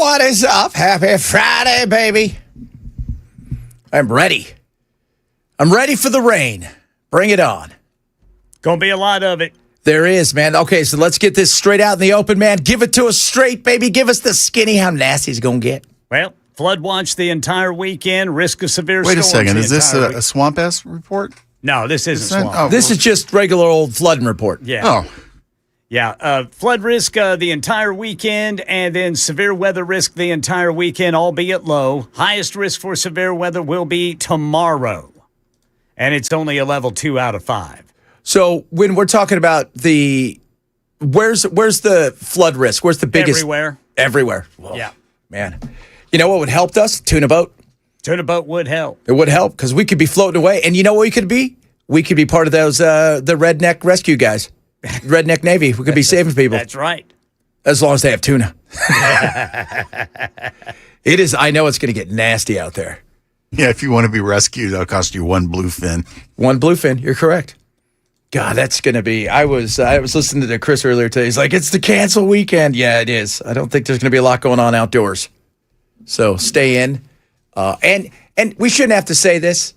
What is up? Happy Friday, baby. I'm ready. I'm ready for the rain. Bring it on. Gonna be a lot of it. There is, man. Okay, so let's get this straight out in the open, man. Give it to us straight, baby. Give us the skinny. How nasty it's going to get. Well, flood watch the entire weekend. Risk of severe Wait storms. a second. Is this a swamp-ass report? No, this isn't swamp. Oh, This is just regular old flooding report. Yeah. Oh, Yeah, flood risk the entire weekend, and then severe weather risk the entire weekend, albeit low. Highest risk for severe weather will be tomorrow, and it's only a level 2 out of 5. So when we're talking about where's the flood risk? Where's the biggest? Everywhere. Everywhere. Whoa, Yeah. man. You know what would help us? Tuna boat. Tuna boat would help. It would help because we could be floating away. And you know what we could be? We could be part of those the redneck rescue guys. Redneck Navy. We could be saving people. That's right. As long as they have tuna. It is. I know it's going to get nasty out there. yeah. If you want to be rescued, that'll cost you one bluefin. One bluefin. You're correct. God, that's going to be. I was listening to Chris earlier today. He's like, it's the cancel weekend. Yeah, it is. I don't think there's going to be a lot going on outdoors. So stay in. And we shouldn't have to say this.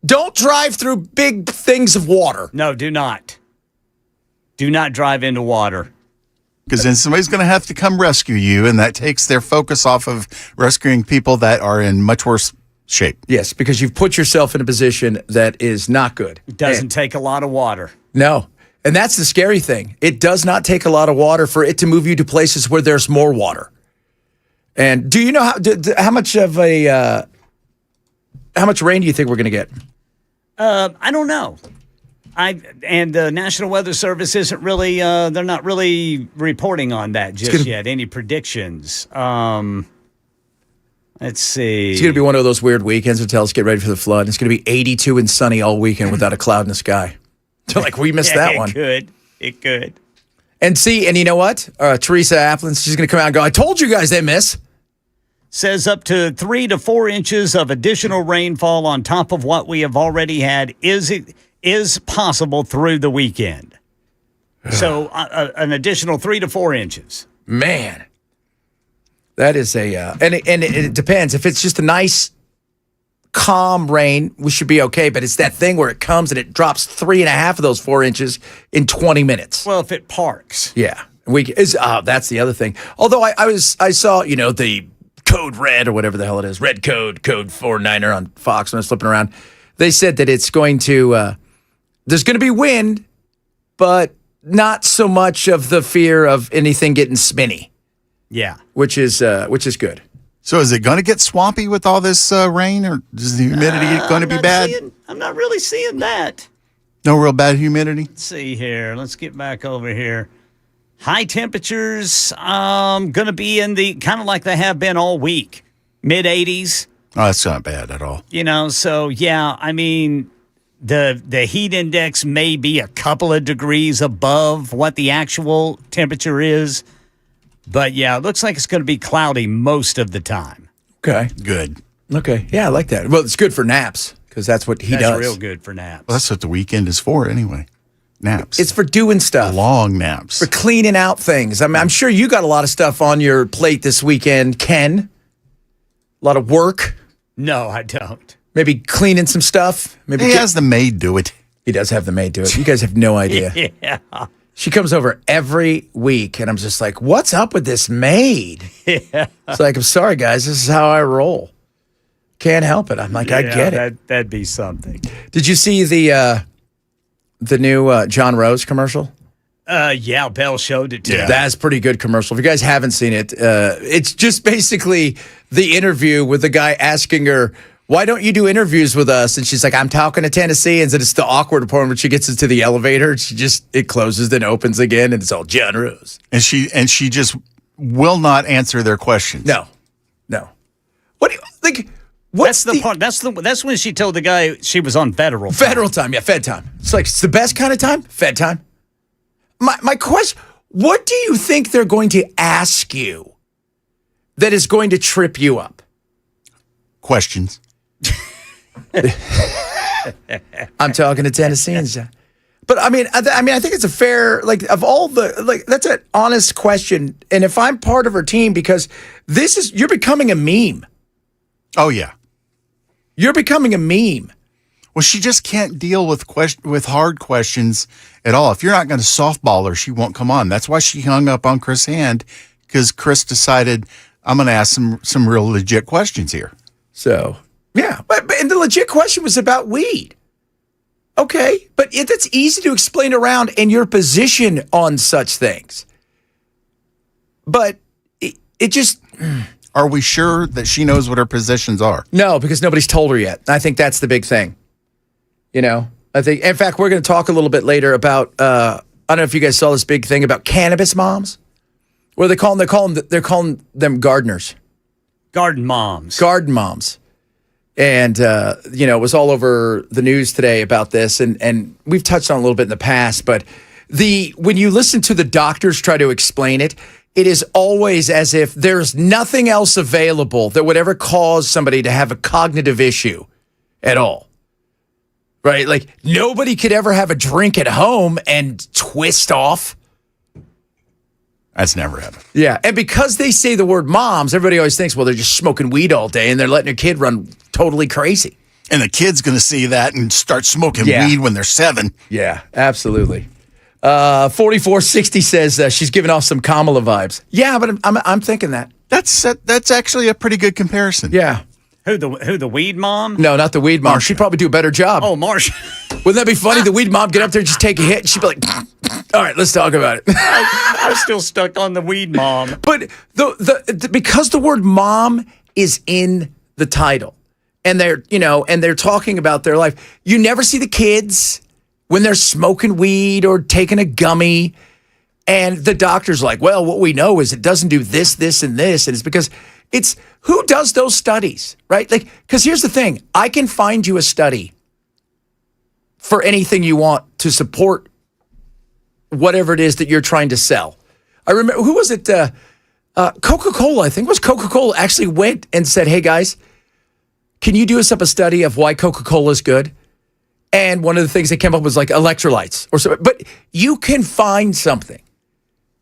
Don't drive through big things of water. No, do not. Do not drive into water. Because then somebody's going to have to come rescue you, and that takes their focus off of rescuing people that are in much worse shape. Yes, because you've put yourself in a position that is not good. It doesn't take a lot of water. No. And that's the scary thing. It does not take a lot of water for it to move you to places where there's more water. And do you know how much of how much rain do you think we're going to get? I don't know. And the National Weather Service isn't really, they're not really reporting on that just yet. Any predictions? Let's see. It's going to be one of those weird weekends that tells us get ready for the flood. It's going to be 82 and sunny all weekend without a cloud in the sky. So like we missed that one. It could. And see, and you know what? Teresa Applin, she's going to come out and go, I told you guys they miss. Says up to 3 to 4 inches of additional rainfall on top of what we have already had is possible through the weekend. So an additional 3 to 4 inches. Man, that is and it depends. If it's just a nice, calm rain, we should be okay. But it's that thing where it comes and it drops 3.5 of those 4 inches in 20 minutes. Well, if it parks. Yeah. That's the other thing. Although I saw, the code red or whatever the hell it is, red code 49er on Fox when I was flipping around. They said that it's going to, there's going to be wind, but not so much of the fear of anything getting spinny. Yeah. Which is good. So is it going to get swampy with all this rain, or is the humidity going to be bad? I'm not really seeing that. No real bad humidity? Let's see here. Let's get back over here. High temperatures going to be in the kind of like they have been all week, mid-80s. Oh, that's not bad at all. So, yeah, I mean, the heat index may be a couple of degrees above what the actual temperature is. But, yeah, it looks like it's going to be cloudy most of the time. Okay. Good. Okay. Yeah, I like that. Well, it's good for naps because that's what he does. That's real good for naps. Well, that's what the weekend is for anyway. Naps. It's for doing stuff. Long naps. For cleaning out things. I mean, I'm sure you got a lot of stuff on your plate this weekend, Ken. A lot of work. No, I don't. Maybe cleaning some stuff. Maybe he has the maid do it. He does have the maid do it. You guys have no idea. Yeah. She comes over every week, and I'm just like, what's up with this maid? Yeah. It's like, I'm sorry, guys. This is how I roll. Can't help it. I'm like, I get it. That'd be something. Did you see the new John Rose commercial? Yeah, Bell showed it to me. That's a pretty good commercial. If you guys haven't seen it, it's just basically the interview with the guy asking her, why don't you do interviews with us? And she's like, I'm talking to Tennesseans. And it's the awkward part when she gets into the elevator. It closes, then opens again, and it's all John Rose. And she just will not answer their questions. No. What do you think? What's that's the part? That's when she told the guy she was on federal time. Yeah, Fed time. It's like, it's the best kind of time? Fed time. My question, what do you think they're going to ask you that is going to trip you up? Questions. I'm talking to Tennesseans. But I mean, I think it's a fair, like, of all the, like, that's an honest question. And if I'm part of her team, because you're becoming a meme. Oh, yeah. You're becoming a meme. Well, she just can't deal with hard questions at all. If you're not going to softball her, she won't come on. That's why she hung up on Chris Hand, because Chris decided, I'm going to ask some real legit questions here. So, yeah. And the legit question was about weed. Okay, but it's easy to explain around in your position on such things. But it just... Are we sure that she knows what her positions are? No, because nobody's told her yet. I think that's the big thing. You know, I think, in fact, we're going to talk a little bit later about, I don't know if you guys saw this big thing about cannabis moms. What are they calling? They're calling them gardeners. Garden moms. Garden moms. And, it was all over the news today about this. And we've touched on it a little bit in the past. But when you listen to the doctors try to explain it, it is always as if there's nothing else available that would ever cause somebody to have a cognitive issue at all. Right? Like, nobody could ever have a drink at home and twist off. That's never happened. Yeah. And because they say the word moms, everybody always thinks, well, they're just smoking weed all day and they're letting their kid run totally crazy. And the kid's going to see that and start smoking weed when they're 7. Yeah, absolutely. 4460 says she's giving off some Kamala vibes. Yeah, but I'm thinking that. That's actually a pretty good comparison. Yeah. Who the weed mom? No, not the weed mom. She'd probably do a better job. Oh, Marsha. Wouldn't that be funny? The weed mom get up there and just take a hit and she'd be like, all right, let's talk about it. I'm still stuck on the weed mom. But because the word mom is in the title and they're talking about their life, you never see the kids when they're smoking weed or taking a gummy. And the doctor's like, well, what we know is it doesn't do this, this, and this. And it's because who does those studies, right? Like, because here's the thing. I can find you a study for anything you want to support whatever it is that you're trying to sell. I remember, who was it? Coca-Cola, I think it was Coca-Cola, actually went and said, hey, guys, can you do us up a study of why Coca-Cola is good? And one of the things they came up was like electrolytes or something. But you can find something.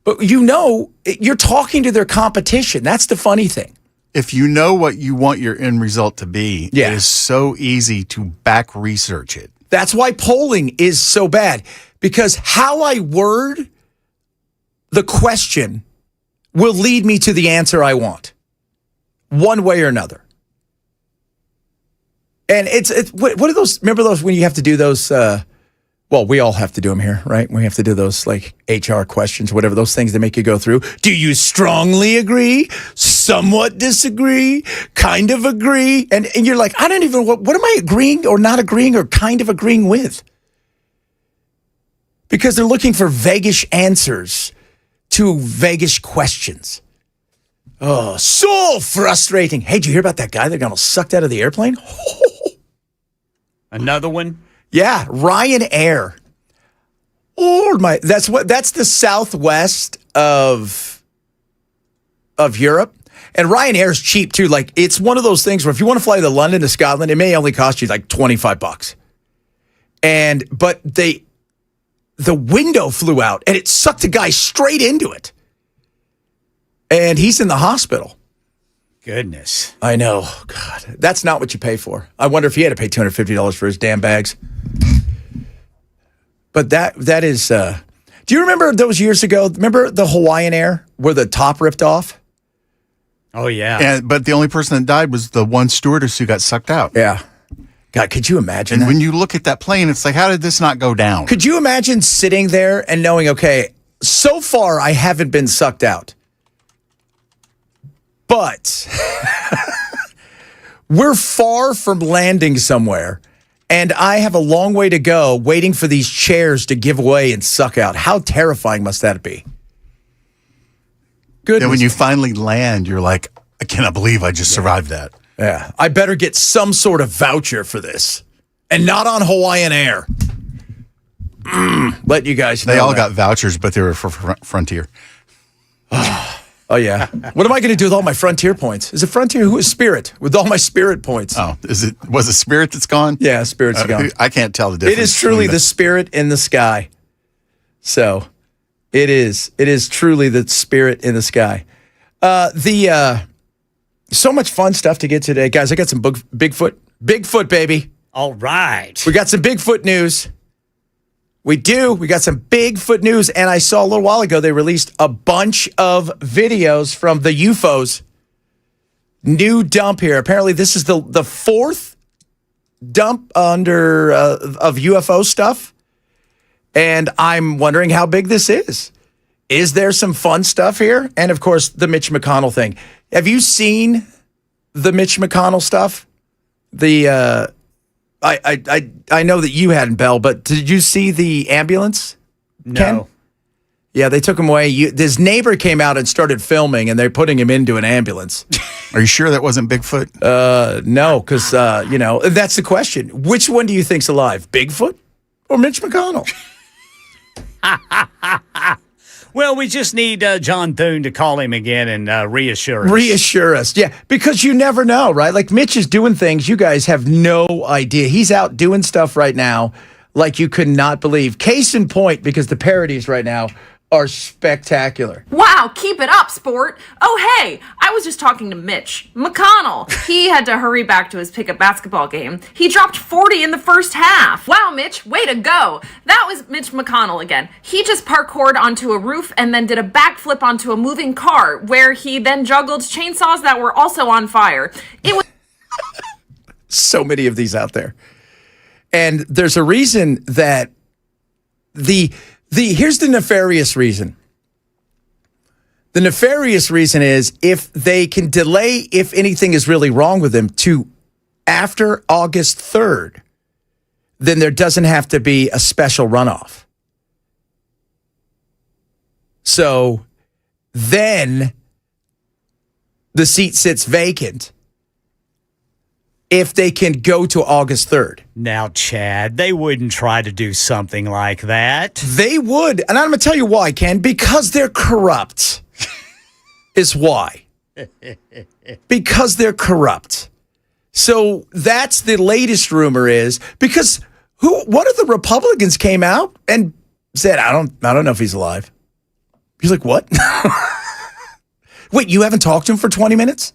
But you're talking to their competition. That's the funny thing. If you know what you want your end result to be, it is so easy to back research it. That's why polling is so bad. Because how I word the question will lead me to the answer I want. One way or another. And what are those, remember those when you have to do those, well, we all have to do them here, right? We have to do those like HR questions, whatever, those things that make you go through. Do you strongly agree? Somewhat disagree? Kind of agree? And you're like, I don't even, what am I agreeing or not agreeing or kind of agreeing with? Because they're looking for vaguish answers to vaguish questions. Oh, so frustrating. Hey, did you hear about that guy that got all sucked out of the airplane? Another one? Yeah, Ryanair. Oh my! That's the southwest of Europe, and Ryanair is cheap too. Like, it's one of those things where if you want to fly to London to Scotland, it may only cost you like $25. But the window flew out and it sucked a guy straight into it, and he's in the hospital. Goodness. I know. God, that's not what you pay for. I wonder if he had to pay $250 for his damn bags. But that is, do you remember those years ago? Remember the Hawaiian Air where the top ripped off? Oh, yeah. But the only person that died was the one stewardess who got sucked out. Yeah. God, could you imagine And that? when you look at that plane, it's like, how did this not go down? Could you imagine sitting there and knowing, okay, so far I haven't been sucked out. But we're far from landing somewhere, and I have a long way to go waiting for these chairs to give away and suck out. How terrifying must that be? Goodness. And when you finally land, you're like, I cannot believe I just survived that. Yeah, I better get some sort of voucher for this, and not on Hawaiian Air. Let you guys know. They all got vouchers, but they were for Frontier. Oh, yeah. What am I going to do with all my Frontier points? Is it Frontier? Who is Spirit? With all my Spirit points. Oh, was it Spirit that's gone? Yeah, Spirit's gone. I can't tell the difference. It is truly the Spirit in the sky. So it is. It is truly the Spirit in the sky. So much fun stuff to get today. Guys, I got some Bigfoot. Bigfoot, baby. All right. We got some Bigfoot news. We do. We got some Bigfoot news. And I saw a little while ago they released a bunch of videos from the UFOs. New dump here. Apparently, this is the fourth dump of UFO stuff. And I'm wondering how big this is. Is there some fun stuff here? And, of course, the Mitch McConnell thing. Have you seen the Mitch McConnell stuff? I know that you hadn't, Bell, but did you see the ambulance? No. Ken? Yeah, they took him away. His neighbor came out and started filming, and they're putting him into an ambulance. Are you sure that wasn't Bigfoot? No, because, that's the question. Which one do you think's alive, Bigfoot or Mitch McConnell? Well, we just need John Thune to call him again and reassure us. Reassure us. Yeah, because you never know, right? Like Mitch is doing things you guys have no idea. He's out doing stuff right now like you could not believe. Case in point, because the parodies right now are spectacular. Wow, keep it up, sport. Oh, hey, I was just talking to Mitch McConnell. He had to hurry back to his pickup basketball game. He dropped 40 in the first half. Wow, Mitch, way to go. That was Mitch McConnell again. He just parkoured onto a roof and then did a backflip onto a moving car where he then juggled chainsaws that were also on fire. It was so many of these out there. And there's a reason that here's the nefarious reason. The nefarious reason is if they can delay if anything is really wrong with them to after August 3rd, then there doesn't have to be a special runoff. So then the seat sits vacant if they can go to August 3rd. Now, Chad, they wouldn't try to do something like that. They would. And I'm going to tell you why, Ken. Because they're corrupt is why. Because they're corrupt. So that's the latest rumor is because one of the Republicans came out and said, I don't know if he's alive. He's like, what? Wait, you haven't talked to him for 20 minutes?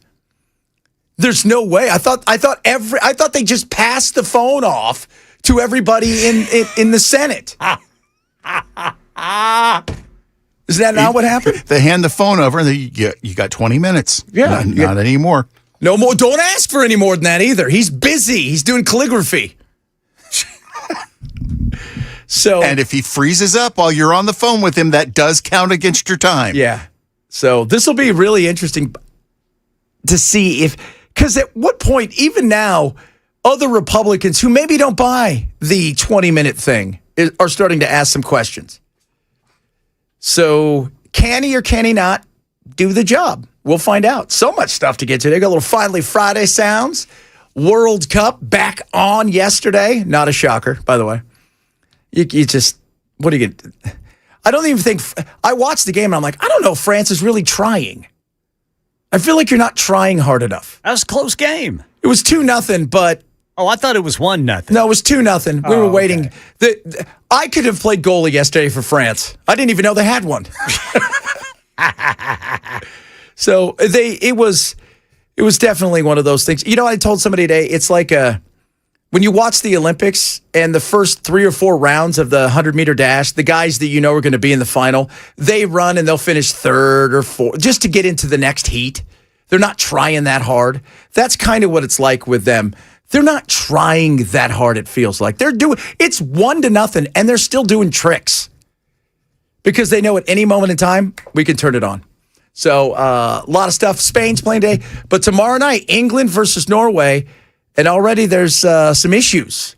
There's no way. I thought they just passed the phone off to everybody in the Senate. Is that not what happened? They hand the phone over and you got 20 minutes. Yeah. Not anymore. No more. Don't ask for any more than that either. He's busy. He's doing calligraphy. So, and if he freezes up while you're on the phone with him, that does count against your time. Yeah. So this will be really interesting to see because at what point, even now, other Republicans who maybe don't buy the 20-minute thing are starting to ask some questions. So can he or can he not do the job? We'll find out. So much stuff to get to. They got a little Finally Friday sounds. World Cup back on yesterday. Not a shocker, by the way. You just, what are you going to, I don't even think, I watched the game and I'm like, I don't know if France is really trying. I feel like you're not trying hard enough. That was a close game. It was 2-0, but. Oh, I thought it was 1-0. No, it was 2-0. We were waiting. Okay. I could have played goalie yesterday for France. I didn't even know they had one. So it was definitely one of those things. You know, I told somebody today, it's like when you watch the Olympics and the first 3 or 4 rounds of the 100-meter dash, the guys that you know are going to be in the final, they run and they'll finish 3rd or 4th just to get into the next heat. They're not trying that hard. That's kind of what it's like with them. They're not trying that hard, it feels like. It's 1-0, and they're still doing tricks because they know at any moment in time, we can turn it on. So a lot of stuff. Spain's playing today. But tomorrow night, England versus Norway. And already there's some issues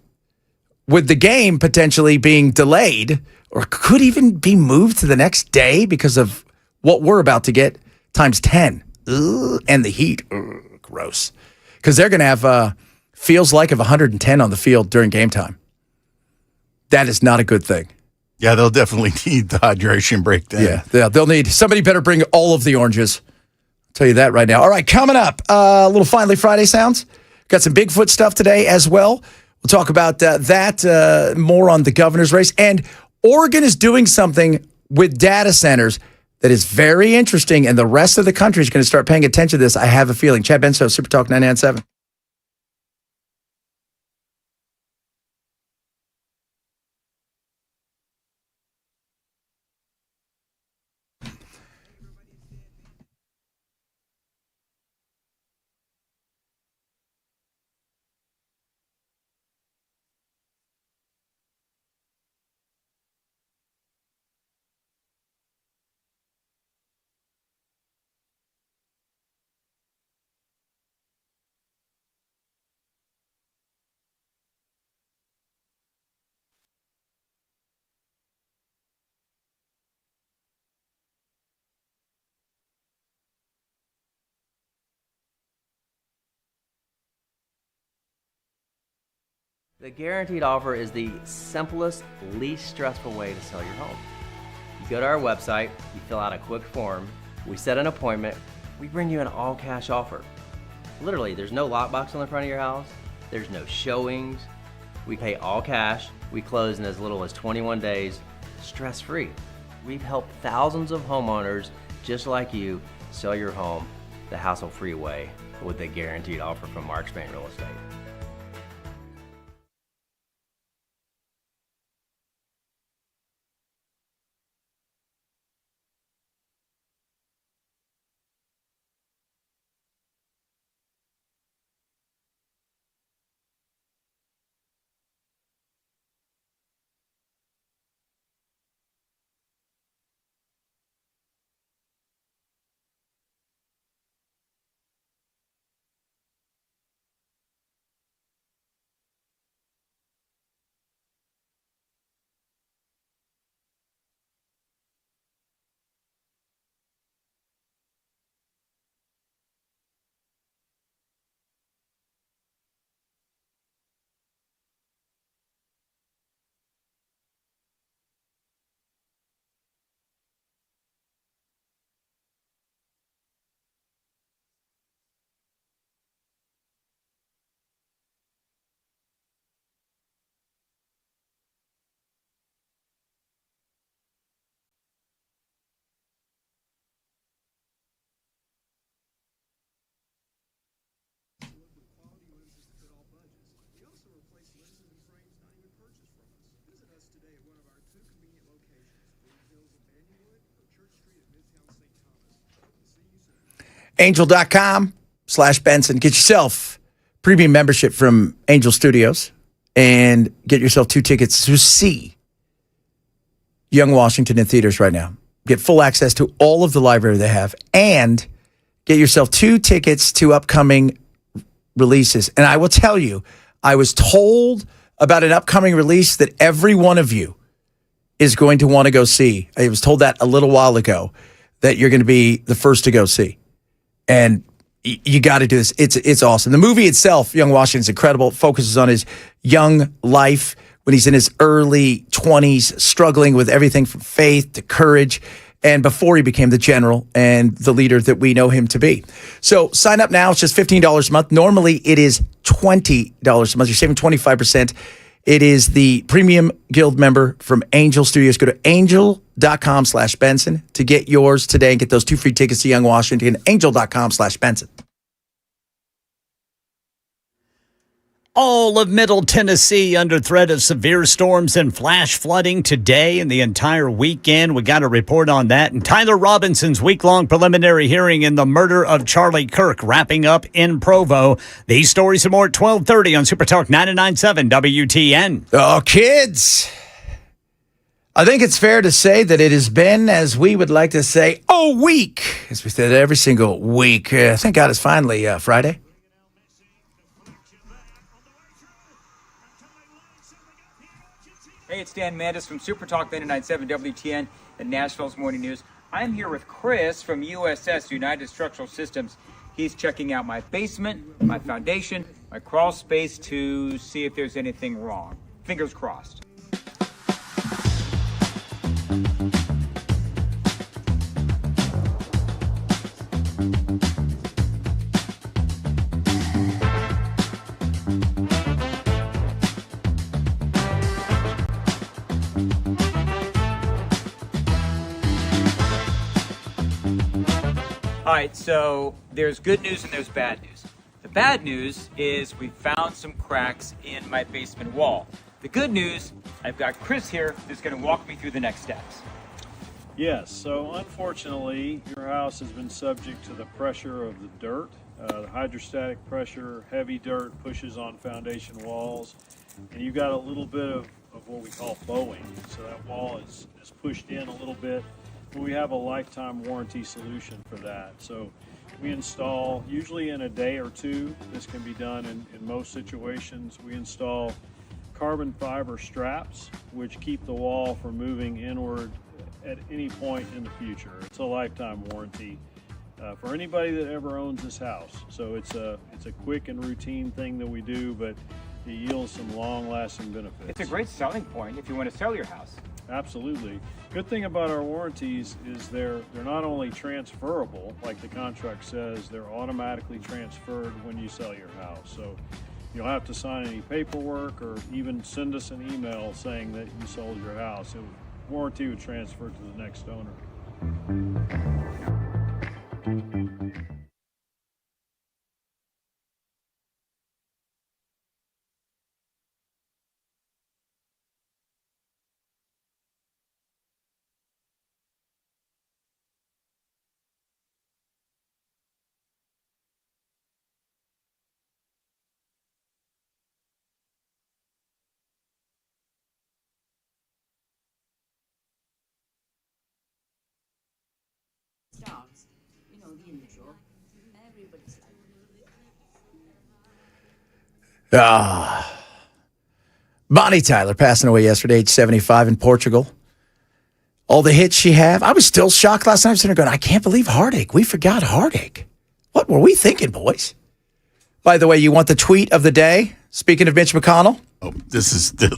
with the game potentially being delayed or could even be moved to the next day because of what we're about to get times 10. Ugh, and the heat. Ugh, gross. Because they're going to have feels like of 110 on the field during game time. That is not a good thing. Yeah, they'll definitely need the hydration break then. Yeah, they'll need somebody better bring all of the oranges. I'll tell you that right now. All right, coming up, a little Finally Friday sounds. Got some Bigfoot stuff today as well. We'll talk about that more on the governor's race. And Oregon is doing something with data centers that is very interesting, and the rest of the country is going to start paying attention to this. I have a feeling. Chad Benso, Super Talk 99.7. The guaranteed offer is the simplest, least stressful way to sell your home. You go to our website, you fill out a quick form, we set an appointment, we bring you an all-cash offer. Literally, there's no lockbox on the front of your house, there's no showings, we pay all cash, we close in as little as 21 days, stress-free. We've helped thousands of homeowners just like you sell your home the hassle-free way with the guaranteed offer from Mark Spain Real Estate. Angel.com/Benson. Get yourself premium membership from Angel Studios and get yourself 2 tickets to see Young Washington in theaters right now. Get full access to all of the library they have and get yourself 2 tickets to upcoming releases. And I will tell you, I was told about an upcoming release that every one of you is going to want to go see. I was told that a little while ago, that you're going to be the first to go see. And you got to do this. It's awesome. The movie itself, Young Washington, is incredible. It focuses on his young life when he's in his early 20s, struggling with everything from faith to courage, and before he became the general and the leader that we know him to be. So sign up now. It's just $15 a month. Normally, it is $20 a month. You're saving 25%. It is the premium guild member from Angel Studios. Go to angel.com/Benson to get yours today and get those 2 free tickets to Young Washington. Angel.com/Benson. All of Middle Tennessee under threat of severe storms and flash flooding today and the entire weekend. We got a report on that. And Tyler Robinson's week-long preliminary hearing in the murder of Charlie Kirk wrapping up in Provo. These stories and more at 12:30 on Super Talk 99.7 WTN. Oh, kids. I think it's fair to say that it has been, as we would like to say, a week. As we said every single week. Thank God it's finally Friday. Hey, it's Dan Mandis from Super Talk 99.7 WTN and Nashville's Morning News. I'm here with Chris from USS, United Structural Systems. He's checking out my basement, my foundation, my crawl space to see if there's anything wrong. Fingers crossed. All right, so there's good news and there's bad news. The bad news is we found some cracks in my basement wall. The good news, I've got Chris here who's going to walk me through the next steps. Yes, so unfortunately, your house has been subject to the pressure of the dirt. The hydrostatic pressure, heavy dirt pushes on foundation walls, and you got a little bit of what we call bowing. So that wall is pushed in a little bit. But we have a lifetime warranty solution for that. So we install, usually in a day or two, this can be done in most situations. We install carbon fiber straps, which keep the wall from moving inward at any point in the future. It's a lifetime warranty for anybody that ever owns this house. So it's a quick and routine thing that we do, but it yields some long-lasting benefits. It's a great selling point if you want to sell your house. Absolutely. Good thing about our warranties is they're not only transferable, like the contract says, they're automatically transferred when you sell your house. So you don't have to sign any paperwork or even send us an email saying that you sold your house. Warranty would transfer to the next owner. Dogs, you know, the usual. Everybody's like. Bonnie Tyler passing away yesterday, age 75 in Portugal. All the hits she had. I was still shocked last night. I was sitting there going, I can't believe Heartache. We forgot Heartache. What were we thinking, boys? By the way, you want the tweet of the day? Speaking of Mitch McConnell. Oh,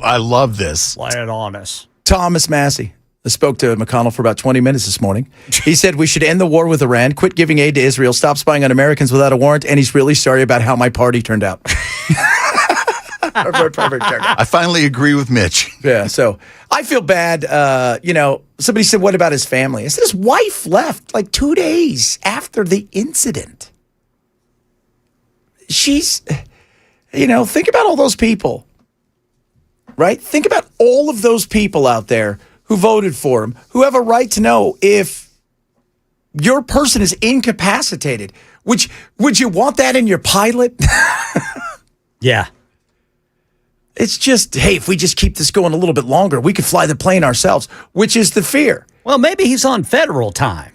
I love this. Lay it on us. Thomas Massey. I spoke to McConnell for about 20 minutes this morning. He said we should end the war with Iran, quit giving aid to Israel, stop spying on Americans without a warrant, and he's really sorry about how my party turned out. I finally agree with Mitch. Yeah, so I feel bad. Somebody said, what about his family? I said, his wife left like 2 days after the incident. She's, think about all those people, right? Think about all of those people out there who voted for him, who have a right to know if your person is incapacitated. Would you want that in your pilot? Yeah. It's just, hey, if we just keep this going a little bit longer, we could fly the plane ourselves, which is the fear. Well, maybe he's on federal time.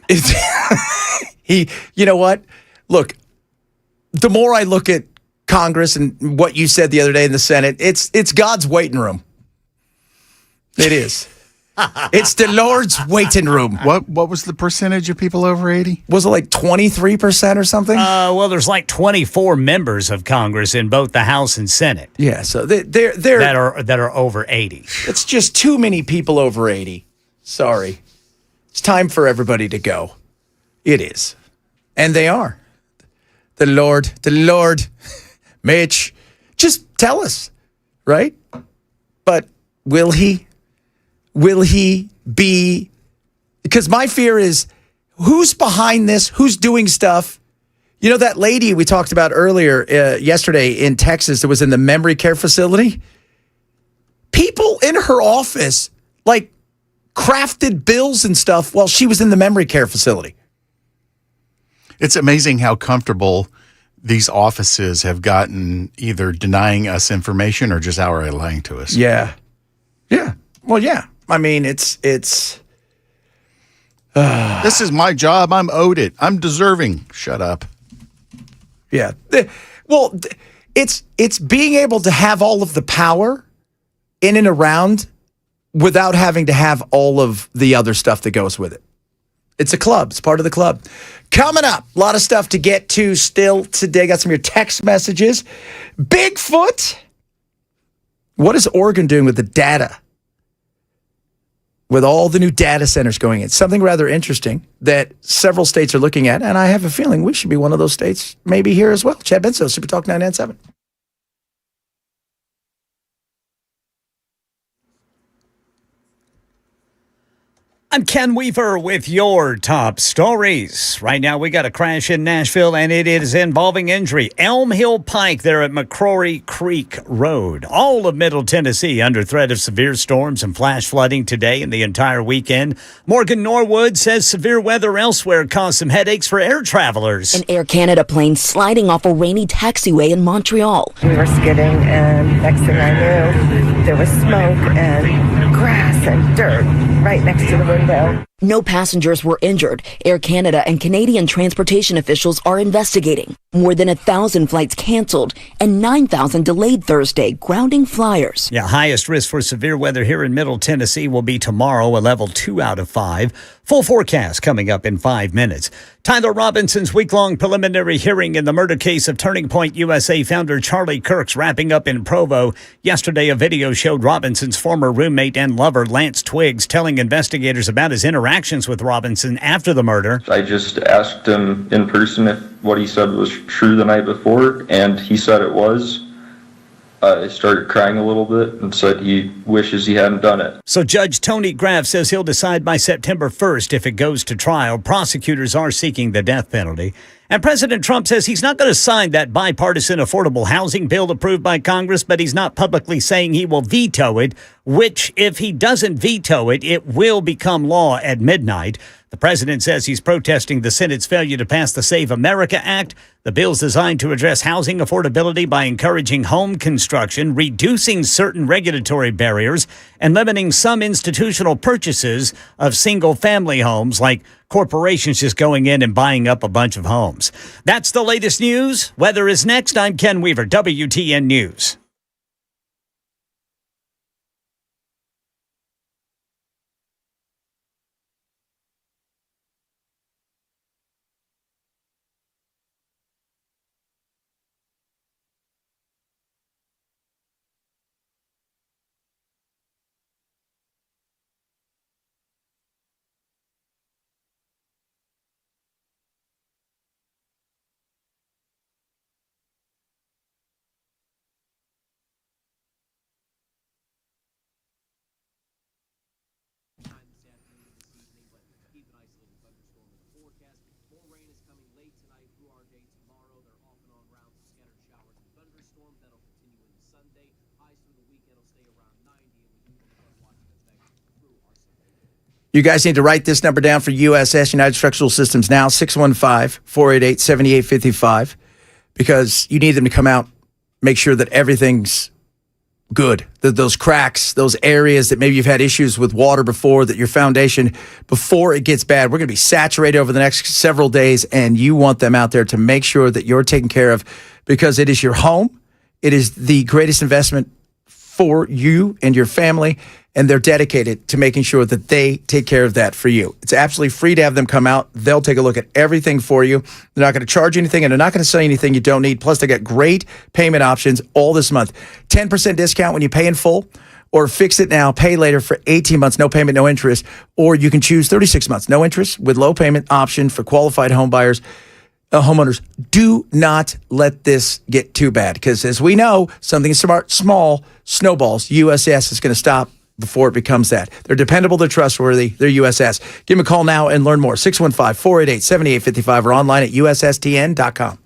You know what? Look, the more I look at Congress and what you said the other day in the Senate, it's God's waiting room. It is. It's the Lord's waiting room. What was the percentage of people over 80? Was it like 23% or something? Well, there's like 24 members of Congress in both the House and Senate. Yeah, so they're that are over 80. It's just too many people over 80. Sorry. It's time for everybody to go. It is. And they are. The Lord, Mitch, just tell us, right? But will he? Will he be? Because my fear is, who's behind this? Who's doing stuff? You know that lady we talked about earlier yesterday in Texas that was in the memory care facility? People in her office, like, crafted bills and stuff while she was in the memory care facility. It's amazing how comfortable these offices have gotten, either denying us information or just outright lying to us. Yeah. Yeah. Well, yeah. I mean, it's. This is my job. I'm owed it. I'm deserving. Shut up. Yeah. Well, it's being able to have all of the power in and around without having to have all of the other stuff that goes with it. It's a club. It's part of the club. Coming up, a lot of stuff to get to still today. Got some of your text messages. Bigfoot. What is Oregon doing with the data with all the new data centers going in. Something rather interesting that several states are looking at, and I have a feeling we should be one of those states maybe here as well. Chad Benso, Super Talk 997. I'm Ken Weaver with your top stories. Right now, we got a crash in Nashville, and it is involving injury. Elm Hill Pike there at McCrory Creek Road. All of Middle Tennessee under threat of severe storms and flash flooding today and the entire weekend. Morgan Norwood says severe weather elsewhere caused some headaches for air travelers. An Air Canada plane sliding off a rainy taxiway in Montreal. We were skidding, and next thing I knew, there was smoke and grass and dirt right next to the window. No passengers were injured. Air Canada and Canadian transportation officials are investigating. More than 1,000 flights canceled and 9,000 delayed Thursday, grounding flyers. Yeah, highest risk for severe weather here in Middle Tennessee will be tomorrow, a level 2 out of 5. Full forecast coming up in 5 minutes. Tyler Robinson's week-long preliminary hearing in the murder case of Turning Point USA founder Charlie Kirk's wrapping up in Provo. Yesterday, a video showed Robinson's former roommate and lover, Lance Twiggs, telling investigators about his interactions with Robinson after the murder. I just asked him in person if what he said was true the night before, and he said it was. I started crying a little bit and said he wishes he hadn't done it. So Judge Tony Graff says he'll decide by September 1st if it goes to trial. Prosecutors are seeking the death penalty. And President Trump says he's not going to sign that bipartisan affordable housing bill approved by Congress, but he's not publicly saying he will veto it, which, if he doesn't veto it, it will become law at midnight. The president says he's protesting the Senate's failure to pass the Save America Act. The bill's designed to address housing affordability by encouraging home construction, reducing certain regulatory barriers, and limiting some institutional purchases of single-family homes, like corporations just going in and buying up a bunch of homes. That's the latest news. Weather is next. I'm Ken Weaver, WTN News. You guys need to write this number down for USS, United Structural Systems, now, 615-488-7855, because you need them to come out, make sure that everything's good. That those cracks, those areas that maybe you've had issues with water before, that your foundation, before it gets bad, we're going to be saturated over the next several days, and you want them out there to make sure that you're taken care of, because it is your home. It is the greatest investment for you and your family, and they're dedicated to making sure that they take care of that for you. It's absolutely free to have them come out. They'll take a look at everything for you. They're not going to charge you anything, and they're not going to sell you anything you don't need. Plus, they got great payment options all this month. 10% discount when you pay in full, or fix it now, pay later for 18 months, no payment, no interest. Or you can choose 36 months, no interest, with low payment option for qualified home buyers. Homeowners, do not let this get too bad, because as we know, something small snowballs. USS is going to stop before it becomes that. They're dependable, they're trustworthy, they're USS. Give them a call now and learn more. 615-488-7855 or online at USSTN.com.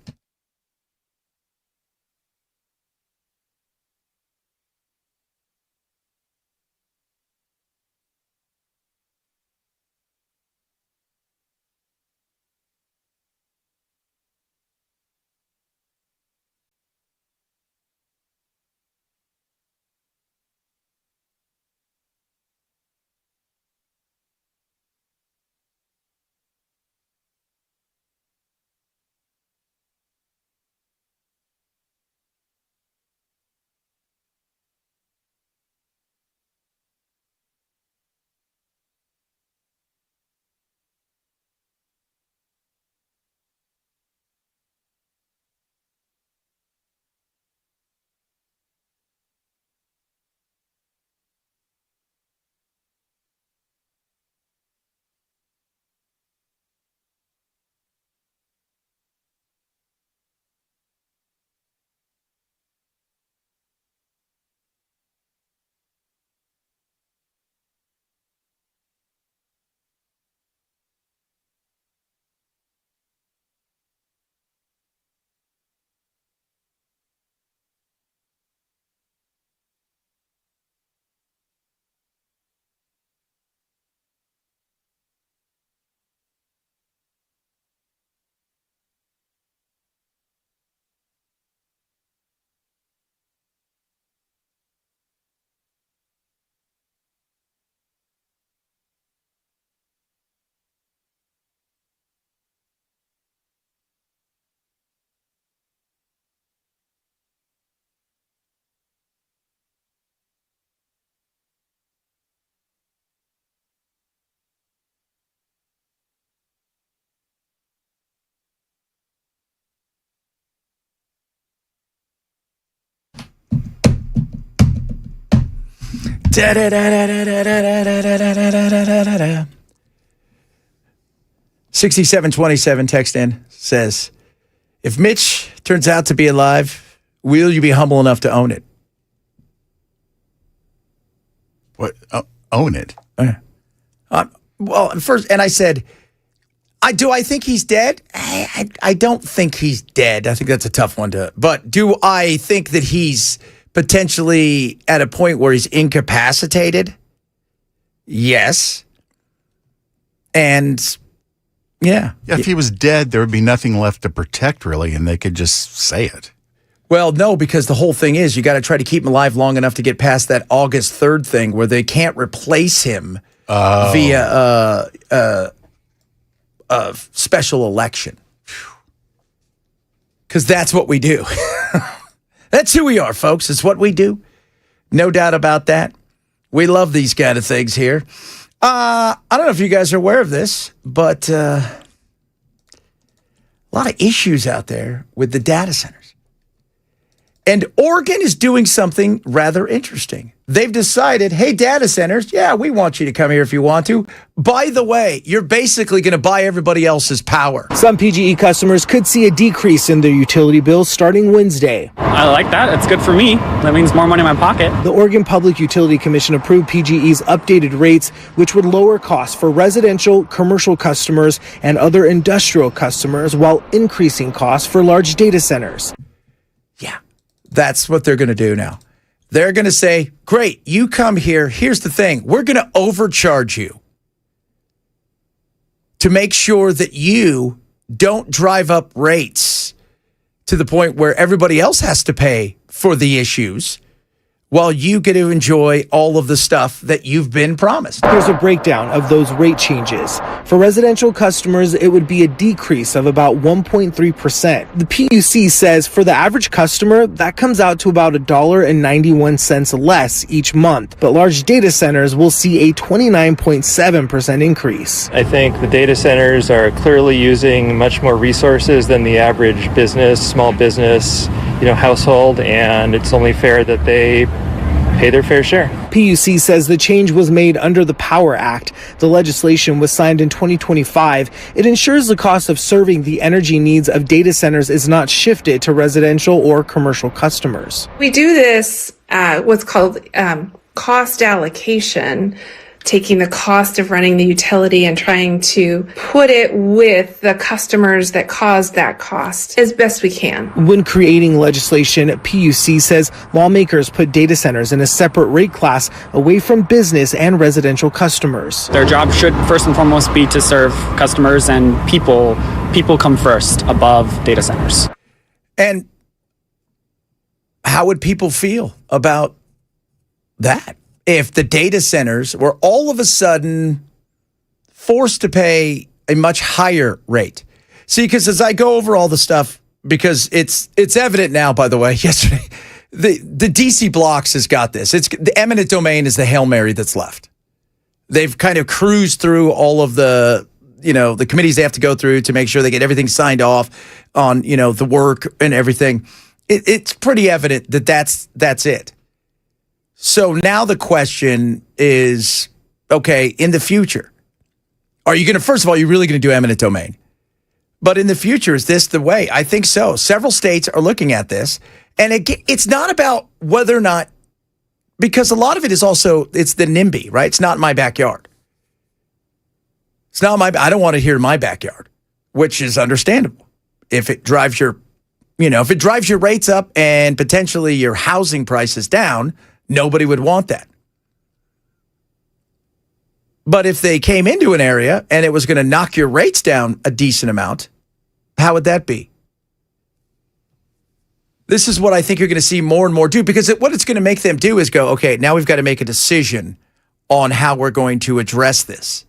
Da-da-da-da-da-da-da-da-da-da-da. 6727 text in says, if Mitch turns out to be alive, will you be humble enough to own it? What? Own it? Well, first, and I said, I think he's dead? I don't think he's dead. I think that's a tough one to, but do I think that he's potentially at a point where he's incapacitated? Yes. And yeah. If he was dead, there would be nothing left to protect, really, and they could just say it. Well, no, because the whole thing is you got to try to keep him alive long enough to get past that August 3rd thing where they can't replace him via a special election. Because that's what we do. That's who we are, folks. It's what we do. No doubt about that. We love these kind of things here. I don't know if you guys are aware of this, but a lot of issues out there with the data centers. And Oregon is doing something rather interesting. They've decided, hey, data centers, yeah, we want you to come here if you want to. By the way, you're basically going to buy everybody else's power. Some PGE customers could see a decrease in their utility bills starting Wednesday. I like that. It's good for me. That means more money in my pocket. The Oregon Public Utility Commission approved PGE's updated rates, which would lower costs for residential, commercial customers, and other industrial customers, while increasing costs for large data centers. Yeah, that's what they're going to do now. They're going to say, great, you come here. Here's the thing. We're going to overcharge you to make sure that you don't drive up rates to the point where everybody else has to pay for the issues while you get to enjoy all of the stuff that you've been promised. Here's a breakdown of those rate changes. For residential customers, it would be a decrease of about 1.3%. The PUC says for the average customer, that comes out to about $1.91 less each month. But large data centers will see a 29.7% increase. I think the data centers are clearly using much more resources than the average business, small business, household, and it's only fair that they pay their fair share. PUC says the change was made under the Power Act. The legislation was signed in 2025. It ensures the cost of serving the energy needs of data centers is not shifted to residential or commercial customers. We do this what's called cost allocation, taking the cost of running the utility and trying to put it with the customers that caused that cost as best we can. When creating legislation, PUC says lawmakers put data centers in a separate rate class away from business and residential customers. Their job should first and foremost be to serve customers and people. People come first above data centers. And how would people feel about that? If the data centers were all of a sudden forced to pay a much higher rate. See, because as I go over all the stuff, because it's evident now, by the way, yesterday, the DC Blocks has got this. It's the eminent domain is the Hail Mary that's left. They've kind of cruised through all of the committees they have to go through to make sure they get everything signed off on, the work and everything. It's pretty evident that that's it. So now the question is, okay, in the future, are you going to, first of all, you're really going to do eminent domain? But in the future, is this the way? I think so. Several states are looking at this. And it's not about whether or not, because a lot of it is also, it's the NIMBY, right? It's not my backyard. It's not I don't want it here in my backyard, which is understandable. If it drives your rates up and potentially your housing prices down, nobody would want that. But if they came into an area and it was going to knock your rates down a decent amount, how would that be? This is what I think you're going to see more and more do, because what it's going to make them do is go, okay, now we've got to make a decision on how we're going to address this.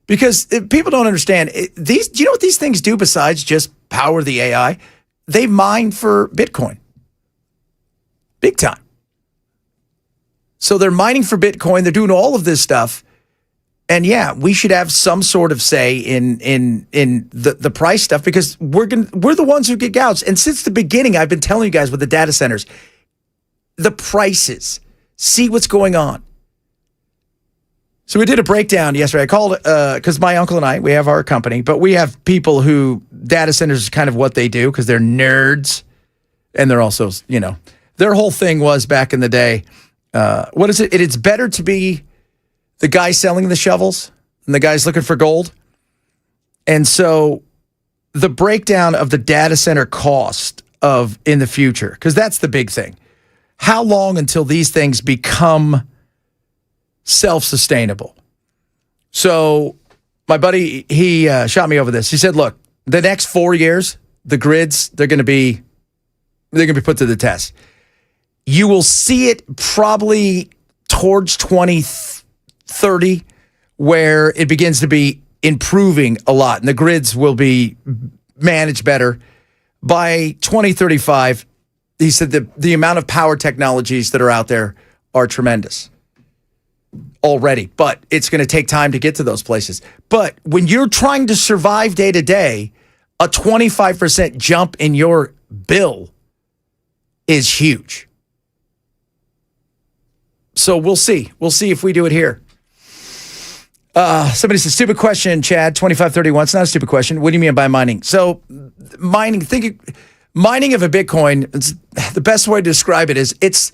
Because people don't understand, do you know what these things do besides just power the AI? They mine for Bitcoin. Big time. So they're mining for Bitcoin. They're doing all of this stuff. And yeah, we should have some sort of say in the price stuff, because we're the ones who get gouged. And since the beginning, I've been telling you guys with the data centers, the prices See what's going on. So we did a breakdown yesterday. I called because my uncle and I, we have our company, but we have people who data centers is kind of what they do because they're nerds. And they're also, their whole thing was back in the day, what is it? It's better to be the guy selling the shovels than the guys looking for gold. And so the breakdown of the data center cost in the future, because that's the big thing. How long until these things become self-sustainable? So my buddy, he shot me over this. He said, look, the next 4 years, the grids, they're going to be put to the test. You will see it probably towards 2030 where it begins to be improving a lot and the grids will be managed better. By 2035, he said the amount of power technologies that are out there are tremendous already, but it's going to take time to get to those places. But when you're trying to survive day to day, a 25% jump in your bill is huge. So we'll see. We'll see if we do it here. Somebody says, stupid question, Chad, 2531. It's not a stupid question. What do you mean by mining? So mining of a Bitcoin, the best way to describe it is it's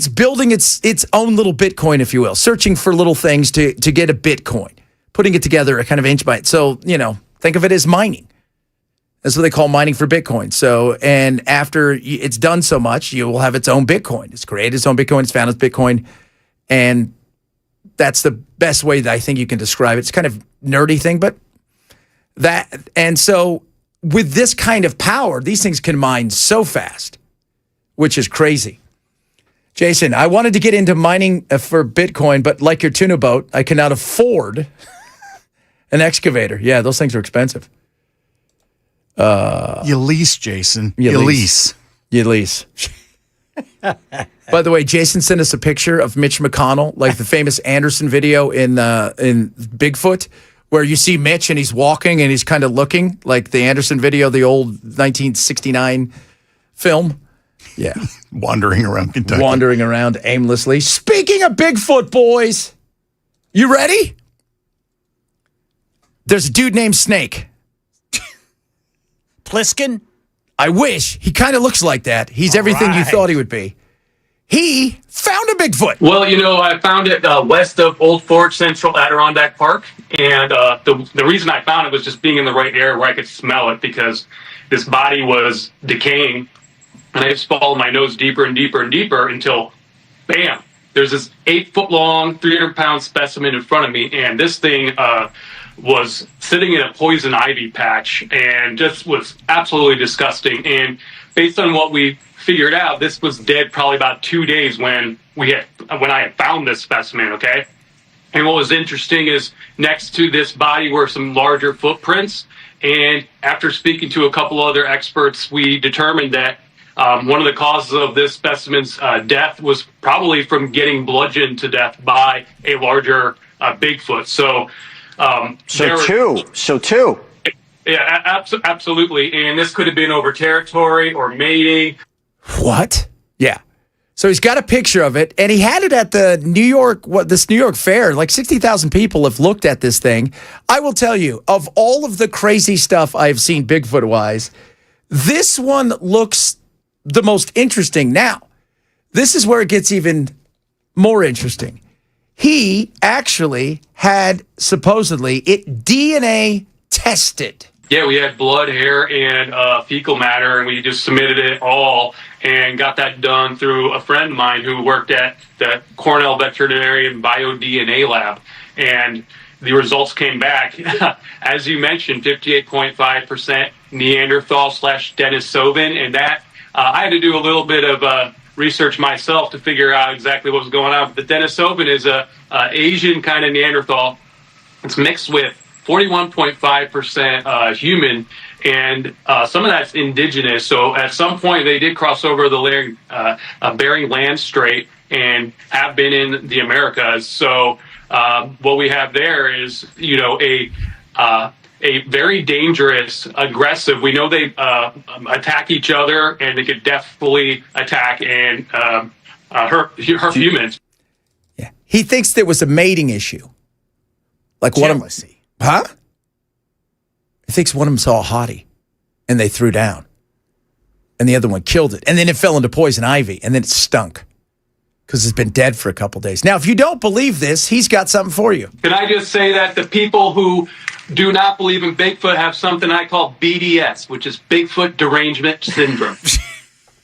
building its own little Bitcoin, if you will, searching for little things to get a Bitcoin, putting it together a kind of inch by inch. So, think of it as mining. That's what they call mining for Bitcoin. So, and after it's done so much, you will have its own Bitcoin. It's created its own Bitcoin. It's found its Bitcoin. And that's the best way that I think you can describe it. It's kind of nerdy thing, but and so with this kind of power, these things can mine so fast, which is crazy. Jason, I wanted to get into mining for Bitcoin, but like your tuna boat, I cannot afford an excavator. Yeah, those things are expensive. You lease, Jason. You lease. By the way, Jason sent us a picture of Mitch McConnell, like the famous Anderson video in Bigfoot, where you see Mitch and he's walking and he's kind of looking like the Anderson video, the old 1969 film. Yeah. Wandering around Kentucky. Wandering around aimlessly. Speaking of Bigfoot, boys, you ready? There's a dude named Snake. Pliskin? I wish. He kind of looks like that. He's everything you thought he would be. He found a Bigfoot. Well, I found it west of Old Fort Central Adirondack Park. And the reason I found it was just being in the right area where I could smell it because this body was decaying. And I just followed my nose deeper and deeper and deeper until, bam, there's this 8-foot-long, 300-pound specimen in front of me. And this thing was sitting in a poison ivy patch and just was absolutely disgusting. And based on what we figured out, this was dead probably about 2 days when I had found this specimen, okay? And what was interesting is next to this body were some larger footprints. And after speaking to a couple other experts, we determined that one of the causes of this specimen's death was probably from getting bludgeoned to death by a larger Bigfoot. So two. Yeah, absolutely. And this could have been over territory or mating. What? Yeah. So he's got a picture of it, and he had it at the New York Fair. Like 60,000 people have looked at this thing. I will tell you, of all of the crazy stuff I've seen Bigfoot-wise, this one looks the most interesting. Now, this is where it gets even more interesting. He actually had supposedly it DNA tested. Yeah, we had blood, hair, and fecal matter, and we just submitted it all and got that done through a friend of mine who worked at the Cornell Veterinarian BioDNA lab. And the results came back, as you mentioned, 58.5% Neanderthal/Denisovan, and that I had to do a little bit of research myself to figure out exactly what was going on. But the Denisovan is a Asian kind of Neanderthal. It's mixed with 41.5% human, and some of that's indigenous. So at some point they did cross over the Bering Land Strait and have been in the Americas. So what we have there is, a very dangerous, aggressive. We know they attack each other, and they could definitely attack and her humans. Yeah. He thinks there was a mating issue. Like Jealousy. Huh? He thinks one of them saw a hottie and they threw down. And the other one killed it. And then it fell into poison ivy and then it stunk because it's been dead for a couple days. Now, if you don't believe this, he's got something for you. Can I just say that the people who do not believe in Bigfoot have something I call BDS, which is Bigfoot Derangement Syndrome.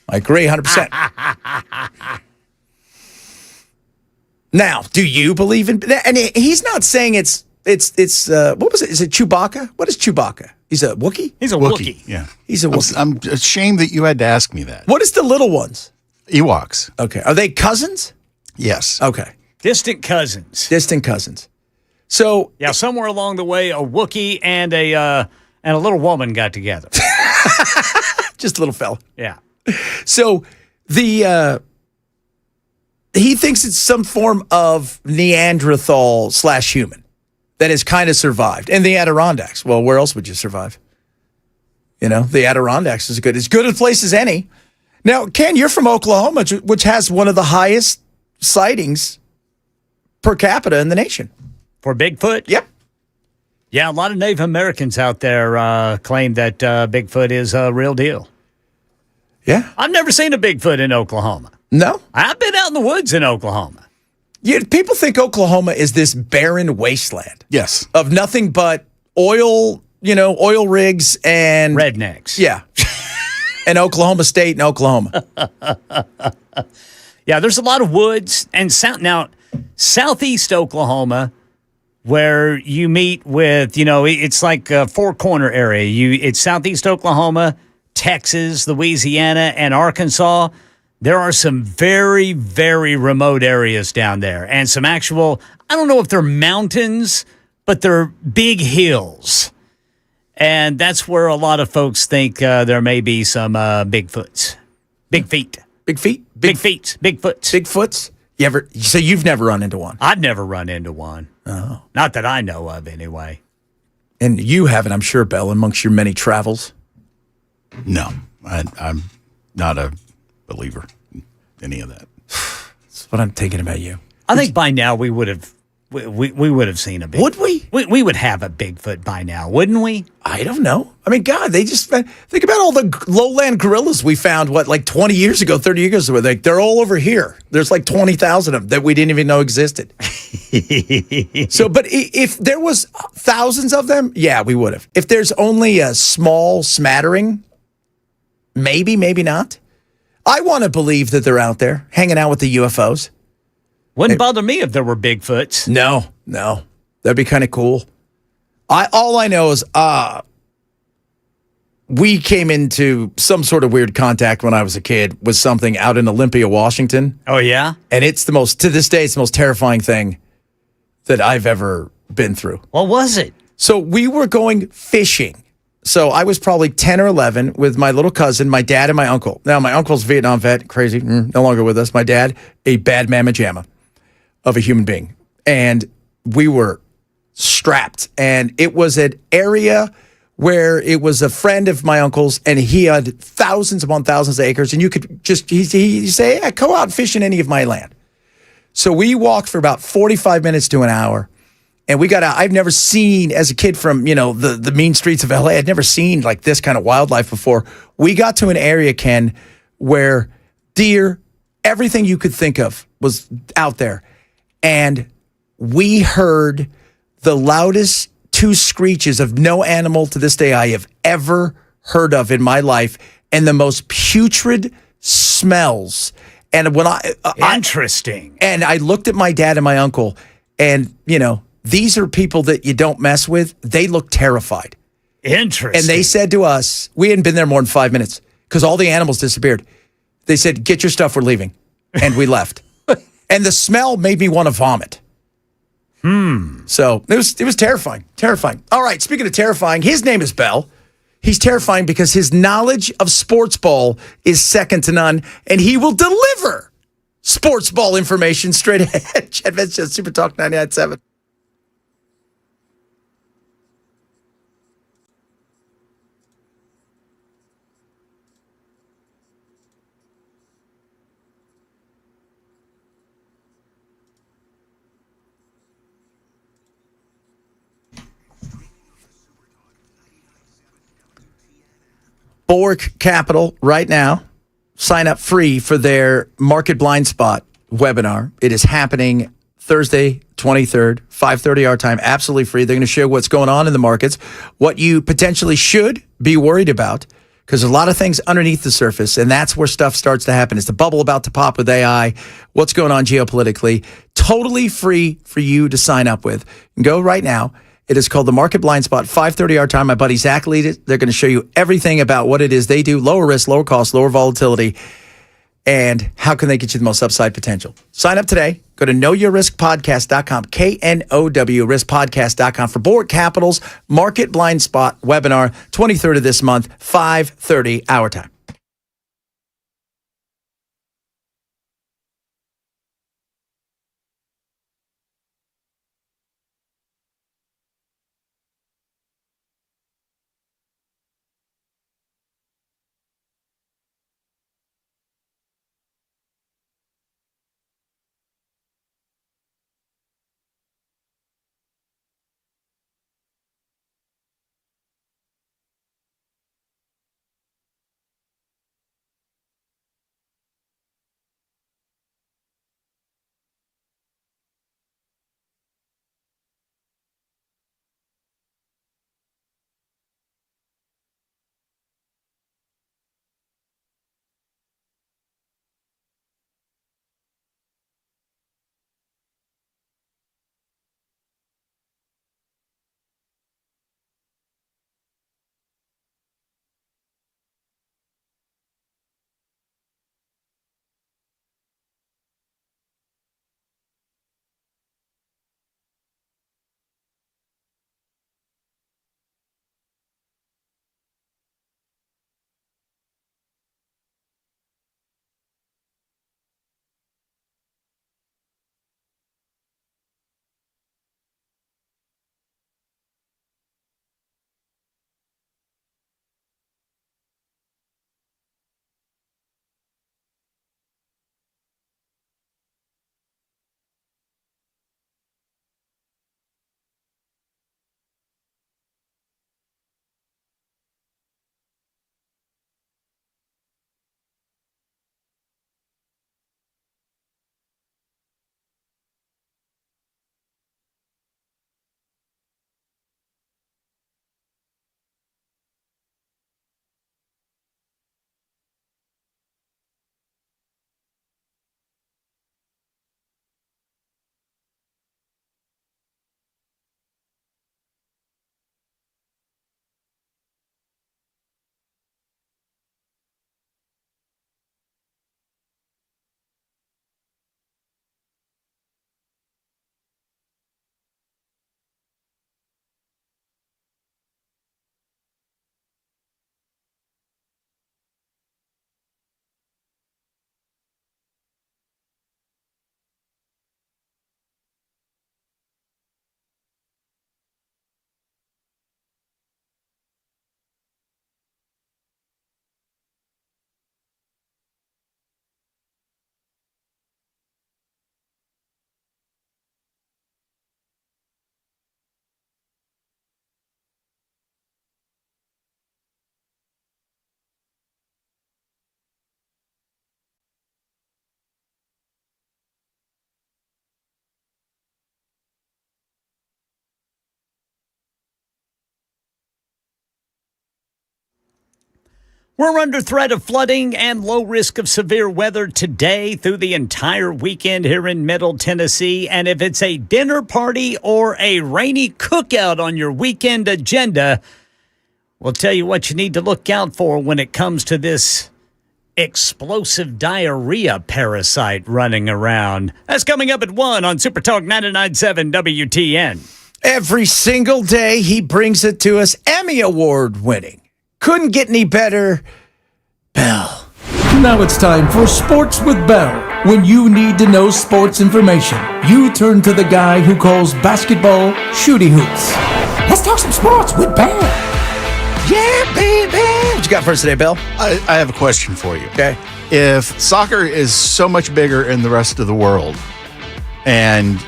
I agree 100%. Now, do you believe in... And he's not saying it's what was it? Is it Chewbacca? What is Chewbacca? He's a Wookiee? He's a Wookiee. Yeah. He's a Wookiee. I'm ashamed that you had to ask me that. What is the little ones? Ewoks. Okay. Are they cousins? Yes. Okay. Distant cousins. Distant cousins. So... Yeah, somewhere along the way, a Wookiee and a little woman got together. Just a little fella. Yeah. So he thinks it's some form of Neanderthal / human that has kind of survived. And the Adirondacks. Well, where else would you survive? You know, the Adirondacks is good. As good a place as any. Now, Ken, you're from Oklahoma, which has one of the highest sightings per capita in the nation. For Bigfoot? Yep. Yeah, a lot of Native Americans out there claim that Bigfoot is a real deal. Yeah. I've never seen a Bigfoot in Oklahoma. No? I've been out in the woods in Oklahoma. Yeah, people think Oklahoma is this barren wasteland. Yes. Of nothing but oil, oil rigs and... rednecks. Yeah. And Oklahoma State and Oklahoma. Yeah, there's a lot of woods. And southeast Oklahoma, where you meet with, it's like a four-corner area. It's southeast Oklahoma, Texas, Louisiana, and Arkansas. There are some very, very remote areas down there. And some actual, I don't know if they're mountains, but they're big hills. And that's where a lot of folks think there may be some Bigfoots. Big feet. Big feet? Big feet. Bigfoots. Bigfoots? So you've never run into one? I've never run into one. Oh. Not that I know of, anyway. And you haven't, I'm sure, Bell, amongst your many travels? No, I'm not a believer in any of that. That's what I'm thinking about you. I think by now we would have seen a Bigfoot. Would we? We would have a Bigfoot by now, wouldn't we? I don't know. I mean, God, they just think about all the lowland gorillas we found, like 20 years ago, 30 years ago. They're all over here. There's like 20,000 of them that we didn't even know existed. So, but if there was thousands of them, yeah, we would have. If there's only a small smattering, maybe not. I want to believe that they're out there hanging out with the UFOs. Wouldn't bother me if there were Bigfoots. No. That'd be kind of cool. All I know is we came into some sort of weird contact when I was a kid with something out in Olympia, Washington. Oh, yeah? And to this day, it's the most terrifying thing that I've ever been through. What was it? So we were going fishing. So I was probably 10 or 11 with my little cousin, my dad, and my uncle. Now, my uncle's a Vietnam vet, crazy, no longer with us. My dad, a bad mamma jamma of a human being. And we were strapped. And it was an area where it was a friend of my uncle's, and he had thousands upon thousands of acres. And you could just, he'd say, hey, go out and fish in any of my land. So we walked for about 45 minutes to an hour. And we got out. I've never seen, as a kid from, the mean streets of LA, I'd never seen like this kind of wildlife before. We got to an area, Ken, where deer, everything you could think of was out there. And we heard the loudest two screeches of no animal to this day I have ever heard of in my life, and the most putrid smells. And when Interesting. And I looked at my dad and my uncle, and, these are people that you don't mess with. They look terrified. Interesting. And they said to us, we hadn't been there more than 5 minutes because all the animals disappeared. They said, get your stuff, we're leaving. And we left. And the smell made me want to vomit. So it was terrifying. Terrifying. All right, speaking of terrifying, his name is Bell. He's terrifying because his knowledge of sports ball is second to none, and he will deliver sports ball information straight ahead. Chad Vance, Super Talk 99.7. Bork Capital right now. Sign up free for their Market Blind Spot webinar. It is happening Thursday, 23rd, 5:30 our time, absolutely free. They're going to show what's going on in the markets, what you potentially should be worried about, because there's a lot of things underneath the surface, and that's where stuff starts to happen. It's the bubble about to pop with AI, what's going on geopolitically. Totally free for you to sign up with. Go right now. It is called the Market Blind Spot, 5:30 our time. My buddy Zach lead it. They're going to show you everything about what it is they do, lower risk, lower cost, lower volatility, and how can they get you the most upside potential. Sign up today. Go to knowyourriskpodcast.com, KNOW riskpodcast.com for Bork Capital's Market Blind Spot webinar, 23rd of this month, 5:30 our time. We're under threat of flooding and low risk of severe weather today through the entire weekend here in Middle Tennessee. And if it's a dinner party or a rainy cookout on your weekend agenda, we'll tell you what you need to look out for when it comes to this explosive diarrhea parasite running around. That's coming up at 1 on Super Talk 99.7 WTN. Every single day he brings it to us, Emmy Award winning. Couldn't get any better, Bell. Now it's time for Sports with Bell. When you need to know sports information, you turn to the guy who calls basketball shooty hoops. Let's talk some sports with Bell. Yeah, baby. What you got for us today, Bell? I have a question for you. Okay. If soccer is so much bigger in the rest of the world, and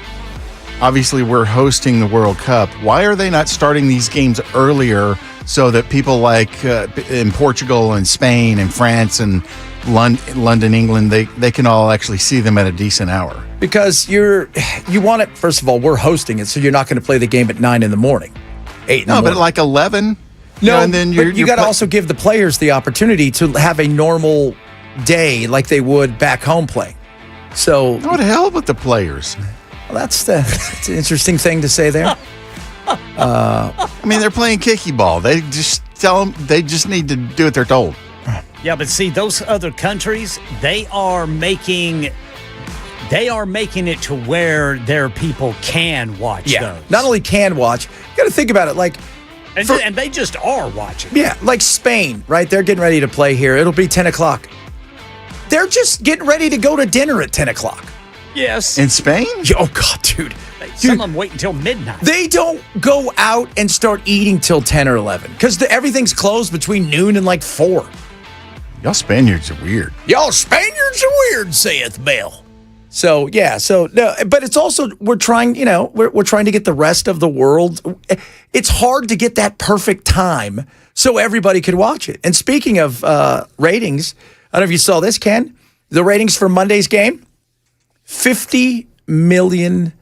obviously we're hosting the World Cup, why are they not starting these games earlier so that people like in Portugal and Spain and France and London, England, they can all actually see them at a decent hour. Because you want it, first of all, we're hosting it, so you're not going to play the game at 9 in the morning, 8 in the morning. No, but like 11? No, and then you got to also give the players the opportunity to have a normal day like they would back home playing. So, what the hell with the players? Well, that's an interesting thing to say there. I mean, they're playing kicky ball. They just tell them they just need to do what they're told. Yeah, but see, those other countries, they are making it to where their people can watch those. Not only can watch, you got to think about it like. And they just are watching. Yeah, like Spain, right? They're getting ready to play here. It'll be 10 o'clock. They're just getting ready to go to dinner at 10 o'clock. Yes. In Spain? Oh, God, dude. Some of them wait until midnight. They don't go out and start eating till 10 or 11 because everything's closed between noon and like 4. Y'all Spaniards are weird. Y'all Spaniards are weird, saith Bell. So, yeah. So, no, but it's also, we're trying to get the rest of the world. It's hard to get that perfect time so everybody could watch it. And speaking of ratings, I don't know if you saw this, Ken. The ratings for Monday's game, 50 million.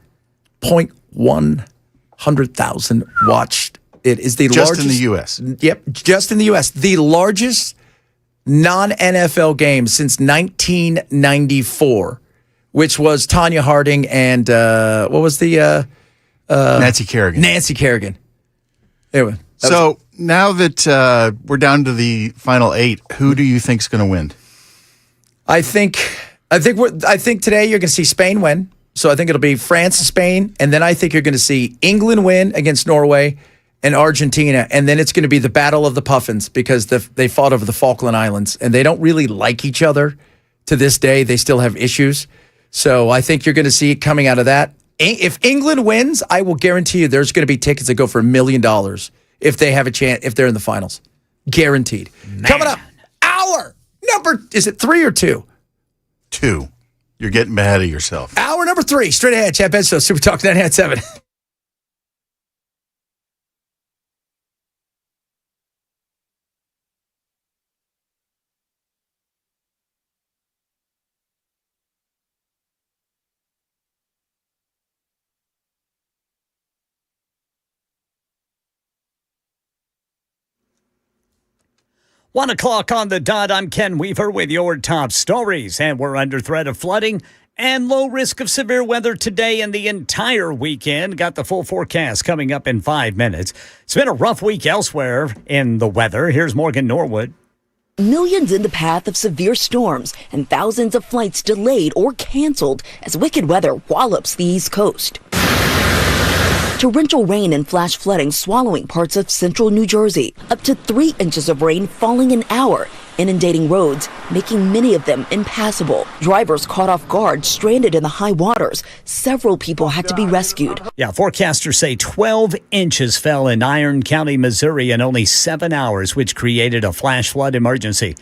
100,000 watched. It is the largest. Just in the U.S. Yep, just in the U.S. The largest non-NFL game since 1994, which was Tanya Harding and what was the Nancy Kerrigan. Nancy Kerrigan. Anyway, so now that we're down to the final 8, who do you think's going to win? I think today you're going to see Spain win. So I think it'll be France and Spain, and then I think you're going to see England win against Norway and Argentina, and then it's going to be the battle of the Puffins because they fought over the Falkland Islands, and they don't really like each other to this day. They still have issues. So I think you're going to see it coming out of that. If England wins, I will guarantee you there's going to be tickets that go for $1 million if they have a chance, if they're in the finals. Guaranteed. Man. Coming up, hour number, is it 3 or 2? 2. You're getting ahead of yourself. Hour number 3, straight ahead. Chad Benstow, Super Talk 997. One o'clock on the dot. I'm Ken Weaver with your top stories, and we're under threat of flooding and low risk of severe weather today and the entire weekend. Got the full forecast coming up in 5 minutes. It's been a rough week elsewhere in the weather. Here's Morgan Norwood. Millions in the path of severe storms and thousands of flights delayed or canceled as wicked weather wallops the East Coast. Torrential rain and flash flooding swallowing parts of central New Jersey. Up to 3 inches of rain falling an hour, inundating roads, making many of them impassable. Drivers caught off guard, stranded in the high waters. Several people had to be rescued. Yeah, forecasters say 12 inches fell in Iron County, Missouri in only 7 hours, which created a flash flood emergency.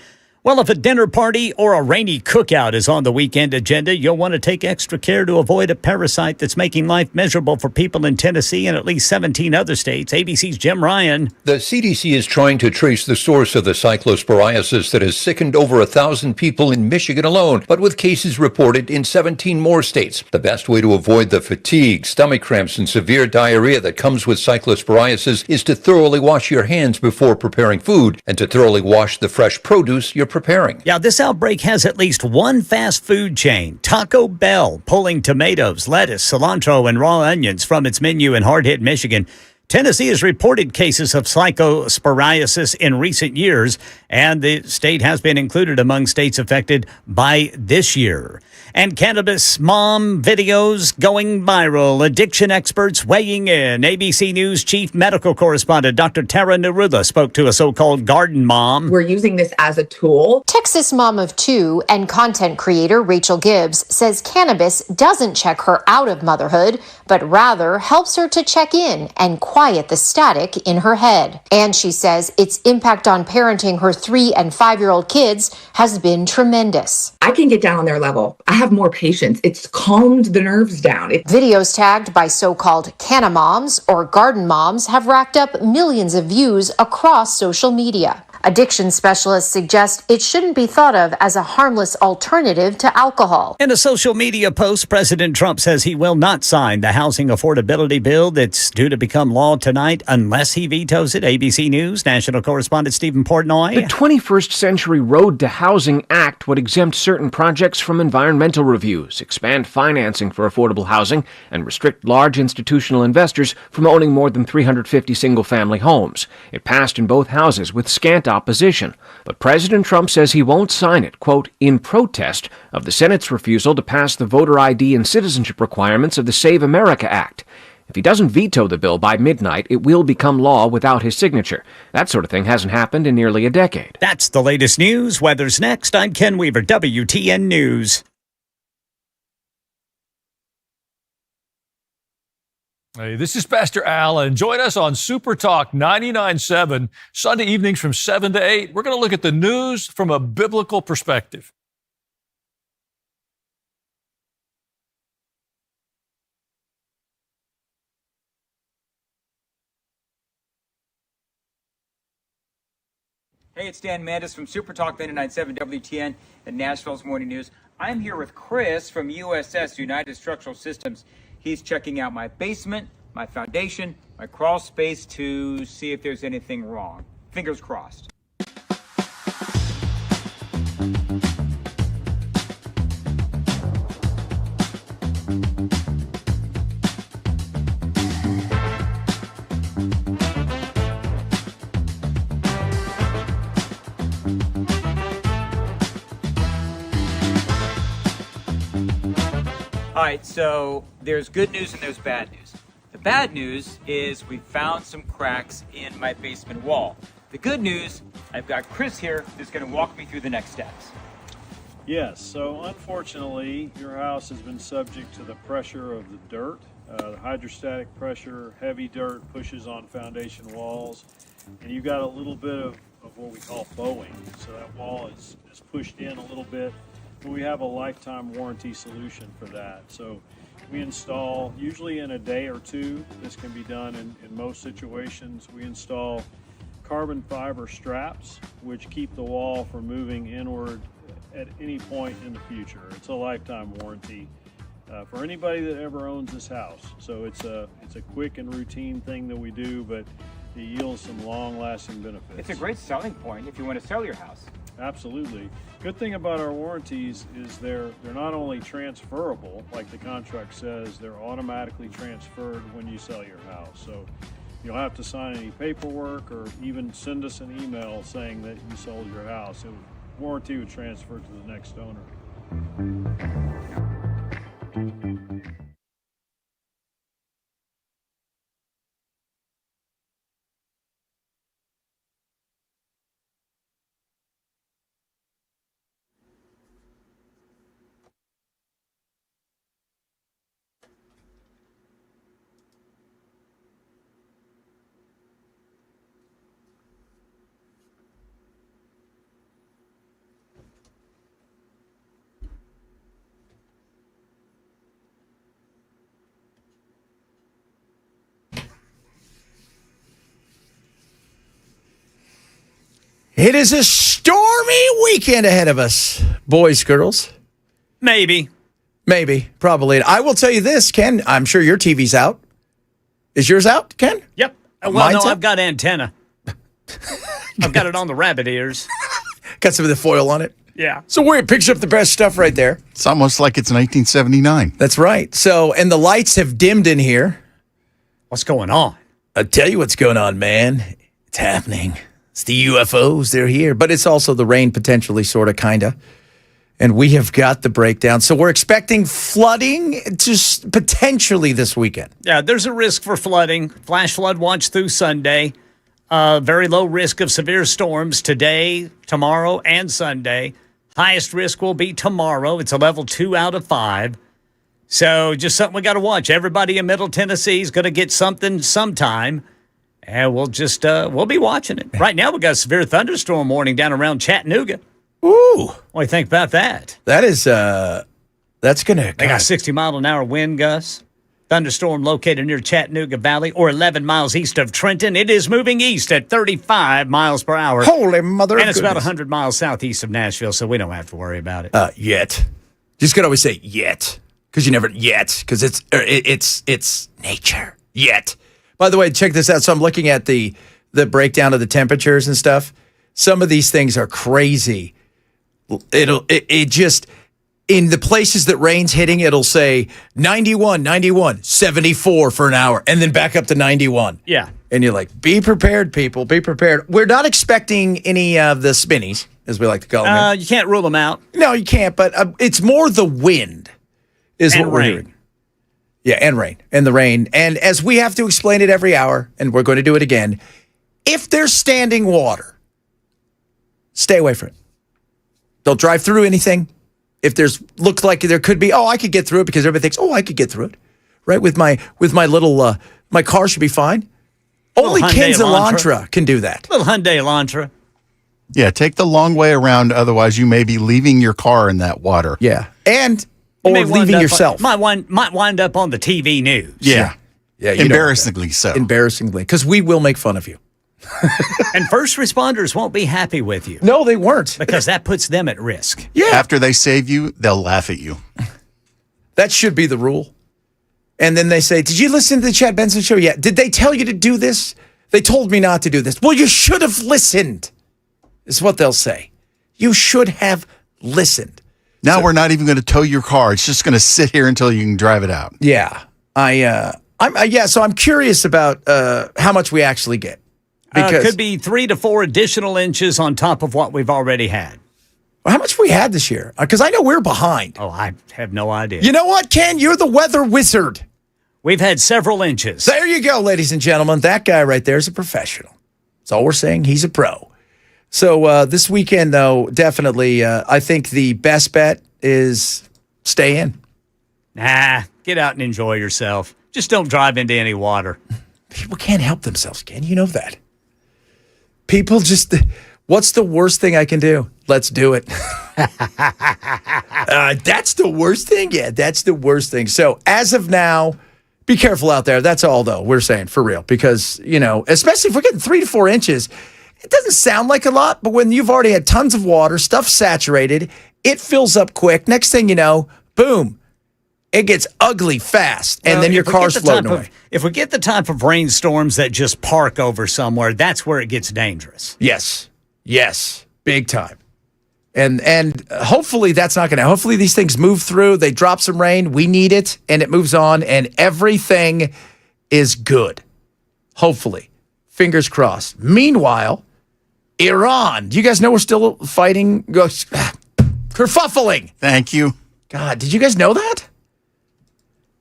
Well, if a dinner party or a rainy cookout is on the weekend agenda, you'll want to take extra care to avoid a parasite that's making life miserable for people in Tennessee and at least 17 other states. ABC's Jim Ryan. The CDC is trying to trace the source of the cyclosporiasis that has sickened over 1,000 people in Michigan alone, but with cases reported in 17 more states. The best way to avoid the fatigue, stomach cramps, and severe diarrhea that comes with cyclosporiasis is to thoroughly wash your hands before preparing food and to thoroughly wash the fresh produce you're preparing. Yeah, this outbreak has at least one fast food chain, Taco Bell, pulling tomatoes, lettuce, cilantro, and raw onions from its menu in hard-hit Michigan. Tennessee has reported cases of cyclosporiasis in recent years, and the state has been included among states affected by this year. And cannabis mom videos going viral. Addiction experts weighing in. ABC News chief medical correspondent Dr. Tara Nerula spoke to a so-called garden mom. We're using this as a tool. Texas mom of 2 and content creator Rachel Gibbs says cannabis doesn't check her out of motherhood, but rather helps her to check in and quiet the static in her head. And she says its impact on parenting her 3- and 5-year-old kids has been tremendous. I can get down on their level. I have more patience. It's calmed the nerves down. Videos tagged by so-called canna moms or garden moms have racked up millions of views across social media. Addiction specialists suggest it shouldn't be thought of as a harmless alternative to alcohol. In a social media post, President Trump says he will not sign the housing affordability bill that's due to become law tonight unless he vetoes it. ABC News national correspondent Stephen Portnoy. The 21st Century Road to Housing Act would exempt certain projects from environmental reviews, expand financing for affordable housing, and restrict large institutional investors from owning more than 350 single-family homes. It passed in both houses with scant opposition, but President Trump says he won't sign it, quote, in protest of the Senate's refusal to pass the voter ID and citizenship requirements of the Save America Act. If he doesn't veto the bill by midnight, it will become law without his signature. That sort of thing hasn't happened in nearly a decade. That's the latest news. Weather's next. I'm Ken Weaver, WTN News. Hey, this is Pastor Al, and join us on Super Talk 99.7, Sunday evenings from 7 to 8. We're going to look at the news from a biblical perspective. Hey, it's Dan Mandis from Super Talk 99.7 WTN and Nashville's Morning News. I'm here with Chris from USS, United Structural Systems. He's checking out my basement, my foundation, my crawl space to see if there's anything wrong. Fingers crossed. All right, so there's good news and there's bad news. The bad news is we found some cracks in my basement wall. The good news, I've got Chris here who's going to walk me through the next steps. Yes, so unfortunately, your house has been subject to the pressure of the dirt. The hydrostatic pressure, heavy dirt pushes on foundation walls, and you've got a little bit of what we call bowing. So that wall is pushed in a little bit. We have a lifetime warranty solution for that. So we install, usually in a day or two, this can be done in most situations. We install carbon fiber straps, which keep the wall from moving inward at any point in the future. It's a lifetime warranty for anybody that ever owns this house. So it's a quick and routine thing that we do, but it yields some long-lasting benefits. It's a great selling point if you want to sell your house. Absolutely. Good thing about our warranties is they're not only transferable, like the contract says, they're automatically transferred when you sell your house. So you'll have to sign any paperwork or even send us an email saying that you sold your house. Warranty would transfer to the next owner. It is a stormy weekend ahead of us, boys, girls. Maybe. Probably. I will tell you this, Ken. I'm sure your TV's out. Is yours out, Ken? Yep. Well, Mine's no, out? I've got antenna. I've got it on the rabbit ears. Got some of the foil on it. Yeah. So where it picks up the best stuff right there. It's almost like it's 1979. That's right. So, and the lights have dimmed in here. What's going on? I'll tell you what's going on, man. It's happening. It's the UFOs. They're here. But it's also the rain, potentially, sort of, kind of. And we have got the breakdown. So we're expecting flooding just potentially this weekend. Yeah, there's a risk for flooding. Flash flood watch through Sunday. Very low risk of severe storms today, tomorrow, and Sunday. Highest risk will be tomorrow. It's a level 2 out of 5. So just something we got to watch. Everybody in Middle Tennessee is going to get something sometime, and we'll be watching it. Right now, we got a severe thunderstorm warning down around Chattanooga. Ooh. What do you think about that? That is, that's going to... They got 60-mile-an-hour wind gusts. Thunderstorm located near Chattanooga Valley or 11 miles east of Trenton. It is moving east at 35 miles per hour. Holy mother And of it's about goodness. 100 miles southeast of Nashville, so we don't have to worry about it. Yet. Just got to always say yet. Because you never... Yet. Because it's nature. Yet. By the way, check this out. So I'm looking at the breakdown of the temperatures and stuff. Some of these things are crazy. It just... In the places that rain's hitting, it'll say 91, 74 for an hour, and then back up to 91. Yeah. And you're like, be prepared, people. Be prepared. We're not expecting any of the spinnies, as we like to call them. You can't rule them out. No, you can't, but it's more the wind is And what we're rain. hearing. Yeah, and rain. And the rain. And as we have to explain it every hour, and we're going to do it again, if there's standing water, stay away from it. Don't drive through anything. If looks like there could be, I could get through it because everybody thinks, I could get through it, right? With my little, my car should be fine. Only Hyundai Ken's Elantra. Elantra can do that. Little Hyundai Elantra. Yeah, take the long way around. Otherwise, you may be leaving your car in that water. Yeah, and You or may wind leaving up yourself. might wind up on the TV news. Yeah, yeah, you don't want embarrassingly so. that. Embarrassingly, because we will make fun of you. And first responders won't be happy with you. No, they weren't. Because that puts them at risk. Yeah. After they save you, they'll laugh at you. That should be the rule. And then they say, did you listen to the Chad Benson show yet? Did they tell you to do this? They told me not to do this. Well, you should have listened, is what they'll say. You should have listened. Now we're not even going to tow your car. It's just going to sit here until you can drive it out. Yeah. So I'm curious about how much we actually get. Because Could be 3 to 4 additional inches on top of what we've already had. how much have we had this year? Because I know we're behind. Oh, I have no idea. You know what, Ken? You're the weather wizard. We've had several inches. There you go, ladies and gentlemen. That guy right there is a professional. That's all we're saying. He's a pro. So this weekend, though, definitely, I think the best bet is stay in. Nah, get out and enjoy yourself. Just don't drive into any water. People can't help themselves, Ken. You know that. People just, what's the worst thing I can do? Let's do it. That's the worst thing? Yeah, that's the worst thing. So as of now, be careful out there. That's all, though, we're saying, for real. Because, especially if we're getting 3 to 4 inches, it doesn't sound like a lot, but when you've already had tons of water, stuff saturated, it fills up quick. Next thing you know, boom, it gets ugly fast, and then your car's floating away. If we get the type of rainstorms that just park over somewhere, that's where it gets dangerous. Yes, big time. And hopefully that's not going to. Hopefully these things move through. They drop some rain. We need it, and it moves on, and everything is good. Hopefully, fingers crossed. Meanwhile, Iran. Do you guys know we're still fighting? Kerfuffling. Thank you. God, did you guys know that?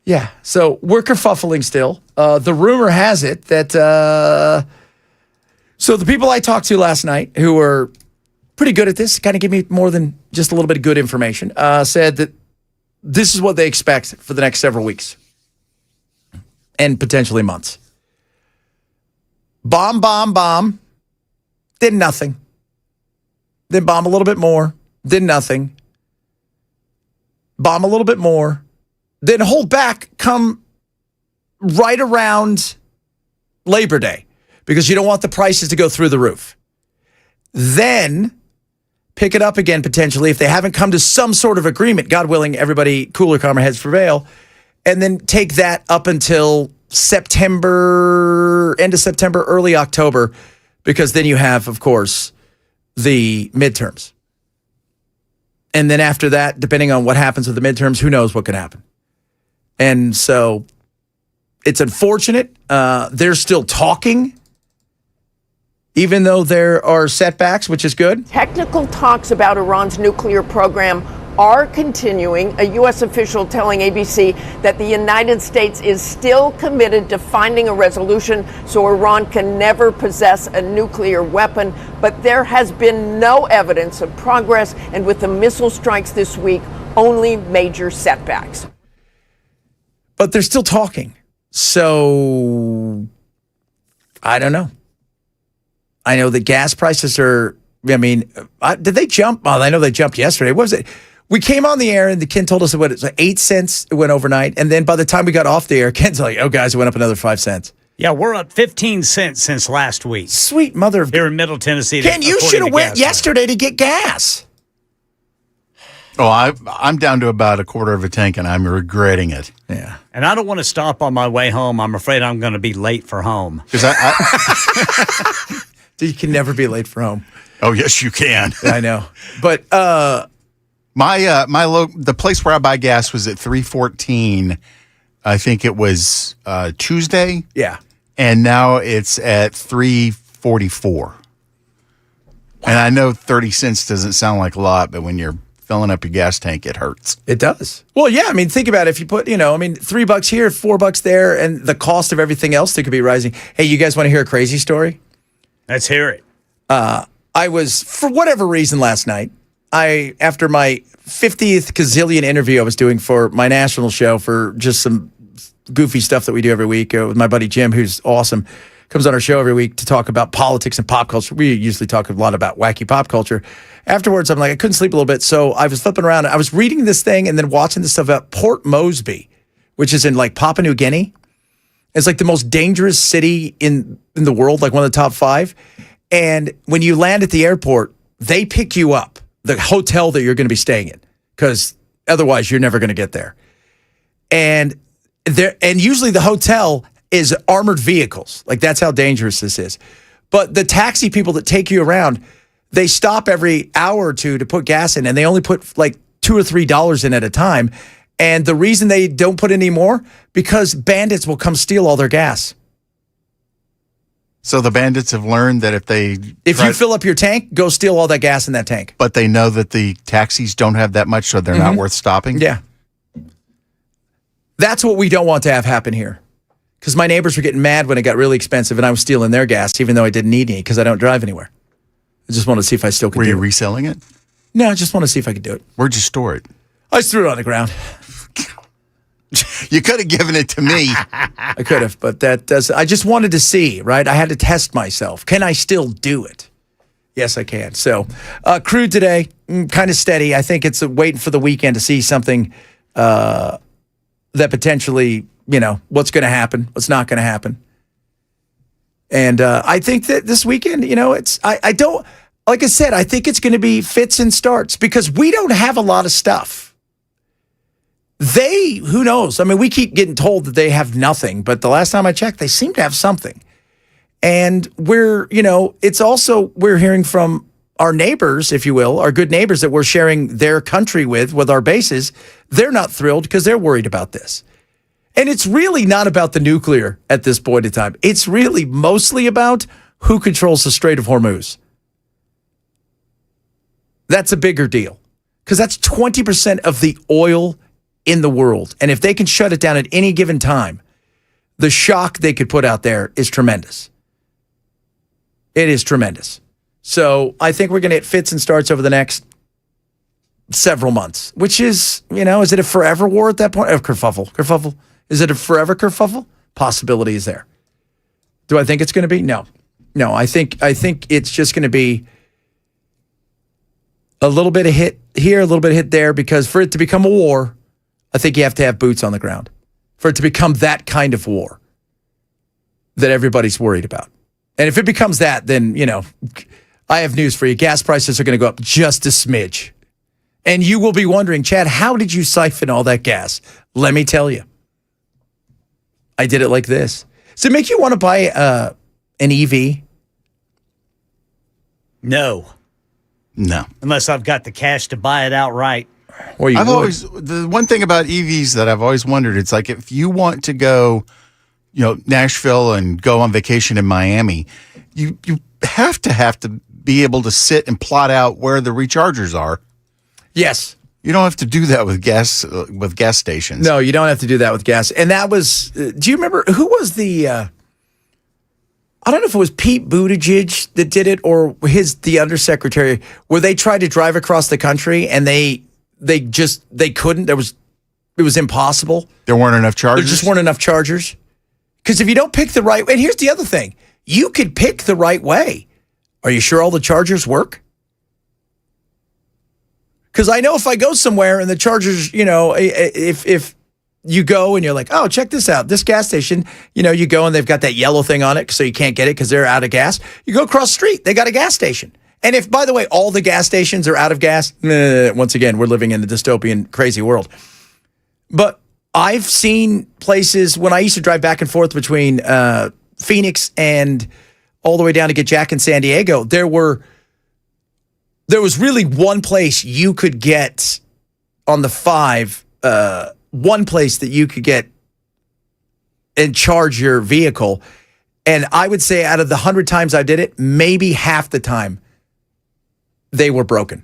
Yeah. So we're kerfuffling still. The rumor has it that. So the people I talked to last night, who were pretty good at this, kind of give me more than just a little bit of good information, said that this is what they expect for the next several weeks and potentially months. Bomb. Did nothing. Then bomb a little bit more. Did nothing. Bomb a little bit more. Then hold back come right around Labor Day because you don't want the prices to go through the roof. Then pick it up again potentially if they haven't come to some sort of agreement. God willing, everybody, cooler, calmer heads prevail. And then take that up until September, end of September, early October, because then you have, of course, the midterms. And then after that, depending on what happens with the midterms, who knows what could happen. And so it's unfortunate. They're still talking, even though there are setbacks, which is good. Technical talks about Iran's nuclear program are continuing. A U.S. official telling ABC that the United States is still committed to finding a resolution so Iran can never possess a nuclear weapon. But there has been no evidence of progress. And with the missile strikes this week, only major setbacks. but they're still talking. So I don't know. I know the gas prices are, did they jump? Oh, I know they jumped yesterday. What was it? We came on the air and the Ken told us what it's like 8 cents it went overnight. And then by the time we got off the air, Ken's like, oh, guys, it went up another 5 cents. Yeah, we're up 15 cents since last week. Sweet mother of... Here in Middle Tennessee. Ken, you should have went yesterday to get gas. Oh, I'm down to about a quarter of a tank, and I'm regretting it. Yeah. And I don't want to stop on my way home. I'm afraid I'm going to be late for home. Because You can never be late for home. Oh, yes, you can. I know. But the place where I buy gas was at 314. I think it was Tuesday. Yeah. And now it's at 344. And I know 30 cents doesn't sound like a lot, but when you're filling up your gas tank, it hurts. It does. Well, yeah. think about it. If you put, $3 here, $4 there, and the cost of everything else that could be rising. Hey, you guys want to hear a crazy story? Let's hear it. I was, for whatever reason last night, after my 50th gazillion interview I was doing for my national show for just some goofy stuff that we do every week with my buddy Jim, who's awesome, comes on our show every week to talk about politics and pop culture. We usually talk a lot about wacky pop culture. Afterwards, I'm like, I couldn't sleep a little bit, so I was flipping around. I was reading this thing and then watching this stuff about Port Moresby, which is in like Papua New Guinea. It's like the most dangerous city in the world, like one of the top 5. And when you land at the airport, they pick you up, the hotel that you're going to be staying in, because otherwise you're never going to get there. And usually the hotel is armored vehicles. Like, that's how dangerous this is. But the taxi people that take you around, they stop every hour or two to put gas in, and they only put like $2 or $3 in at a time. And the reason they don't put any more, because bandits will come steal all their gas. So the bandits have learned that if you fill up your tank, go steal all that gas in that tank. But they know that the taxis don't have that much, so they're not worth stopping? Yeah. That's what we don't want to have happen here. Because my neighbors were getting mad when it got really expensive and I was stealing their gas, even though I didn't need any because I don't drive anywhere. I just want to see if I still could do it. Were you reselling it? No, I just want to see if I could do it. Where'd you store it? I just threw it on the ground. You could have given it to me. I could have, but I just wanted to see, right? I had to test myself. Can I still do it? Yes, I can. So, crude today, kind of steady. I think it's waiting for the weekend to see something that potentially, what's going to happen, what's not going to happen. And I think that this weekend, I don't, like I said, I think it's going to be fits and starts because we don't have a lot of stuff. Who knows? We keep getting told that they have nothing, but the last time I checked, they seem to have something. And we're hearing from our neighbors, if you will, our good neighbors that we're sharing their country with our bases. They're not thrilled because they're worried about this. And it's really not about the nuclear at this point in time. It's really mostly about who controls the Strait of Hormuz. That's a bigger deal because that's 20% of the oil in the world. And if they can shut it down at any given time, the shock they could put out there is tremendous. It is tremendous. So I think we're going to hit fits and starts over the next several months, which is, is it a forever war at that point? Kerfuffle. Is it a forever kerfuffle? Possibility is there. Do I think it's going to be? No. I think it's just going to be a little bit of hit here, a little bit of hit there, because for it to become a war, I think you have to have boots on the ground for it to become that kind of war that everybody's worried about. And if it becomes that, then, I have news for you. Gas prices are going to go up just a smidge. And you will be wondering, Chad, how did you siphon all that gas? Let me tell you. I did it like this. Does it make you want to buy an EV? No. Unless I've got the cash to buy it outright. Or the one thing about EVs that I've always wondered, it's like if you want to go, Nashville and go on vacation in Miami, you have to be able to sit and plot out where the rechargers are. Yes. You don't have to do that with gas stations. No, you don't have to do that with gas. And that was, do you remember, who was the, I don't know if it was Pete Buttigieg that did it or the undersecretary, where they tried to drive across the country and they couldn't. There was it was impossible. There weren't enough chargers? There just weren't enough chargers. Because if you don't pick the right, and here's the other thing, you could pick the right way. Are you sure all the chargers work? Because I know if I go somewhere and the chargers, if you go and you're like, oh, check this out, this gas station, you go and they've got that yellow thing on it so you can't get it because they're out of gas. You go across the street, they got a gas station. And if, by the way, all the gas stations are out of gas, once again, we're living in a dystopian, crazy world. But I've seen places when I used to drive back and forth between Phoenix and all the way down to get Jack in San Diego, there was really one place you could get on the 5, one place that you could get and charge your vehicle. And I would say out of the 100 times I did it, maybe half the time they were broken.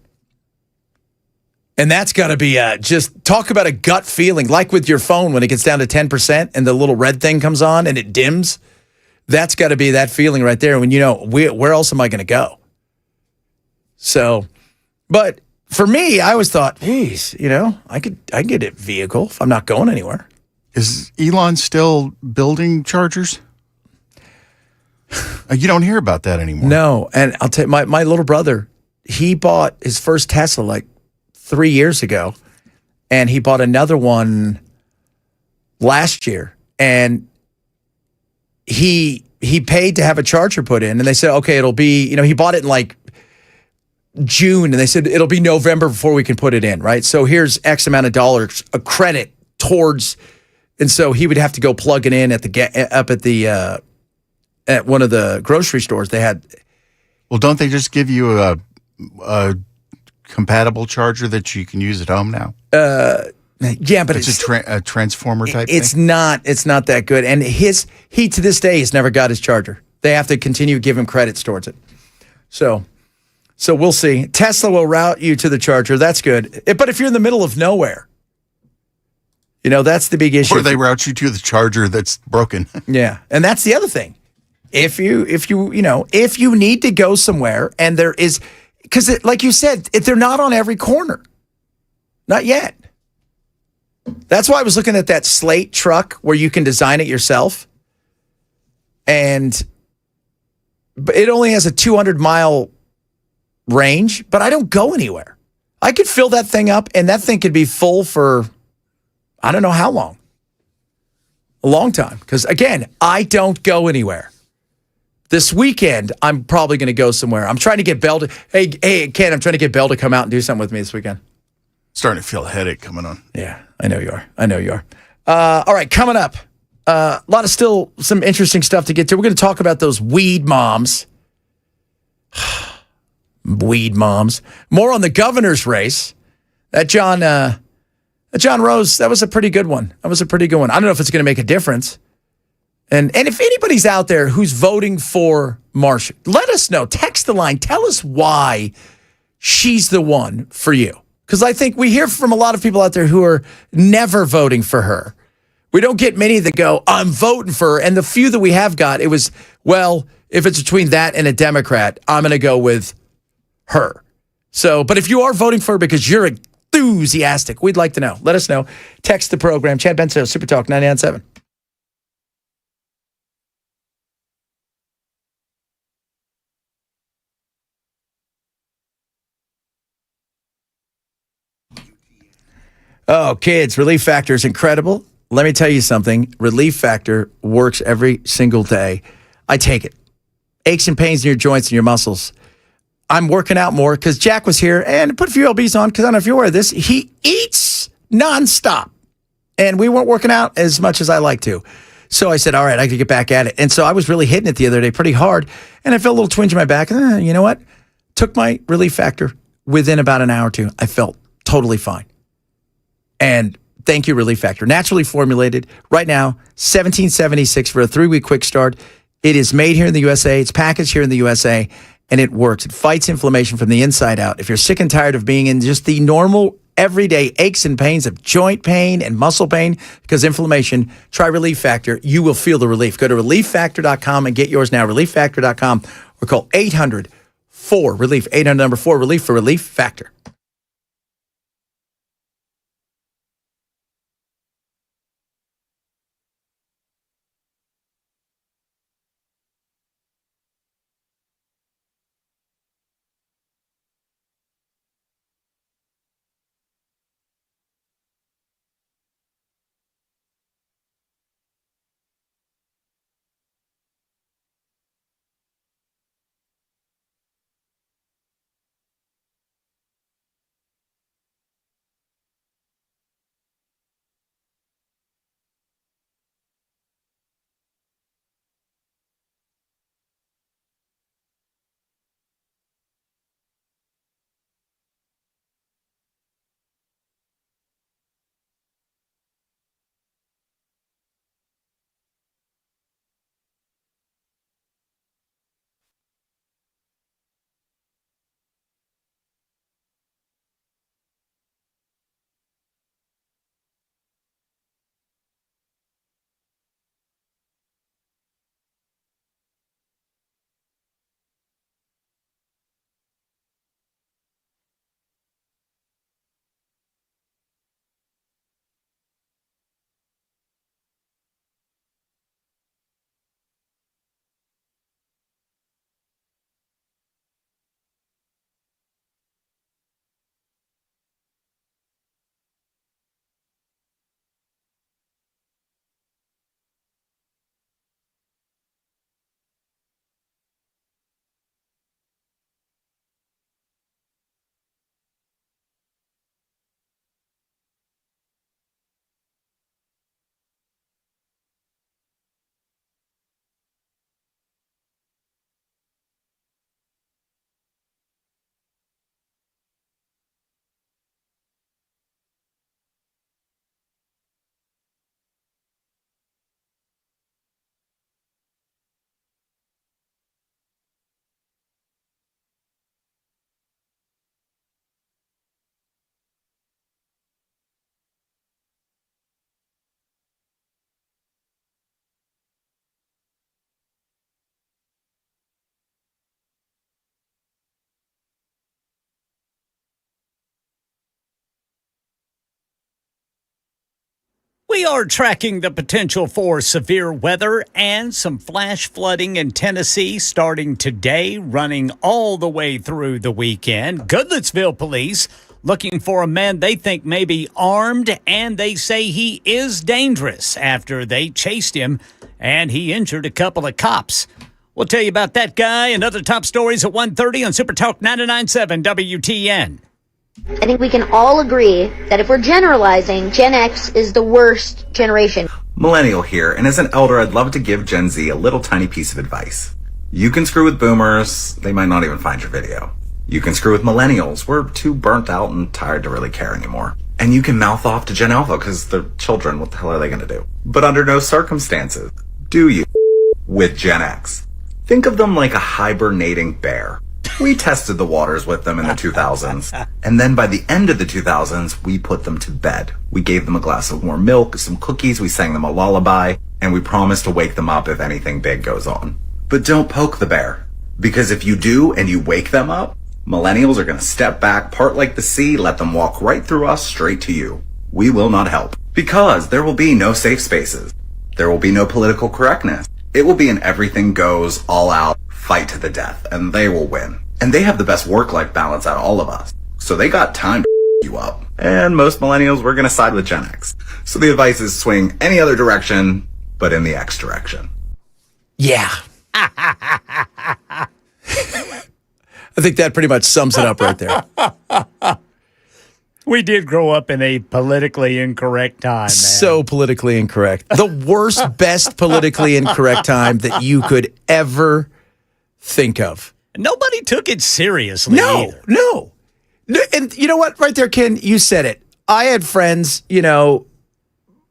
And that's got to be just talk about a gut feeling, like with your phone when it gets down to 10% and the little red thing comes on and it dims. That's got to be that feeling right there when where else am I going to go? So, but for me, I always thought, geez, I could get a vehicle if I'm not going anywhere. Is Elon still building chargers? You don't hear about that anymore. No, and I'll tell you, my little brother, he bought his first Tesla like 3 years ago, and he bought another one last year, and he paid to have a charger put in, and they said, okay, it'll be, he bought it in like June, and they said it'll be November before we can put it in, right? So here's X amount of dollars, a credit towards, and so he would have to go plug it in at one of the grocery stores. They had. Well, don't they just give you a compatible charger that you can use at home now? Yeah, but it's a transformer type it's thing? It's not that good. And he to this day has never got his charger. They have to continue to give him credits towards it. So we'll see. Tesla will route you to the charger. That's good. But if you're in the middle of nowhere, that's the big issue. Or they route you to the charger that's broken. Yeah. And that's the other thing. If you need to go somewhere and there is, because like you said, they're not on every corner. Not yet. That's why I was looking at that Slate truck where you can design it yourself. But it only has a 200-mile range, but I don't go anywhere. I could fill that thing up, and that thing could be full for, I don't know how long. A long time. Because, again, I don't go anywhere. This weekend, I'm probably going to go somewhere. I'm trying to get Belle to, hey, Ken, I'm trying to get Belle to come out and do something with me this weekend. Starting to feel a headache coming on. Yeah, I know you are. All right, coming up, a lot of still some interesting stuff to get to. We're going to talk about those weed moms. Weed moms. More on the governor's race. That John Rose, that was a pretty good one. I don't know if it's going to make a difference. And if anybody's out there who's voting for Marsha, let us know. Text the line. Tell us why she's the one for you. Because I think we hear from a lot of people out there who are never voting for her. We don't get many that go, I'm voting for her. And the few that we have got, it was, well, if it's between that and a Democrat, I'm going to go with her. So, but if you are voting for her because you're enthusiastic, we'd like to know. Let us know. Text the program. Chad Benso, Super Talk 99.7. Oh, kids, Relief Factor is incredible. Let me tell you something. Relief Factor works every single day. I take it. Aches and pains in your joints and your muscles. I'm working out more because Jack was here and put a few LBs on because I don't know if you're aware of this. He eats nonstop. And we weren't working out as much as I like to. So I said, all right, I could get back at it. And so I was really hitting it the other day pretty hard. And I felt a little twinge in my back. You know what? Took my Relief Factor. Within about an hour or two, I felt totally fine. And thank you, Relief Factor. Naturally formulated. Right now, $17.76 for a 3-week quick start. It is made here in the USA. It's packaged here in the USA. And it works. It fights inflammation from the inside out. If you're sick and tired of being in just the normal, everyday aches and pains of joint pain and muscle pain because inflammation, try Relief Factor. You will feel the relief. Go to ReliefFactor.com and get yours now. ReliefFactor.com or call 800-4-RELIEF. 800-4-RELIEF for Relief Factor. We are tracking the potential for severe weather and some flash flooding in Tennessee starting today, running all the way through the weekend. Goodlettsville police looking for a man they think may be armed, and they say he is dangerous after they chased him and he injured a couple of cops. We'll tell you about that guy and other top stories at 1:30 on Super Talk 99.7 WTN. I think we can all agree that if we're generalizing, Gen X is the worst generation. Millennial here, and as an elder, I'd love to give Gen Z a little tiny piece of advice. You can screw with boomers, they might not even find your video. You can screw with millennials, we're too burnt out and tired to really care anymore. And you can mouth off to Gen Alpha, because they're children, what the hell are they gonna do? But under no circumstances do you with Gen X. Think of them like a hibernating bear. We tested the waters with them in the 2000s, and then by the end of the 2000s, we put them to bed. We gave them a glass of warm milk, some cookies, we sang them a lullaby, and we promised to wake them up if anything big goes on. But don't poke the bear, because if you do and you wake them up, millennials are going to step back, part like the sea, let them walk right through us straight to you. We will not help, because there will be no safe spaces. There will be no political correctness. It will be an everything goes, all out, fight to the death, and they will win. And they have the best work-life balance out of all of us. So they got time to you up. And most millennials, we're going to side with Gen X. So the advice is swing any other direction, but in the X direction. Yeah. I think that pretty much sums it up right there. We did grow up in a politically incorrect time, man. So politically incorrect. The worst, best politically incorrect time that you could ever think of. Nobody took it seriously either. No. And you know what? Right there, Ken, you said it. I had friends,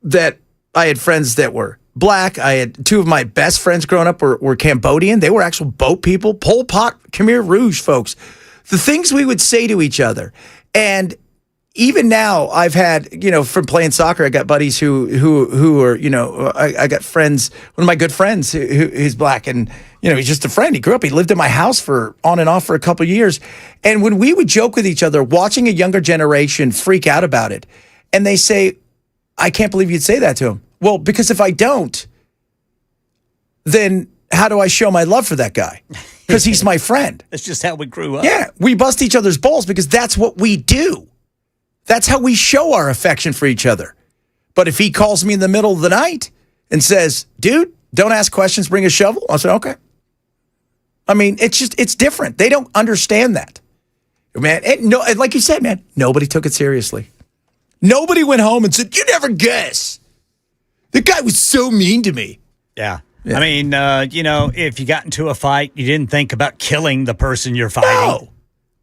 that were black. I had two of my best friends growing up were Cambodian. They were actual boat people, Pol Pot, Khmer Rouge folks. The things we would say to each other. And even now, I've had, from playing soccer, I got buddies who are, I got friends, one of my good friends who's black, and, he's just a friend. He grew up, he lived in my house on and off for a couple of years. And when we would joke with each other, watching a younger generation freak out about it, and they say, I can't believe you'd say that to him. Well, because if I don't, then how do I show my love for that guy? Because he's my friend. That's just how we grew up. Yeah, we bust each other's balls because that's what we do. That's how we show our affection for each other. But if he calls me in the middle of the night and says, dude, don't ask questions, bring a shovel, I'll say, okay. I mean, it's different. They don't understand that. Man, like you said, man, nobody took it seriously. Nobody went home and said, you never guess. The guy was so mean to me. Yeah. I mean, if you got into a fight, you didn't think about killing the person you're fighting.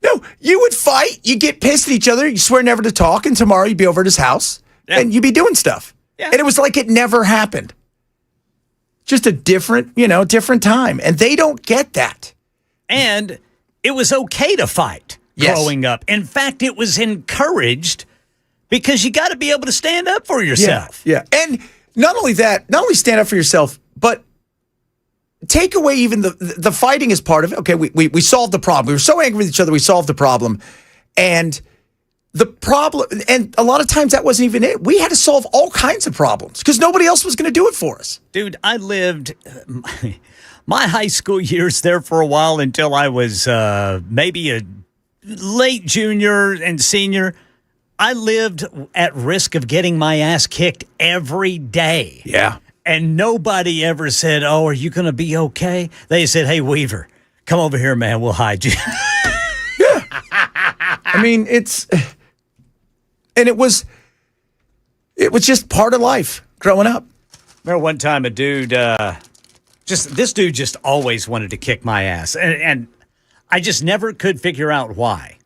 No, you would fight. You get pissed at each other. You swear never to talk. And tomorrow you'd be over at his house and you'd be doing stuff. Yeah. And it was like it never happened. Just a different time. And they don't get that. And it was okay to fight growing up. In fact, it was encouraged because you got to be able to stand up for yourself. Yeah. And not only that, not only stand up for yourself, but take away even the fighting is part of it. Okay, we solved the problem. We were so angry with each other, we solved the problem. And the problem, and a lot of times that wasn't even it. We had to solve all kinds of problems because nobody else was going to do it for us. Dude, I lived my high school years there for a while until I was maybe a late junior and senior. I lived at risk of getting my ass kicked every day. Yeah. And nobody ever said, oh, are you going to be okay? They said, hey, Weaver, come over here, man. We'll hide you. Yeah. I mean, it was just part of life growing up. Remember one time a dude, this dude just always wanted to kick my ass. And I just never could figure out why.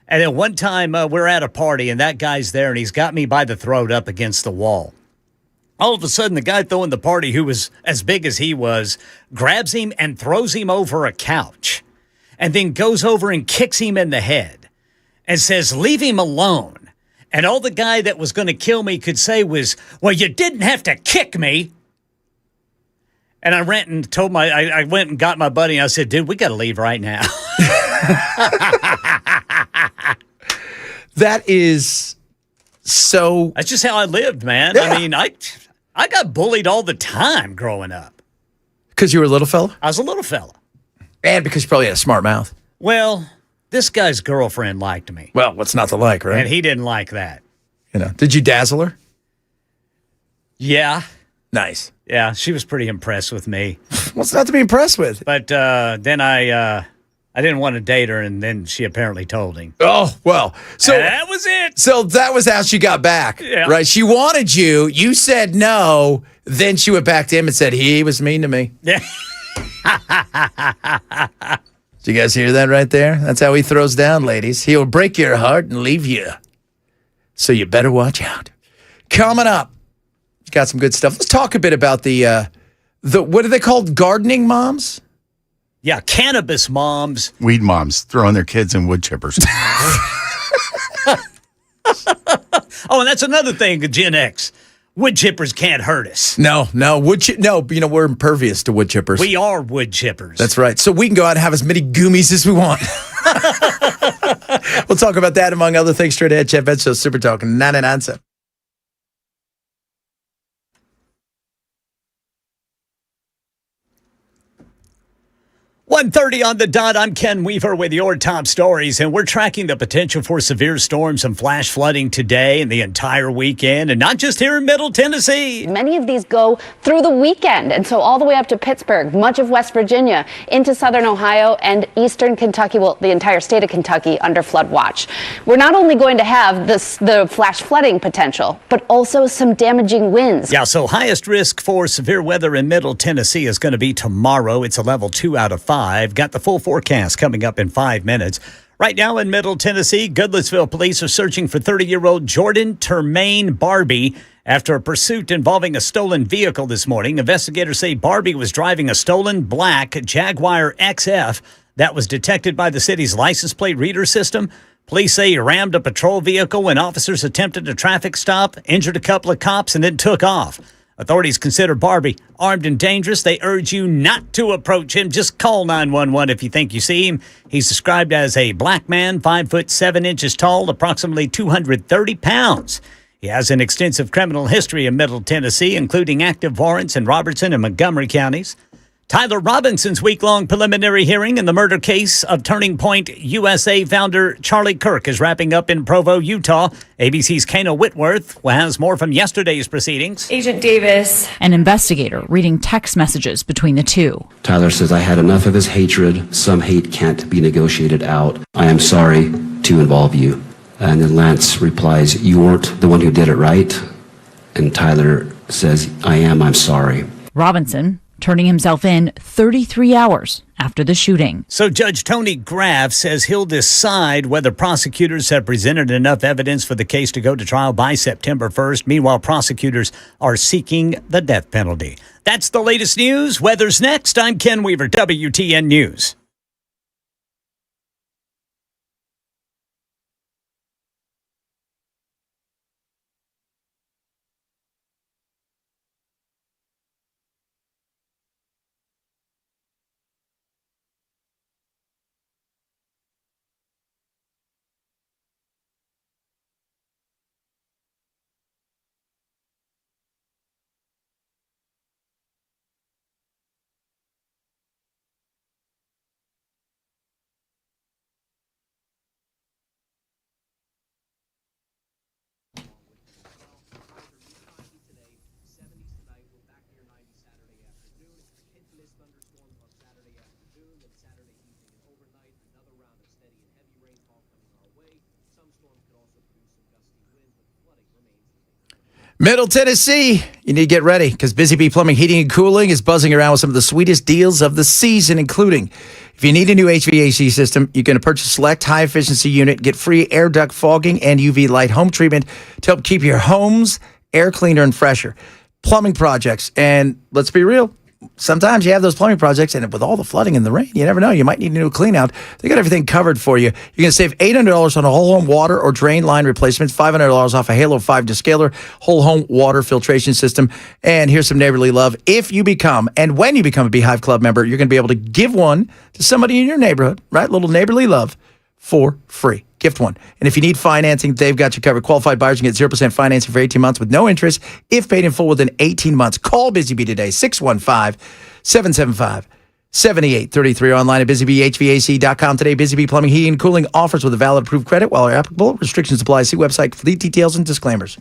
And then one time we're at a party and that guy's there and he's got me by the throat up against the wall. All of a sudden, the guy throwing the party, who was as big as he was, grabs him and throws him over a couch and then goes over and kicks him in the head and says, leave him alone. And all the guy that was going to kill me could say was, well, you didn't have to kick me. And I went and I went and got my buddy and I said, dude, we got to leave right now. That is So that's just how I lived, man. Yeah. I mean, I got bullied all the time growing up. Because you were a little fella? I was a little fella. And because you probably had a smart mouth. Well, this guy's girlfriend liked me. Well, what's not to like, right? And he didn't like that. Did you dazzle her? Yeah. Nice. Yeah, she was pretty impressed with me. What's not to be impressed with? But then I didn't want to date her, and then she apparently told him. Oh, well. So that was it. So that was how she got back, right? She wanted you. You said no. Then she went back to him and said, he was mean to me. Yeah. Did you guys hear that right there? That's how he throws down, ladies. He'll break your heart and leave you. So you better watch out. Coming up, got some good stuff. Let's talk a bit about the what are they called? Gardening moms? Yeah, cannabis moms. Weed moms throwing their kids in wood chippers. Oh, and that's another thing, Gen X. Wood chippers can't hurt us. No, we're impervious to wood chippers. We are wood chippers. That's right. So we can go out and have as many goomies as we want. We'll talk about that, among other things, straight ahead. Jeff Ed Show, Super Talk 99.7. 1:30 on the dot. I'm Ken Weaver with your top stories, and we're tracking the potential for severe storms and flash flooding today and the entire weekend, and not just here in Middle Tennessee. Many of these go through the weekend, and so all the way up to Pittsburgh, much of West Virginia, into southern Ohio and eastern Kentucky, well, the entire state of Kentucky under flood watch. We're not only going to have the flash flooding potential, but also some damaging winds. Yeah, so highest risk for severe weather in Middle Tennessee is going to be tomorrow. It's a level 2 out of 5. Got the full forecast coming up in 5 minutes. Right now in Middle Tennessee, Goodlettsville police are searching for 30-year-old Jordan Termaine Barbie after a pursuit involving a stolen vehicle this morning. Investigators say Barbie was driving a stolen black Jaguar XF that was detected by the city's license plate reader system. Police say he rammed a patrol vehicle when officers attempted a traffic stop, injured a couple of cops, and then took off. Authorities consider Barbie armed and dangerous. They urge you not to approach him. Just call 911 if you think you see him. He's described as a black man, 5'7" tall, approximately 230 pounds. He has an extensive criminal history in Middle Tennessee, including active warrants in Robertson and Montgomery counties. Tyler Robinson's week-long preliminary hearing in the murder case of Turning Point USA founder Charlie Kirk is wrapping up in Provo, Utah. ABC's Kana Whitworth has more from yesterday's proceedings. Agent Davis, an investigator reading text messages between the two. Tyler says, I had enough of his hatred. Some hate can't be negotiated out. I am sorry to involve you. And then Lance replies, you weren't the one who did it, right? And Tyler says, I'm sorry. Robinson turning himself in 33 hours after the shooting. So Judge Tony Graff says he'll decide whether prosecutors have presented enough evidence for the case to go to trial by September 1st. Meanwhile, prosecutors are seeking the death penalty. That's the latest news. Weather's next. I'm Ken Weaver, WTN News. Middle Tennessee, you need to get ready because Busy Bee Plumbing, Heating, and Cooling is buzzing around with some of the sweetest deals of the season, including if you need a new HVAC system, you're going to purchase a select high-efficiency unit, get free air duct fogging and UV light home treatment to help keep your home's air cleaner and fresher. Plumbing projects, and let's be real, sometimes you have those plumbing projects, and with all the flooding and the rain, you never know. You might need a new clean-out. They got everything covered for you. You're going to save $800 on a whole home water or drain line replacements, $500 off a Halo 5 descaler, whole home water filtration system. And here's some neighborly love. If you become, and when you become a Beehive Club member, you're going to be able to give one to somebody in your neighborhood, right? Little neighborly love for free. Gift one. And if you need financing, they've got you covered. Qualified buyers can get 0% financing for 18 months with no interest if paid in full within 18 months. Call Busy Bee today, 615-775-7833. Online at busybehvac.com today. Busy Bee Plumbing, Heating, and Cooling offers with a valid approved credit while applicable. Restrictions apply. See website for the details and disclaimers.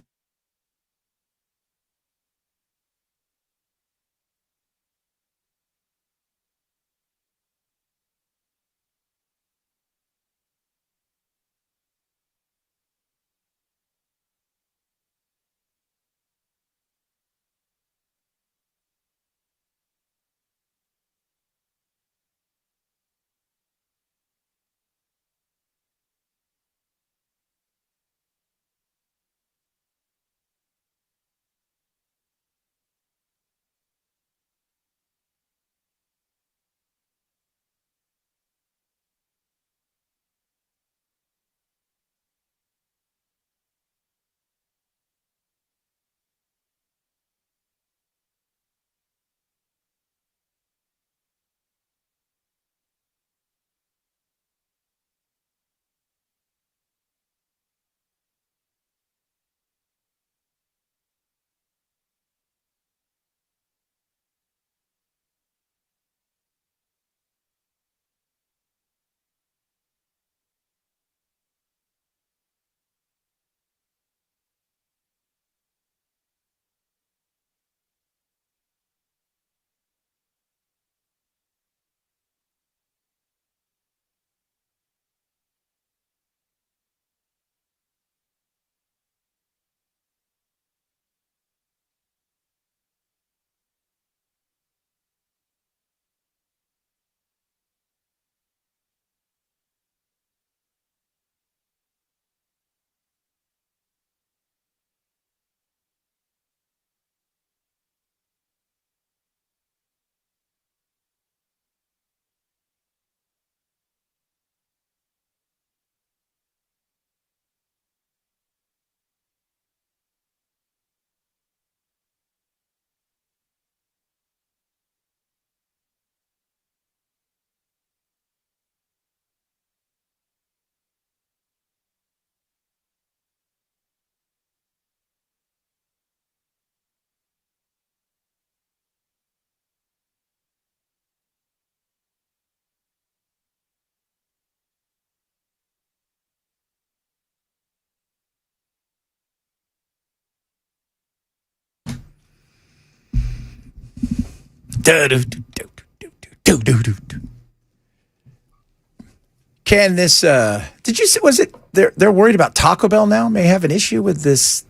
Can this, did you see, was it, they're worried about Taco Bell now may have an issue with this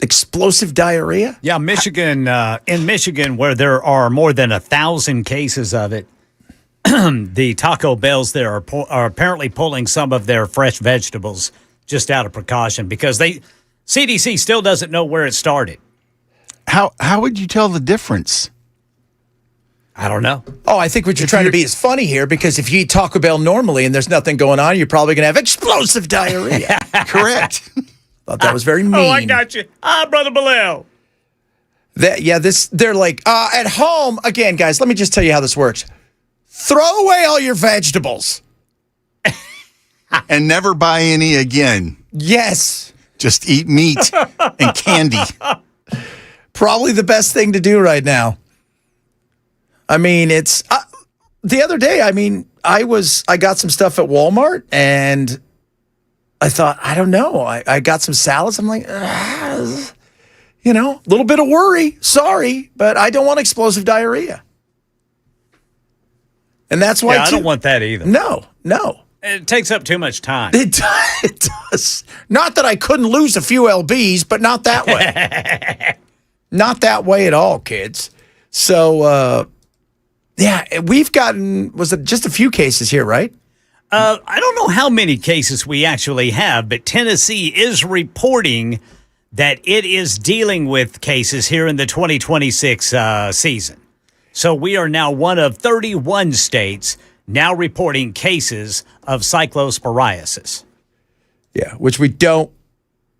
explosive diarrhea? Yeah, Michigan, in Michigan, where there are more than 1,000 cases of it, the Taco Bells there are apparently pulling some of their fresh vegetables just out of precaution because CDC still doesn't know where it started. How would you tell the difference? I don't know. Oh, I think what you're trying to be is funny here because if you eat Taco Bell normally and there's nothing going on, you're probably going to have explosive diarrhea. Correct. Thought that was very mean. Oh, I got you. Brother Bilal. They're like, at home, again, guys, let me just tell you how this works. Throw away all your vegetables. And never buy any again. Yes. Just eat meat and candy. Probably the best thing to do right now. I mean, it's the other day. I mean, I got some stuff at Walmart and I thought, I don't know. I got some salads. I'm like, a little bit of worry. Sorry, but I don't want explosive diarrhea. And that's why I don't want that either. No. It takes up too much time. It does. Not that I couldn't lose a few lbs, but not that way. Not that way at all, kids. So, we've gotten, was it just a few cases here, right? I don't know how many cases we actually have, but Tennessee is reporting that it is dealing with cases here in the 2026 season. So we are now one of 31 states now reporting cases of cyclosporiasis. Yeah, which we don't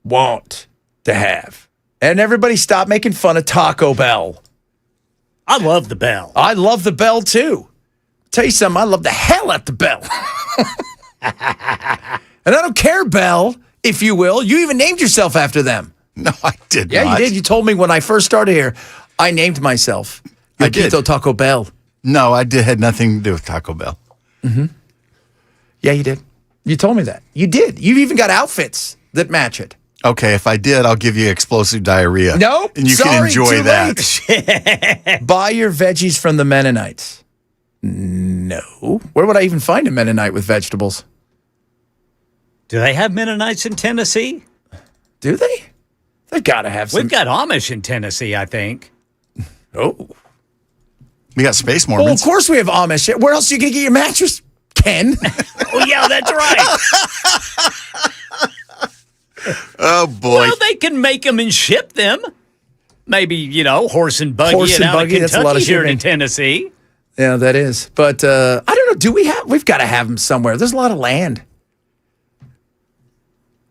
want to have. And everybody stop making fun of Taco Bell. I love the Bell. I love the Bell, too. Tell you something, I love the hell out the Bell. And I don't care, Bell, if you will. You even named yourself after them. No, I did Yeah, not. you did. You told me when I first started here, I named myself I did. Pito Taco Bell. No, I had nothing to do with Taco Bell. Mm-hmm. Yeah, you did. You told me that. You did. You've even got outfits that match it. Okay, if I did, I'll give you explosive diarrhea. Nope. And you can enjoy that. Buy your veggies from the Mennonites. No. Where would I even find a Mennonite with vegetables? Do they have Mennonites in Tennessee? Do they? They've got to have some. We've got Amish in Tennessee, I think. Oh. We got Space Well, Mormons. of course we have Amish. Where else are you going to get your mattress, Ken? Oh, yeah, that's right. Oh, boy. Well, they can make them and ship them. Maybe, horse and buggy Horse and out buggy, of that's a lot Kentucky of here shipping. in Tennessee. Yeah, that is. But I don't know. We've got to have them somewhere. There's a lot of land.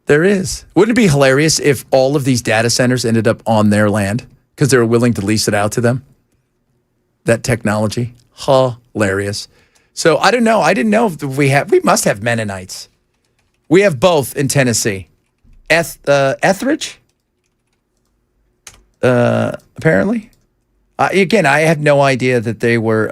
There is. Wouldn't it be hilarious if all of these data centers ended up on their land because they were willing to lease it out to them? That technology. Hilarious. So I don't know. I didn't know if we must have Mennonites. We have both in Tennessee. Etheridge? Apparently. Again, I had no idea that they were,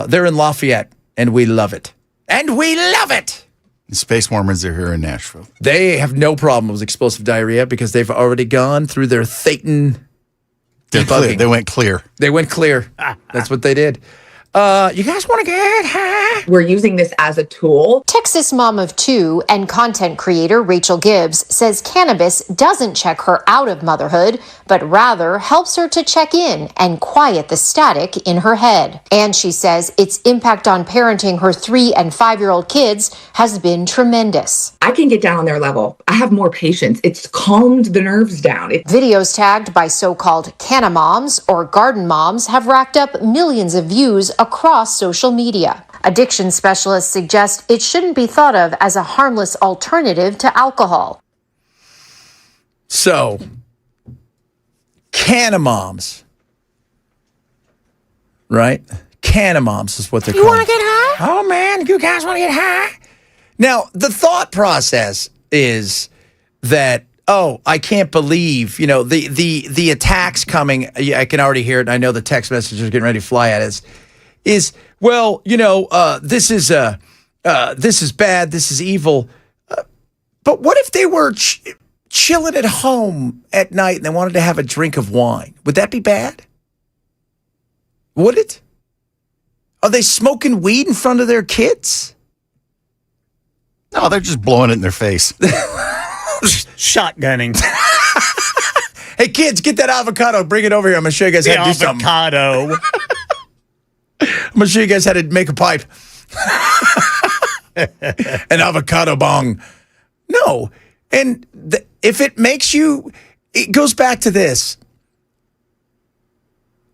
they're in Lafayette, and we love it. And we love it! The Space Mormons are here in Nashville. They have no problem with explosive diarrhea because they've already gone through their Thetan debugging. They went clear. They went clear. That's what they did. You guys want to get high? We're using this as a tool. Texas mom of two and content creator Rachel Gibbs says cannabis doesn't check her out of motherhood, but rather helps her to check in and quiet the static in her head. And she says its impact on parenting her 3- and 5-year-old kids has been tremendous. I can get down on their level. I have more patience. It's calmed the nerves down. Videos tagged by so-called canna moms or garden moms have racked up millions of views across social media. Addiction specialists suggest it shouldn't be thought of as a harmless alternative to alcohol. So, canna moms, right? Canna moms is what they're called. You want to get high? Oh, man, you guys want to get high? Now, the thought process is that, I can't believe, the attacks coming. I can already hear it, and I know the text messages are getting ready to fly at us. This is bad, this is evil. But what if they were chilling at home at night and they wanted to have a drink of wine? Would that be bad? Would it? Are they smoking weed in front of their kids? No, they're just blowing it in their face. Shotgunning. Hey, kids, get that avocado. Bring it over here. I'm going to show you guys how to do something. Avocado. I'm going to show you guys how to make a pipe. An avocado bong. No. And if it makes you, it goes back to this.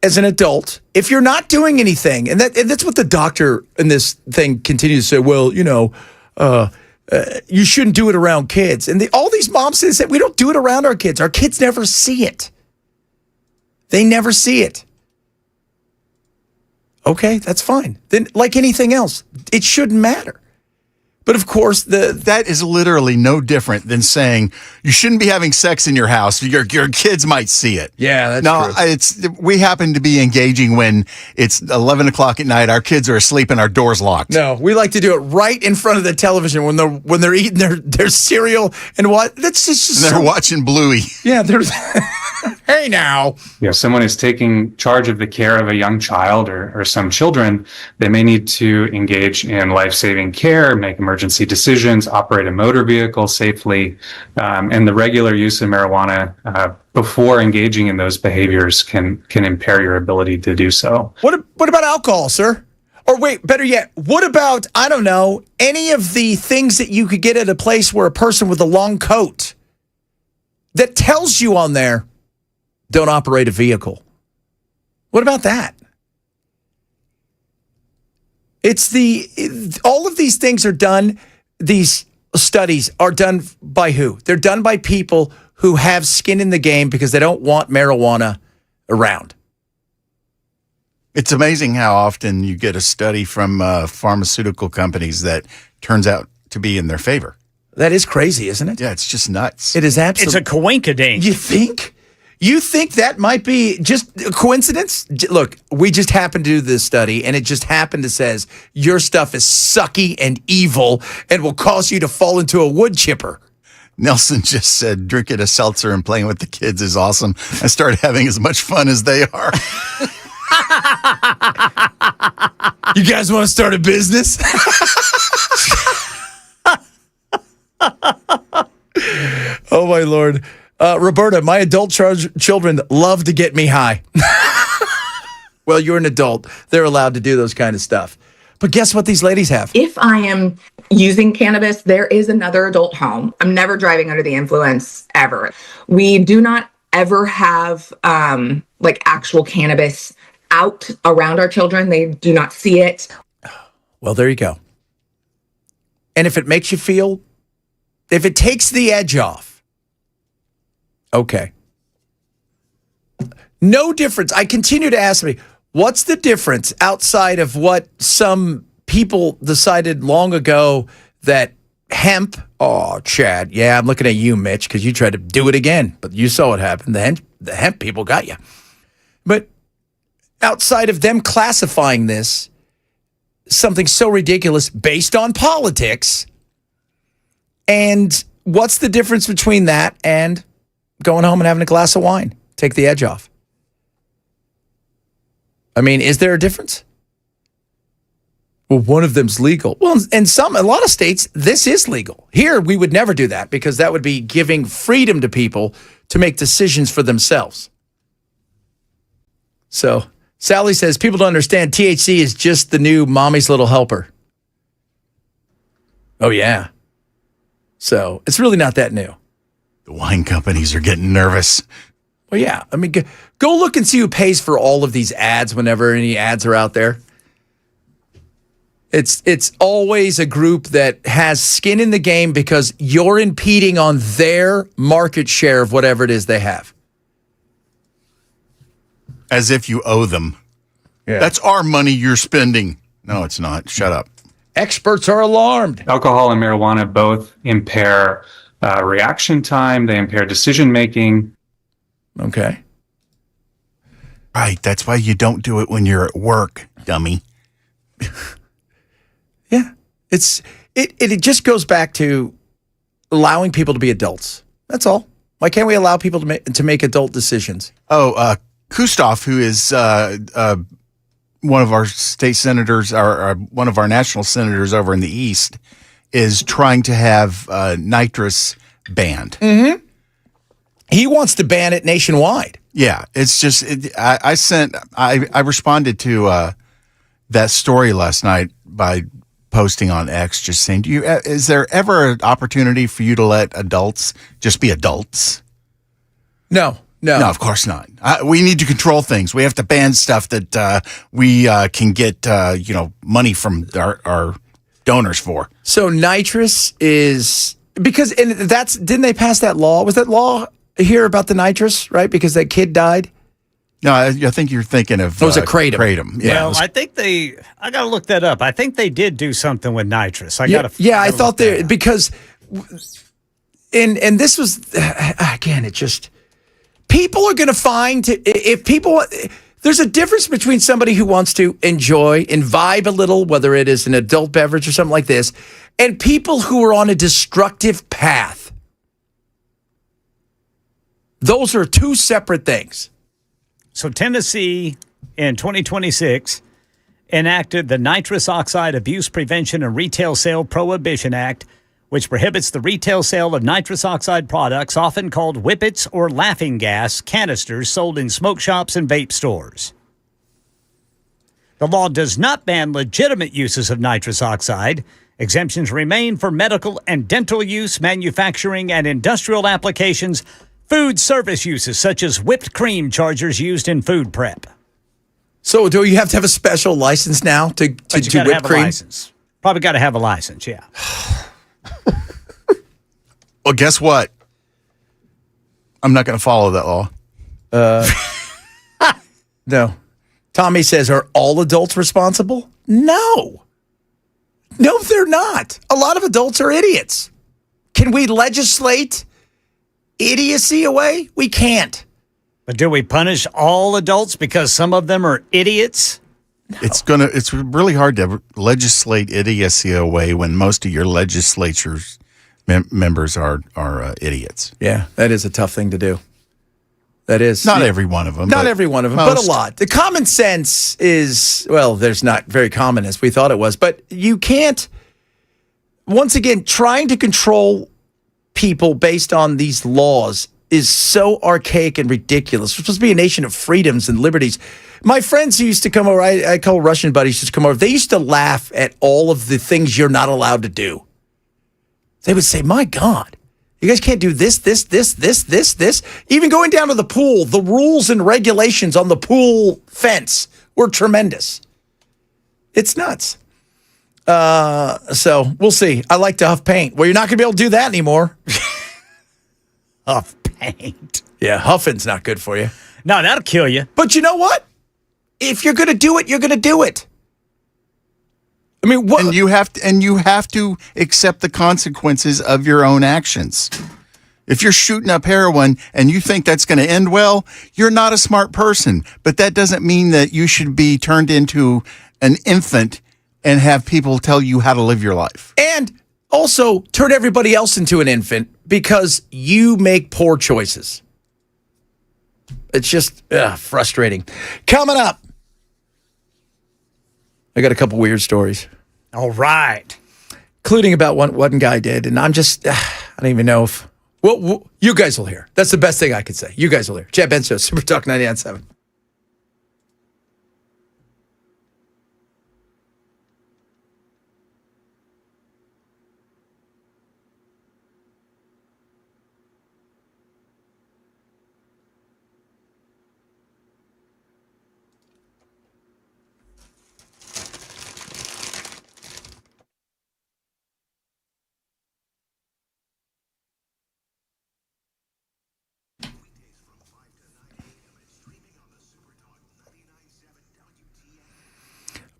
As an adult, if you're not doing anything, and that's what the doctor in this thing continues to say, well, you shouldn't do it around kids. And all these moms say that we don't do it around our kids. Our kids never see it. They never see it. Okay, that's fine. Then, like anything else, it shouldn't matter. But of course, that is literally no different than saying you shouldn't be having sex in your house. Your kids might see it. Yeah, that's true. We happen to be engaging when it's 11 o'clock at night. Our kids are asleep and our door's locked. No, we like to do it right in front of the television when they're eating their cereal and what? That's just they're watching Bluey. Yeah, they're. Hey now. Someone is taking charge of the care of a young child or some children. They may need to engage in life-saving care, make emergency decisions, operate a motor vehicle safely, and the regular use of marijuana before engaging in those behaviors can impair your ability to do so. What about alcohol, sir? Or wait, better yet, what about, I don't know, any of the things that you could get at a place where a person with a long coat that tells you on there, don't operate a vehicle. What about that? All of these things are done, these studies are done by who? They're done by people who have skin in the game because they don't want marijuana around. It's amazing how often you get a study from pharmaceutical companies that turns out to be in their favor. That is crazy, isn't it? Yeah, it's just nuts. It is absolutely. It's a coinkydink. You think? You think that might be just a coincidence? Look, we just happened to do this study, and it just happened to says your stuff is sucky and evil and will cause you to fall into a wood chipper. Nelson just said drinking a seltzer and playing with the kids is awesome. I started having as much fun as they are. You guys want to start a business? Oh, my Lord. Roberta, my adult children love to get me high. Well, you're an adult. They're allowed to do those kind of stuff. But guess what these ladies have? If I am using cannabis, there is another adult home. I'm never driving under the influence ever. We do not ever have like actual cannabis out around our children. They do not see it. Well, there you go. And if it makes you feel, if it takes the edge off, okay. No difference. I continue to ask me, what's the difference outside of what some people decided long ago that hemp, oh, Chad, yeah, I'm looking at you, Mitch, because you tried to do it again, but you saw what happened. The hemp people got you. But outside of them classifying this something so ridiculous based on politics, and what's the difference between that and going home and having a glass of wine? Take the edge off. I mean, is there a difference? Well, one of them's legal. Well, in a lot of states, this is legal. Here, we would never do that because that would be giving freedom to people to make decisions for themselves. So, Sally says, people don't understand THC is just the new mommy's little helper. Oh, yeah. So, it's really not that new. The wine companies are getting nervous. Well, yeah. I mean, go look and see who pays for all of these ads whenever any ads are out there. It's always a group that has skin in the game because you're impeding on their market share of whatever it is they have. As if you owe them. Yeah. That's our money you're spending. No, it's not. Shut up. Experts are alarmed. Alcohol and marijuana both impair reaction time. They impair decision making. Okay. Right. That's why you don't do it when you're at work, dummy. Yeah. It just goes back to allowing people to be adults. That's all. Why can't we allow people to make adult decisions? Oh, Kustoff, who is one of our state senators, or one of our national senators over in the East, is trying to have nitrous banned. Mm-hmm. He wants to ban it nationwide. Yeah, it's just I responded to that story last night by posting on X, just saying, is there ever an opportunity for you to let adults just be adults? No, of course not. We need to control things. We have to ban stuff that we can get money from our donors for. So nitrous is because, and didn't they pass that law? Was that law here about the nitrous, right? Because that kid died? No, I think you're thinking of... It was a kratom. Kratom, yeah. Well, I think I got to look that up. I think they did do something with nitrous. I thought because, and this was, again, it just, people are going to find, there's a difference between somebody who wants to enjoy and vibe a little, whether it is an adult beverage or something like this, and people who are on a destructive path. Those are two separate things. So Tennessee in 2026 enacted the Nitrous Oxide Abuse Prevention and Retail Sale Prohibition Act, which prohibits the retail sale of nitrous oxide products, often called whippets or laughing gas canisters, sold in smoke shops and vape stores. The law does not ban legitimate uses of nitrous oxide. Exemptions remain for medical and dental use, manufacturing and industrial applications, food service uses such as whipped cream chargers used in food prep. So do you have to have a special license now to do whipped cream? Probably got to have a license, yeah. Well, guess what? I'm not going to follow that law. No. Tommy says, are all adults responsible? No. No, they're not. A lot of adults are idiots. Can we legislate idiocy away? We can't. But do we punish all adults because some of them are idiots? No. It's really hard to legislate idiocy away when most of your legislature's members are idiots. Yeah, that is a tough thing to do. That is. Not every one of them. Not every one of them, but a lot. The common sense is, well, there's not very common as we thought it was, but you can't, once again, trying to control people based on these laws is so archaic and ridiculous. We're supposed to be a nation of freedoms and liberties. My friends who used to come over, I call Russian buddies, just come over. They used to laugh at all of the things you're not allowed to do. They would say, my God, you guys can't do this. Even going down to the pool, the rules and regulations on the pool fence were tremendous. It's nuts. So we'll see. I like to huff paint. Well, you're not going to be able to do that anymore. Huff paint. Yeah, huffing's not good for you. No, that'll kill you. But you know what? If you're going to do it, you're going to do it. I mean, what? And you have to accept the consequences of your own actions. If you're shooting up heroin and you think that's going to end well, you're not a smart person. But that doesn't mean that you should be turned into an infant and have people tell you how to live your life. And also turn everybody else into an infant because you make poor choices. It's just frustrating. Coming up, I got a couple weird stories. All right. Including about what one guy did. And I'm just, I don't even know if, well, you guys will hear. That's the best thing I could say. You guys will hear. Chad Ben Show, Super Talk 99.7.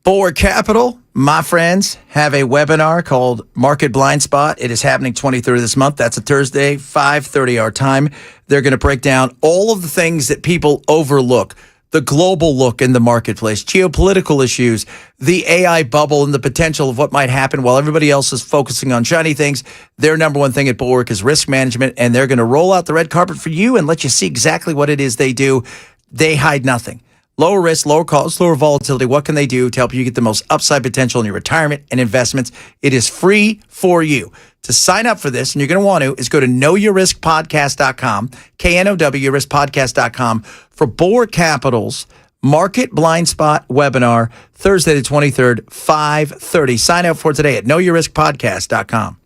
Bulwark Capital, my friends, have a webinar called Market Blind Spot. It is happening 23rd of this month. That's a Thursday, 5:30 our time. They're going to break down all of the things that people overlook. The global look in the marketplace, geopolitical issues, the AI bubble, and the potential of what might happen while everybody else is focusing on shiny things. Their number one thing at Bulwark is risk management, and they're going to roll out the red carpet for you and let you see exactly what it is they do. They hide nothing. Lower risk, lower cost, lower volatility. What can they do to help you get the most upside potential in your retirement and investments? It is free for you. To sign up for this, and you're going to want to, is go to knowyourriskpodcast.com, KNOWyourriskpodcast.com for Bulwark Capital's Market Blind Spot webinar, Thursday the 23rd, 5:30. Sign up for it today at knowyourriskpodcast.com.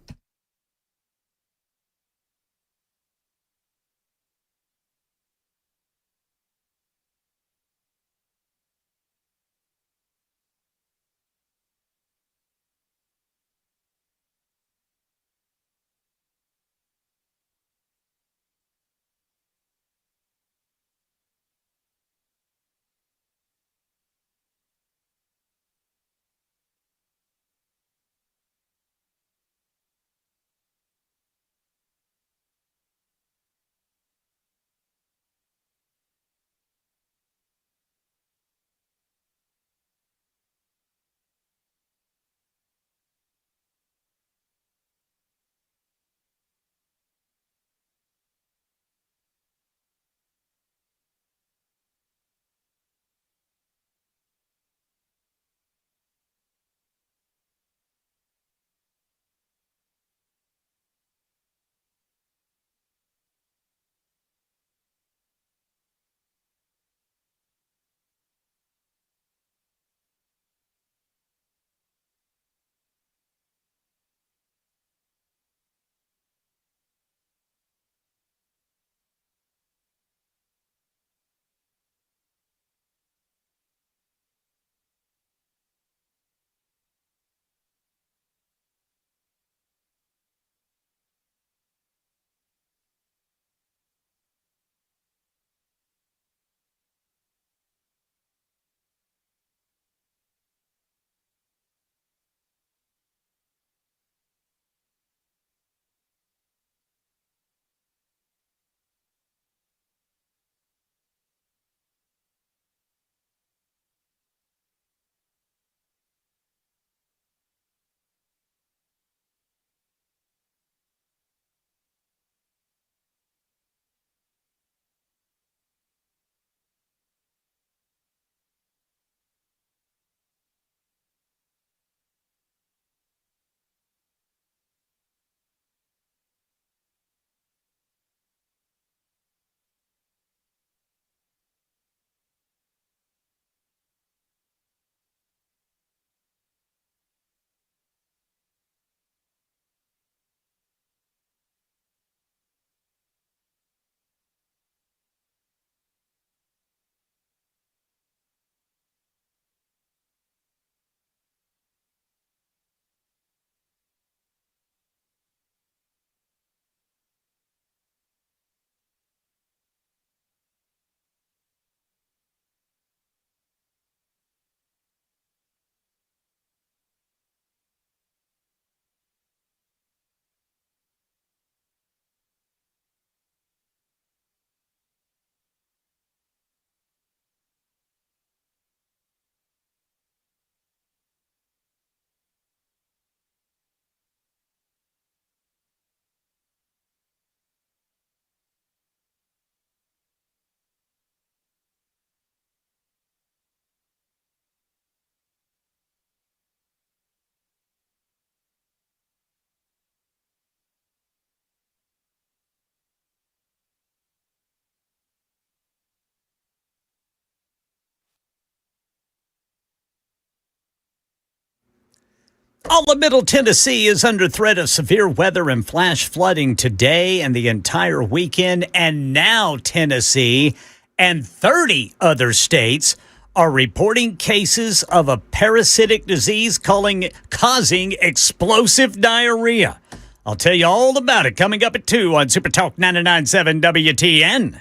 All of Middle Tennessee is under threat of severe weather and flash flooding today and the entire weekend. And now Tennessee and 30 other states are reporting cases of a parasitic disease causing explosive diarrhea. I'll tell you all about it coming up at 2 on Super Talk 99.7 WTN.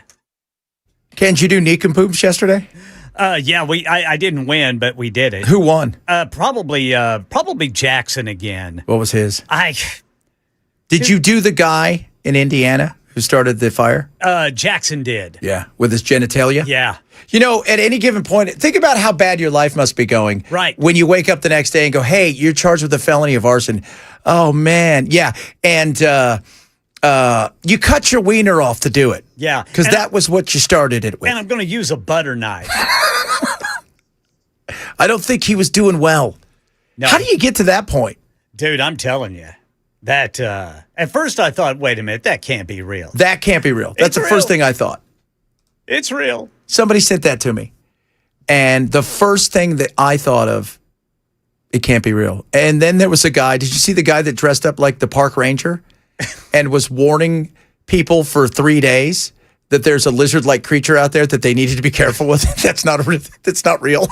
Can't you do Nicompoops yesterday? Yeah, I didn't win, but we did it. Who won? Probably Jackson again. What was his? Did you do the guy in Indiana who started the fire? Jackson did. Yeah, with his genitalia? Yeah. You know, at any given point, think about how bad your life must be going. Right. When you wake up the next day and go, hey, you're charged with a felony of arson. Oh, man. Yeah. And you cut your wiener off to do it. Yeah. Because that was what you started it with. And I'm going to use a butter knife. I don't think he was doing well. No. How do you get to that point? Dude, I'm telling you. That, at first I thought, wait a minute, that can't be real. That can't be real. That's the first thing I thought. It's real. Somebody sent that to me. And the first thing that I thought of, it can't be real. And then there was a guy, did you see the guy that dressed up like the park ranger and was warning people for 3 days that there's a lizard-like creature out there that they needed to be careful with? That's not real.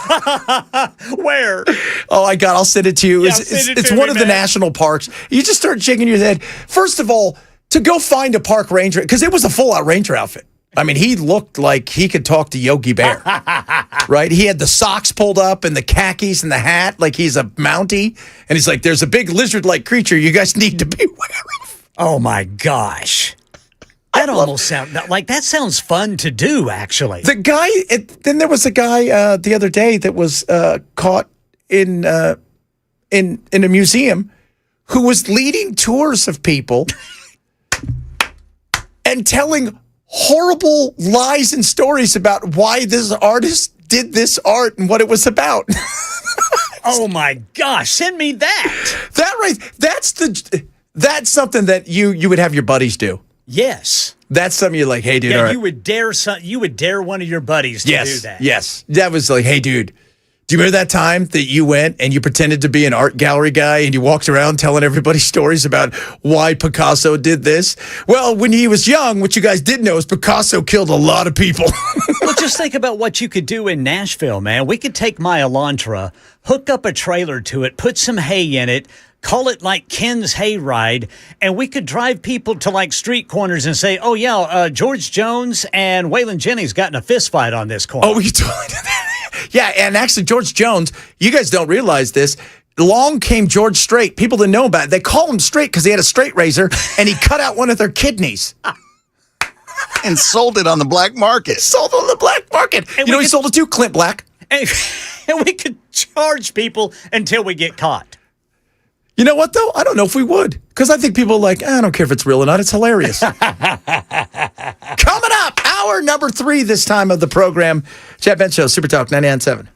Where? Oh, my God, I'll send it to you. Yeah, it's one of the national parks. You just start shaking your head. First of all, to go find a park ranger, because it was a full-out ranger outfit. I mean, he looked like he could talk to Yogi Bear, right? He had the socks pulled up and the khakis and the hat like he's a Mountie. And he's like, there's a big lizard-like creature you guys need to be wary of. Oh, my gosh. That almost sounds fun to do, actually. The guy, then there was a guy the other day that was caught in a museum who was leading tours of people and telling horrible lies and stories about why this artist did this art and what it was about. Oh my gosh, send me that. That's something that you would have your buddies do. Yes. That's something you're like, hey dude, yeah, all right. you would dare one of your buddies to do that. Yes. That was like, hey dude, do you remember that time that you went and you pretended to be an art gallery guy and you walked around telling everybody stories about why Picasso did this? Well, when he was young, what you guys didn't know is Picasso killed a lot of people. Well, just think about what you could do in Nashville, man. We could take my Elantra, hook up a trailer to it, put some hay in it, call it like Ken's Hayride, and we could drive people to like street corners and say, oh, yeah, George Jones and Waylon Jennings got in a fist fight on this corner. Oh, we could totally do that. Yeah, and actually, George Jones, you guys don't realize this. Along came George Strait. People didn't know about it. They call him Strait because he had a straight razor, and he cut out one of their kidneys. And sold it on the black market. Sold it on the black market. And you know he sold it to? Clint Black. And we could charge people until we get caught. You know what, though? I don't know if we would. Because I think people are like, I don't care if it's real or not. It's hilarious. Coming up, hour number 3 this time of the program. Chad Bench Show, Super Talk 99.7.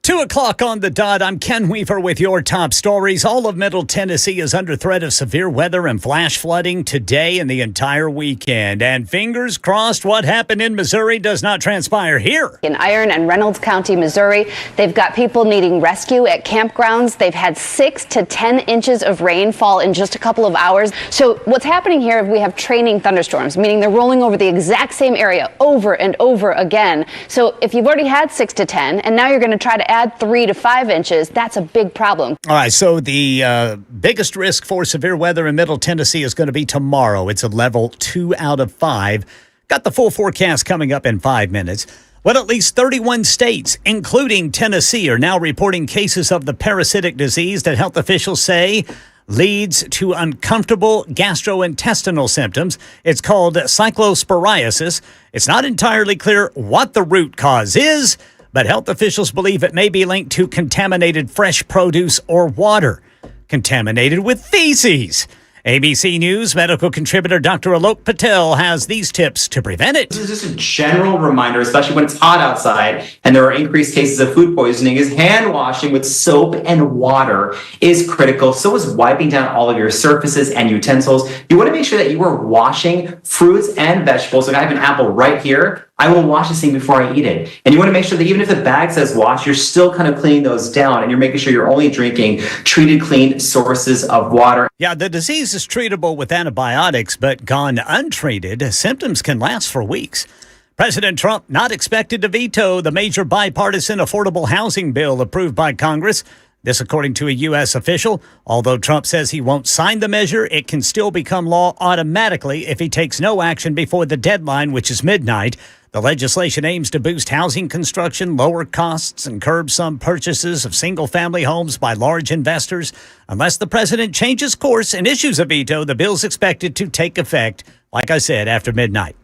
Two o'clock on the dot. I'm Ken Weaver with your top stories. All of Middle Tennessee is under threat of severe weather and flash flooding today and the entire weekend. And fingers crossed, what happened in Missouri does not transpire here. In Iron and Reynolds County, Missouri, they've got people needing rescue at campgrounds. They've had 6 to 10 inches of rain fall in just a couple of hours. So what's happening here, we have training thunderstorms, meaning they're rolling over the exact same area over and over again. So if you've already had 6 to 10 and now you're going to try to add 3 to 5 inches, that's a big problem. All right, so the biggest risk for severe weather in Middle Tennessee is going to be tomorrow. It's a level 2 out of 5. Got the full forecast coming up in 5 minutes. Well, at least 31 states, including Tennessee, are now reporting cases of the parasitic disease that health officials say leads to uncomfortable gastrointestinal symptoms. It's called cyclosporiasis. It's not entirely clear what the root cause is, but health officials believe it may be linked to contaminated fresh produce or water, contaminated with feces. ABC News medical contributor Dr. Alok Patel has these tips to prevent it. This is just a general reminder, especially when it's hot outside and there are increased cases of food poisoning, is hand washing with soap and water is critical. So is wiping down all of your surfaces and utensils. You want to make sure that you are washing fruits and vegetables. Like I have an apple right here. I will wash this thing before I eat it. And you want to make sure that even if the bag says wash, you're still kind of cleaning those down and you're making sure you're only drinking treated clean sources of water. Yeah, the disease is treatable with antibiotics, but gone untreated, symptoms can last for weeks. President Trump not expected to veto the major bipartisan affordable housing bill approved by Congress. This according to a U.S. official. Although Trump says he won't sign the measure, it can still become law automatically if he takes no action before the deadline, which is midnight. The legislation aims to boost housing construction, lower costs, and curb some purchases of single-family homes by large investors. Unless the president changes course and issues a veto, the bill's expected to take effect, like I said, after midnight.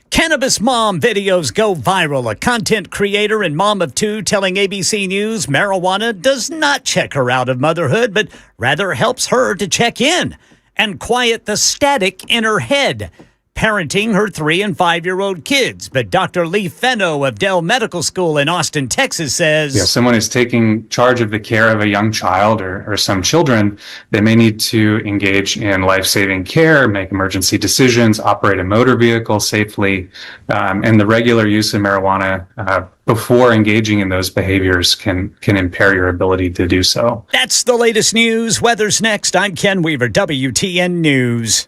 Cannabis mom videos go viral. A content creator and mom of two telling ABC News marijuana does not check her out of motherhood, but rather helps her to check in and quiet the static in her head, parenting her 3- and 5-year-old kids. But Dr. Lee Fenno of Dell Medical School in Austin, Texas says, Yeah, someone is taking charge of the care of a young child or some children. They may need to engage in life-saving care, make emergency decisions, operate a motor vehicle safely, and the regular use of marijuana before engaging in those behaviors can impair your ability to do so. That's the latest news. Weather's next. I'm Ken Weaver, WTN News.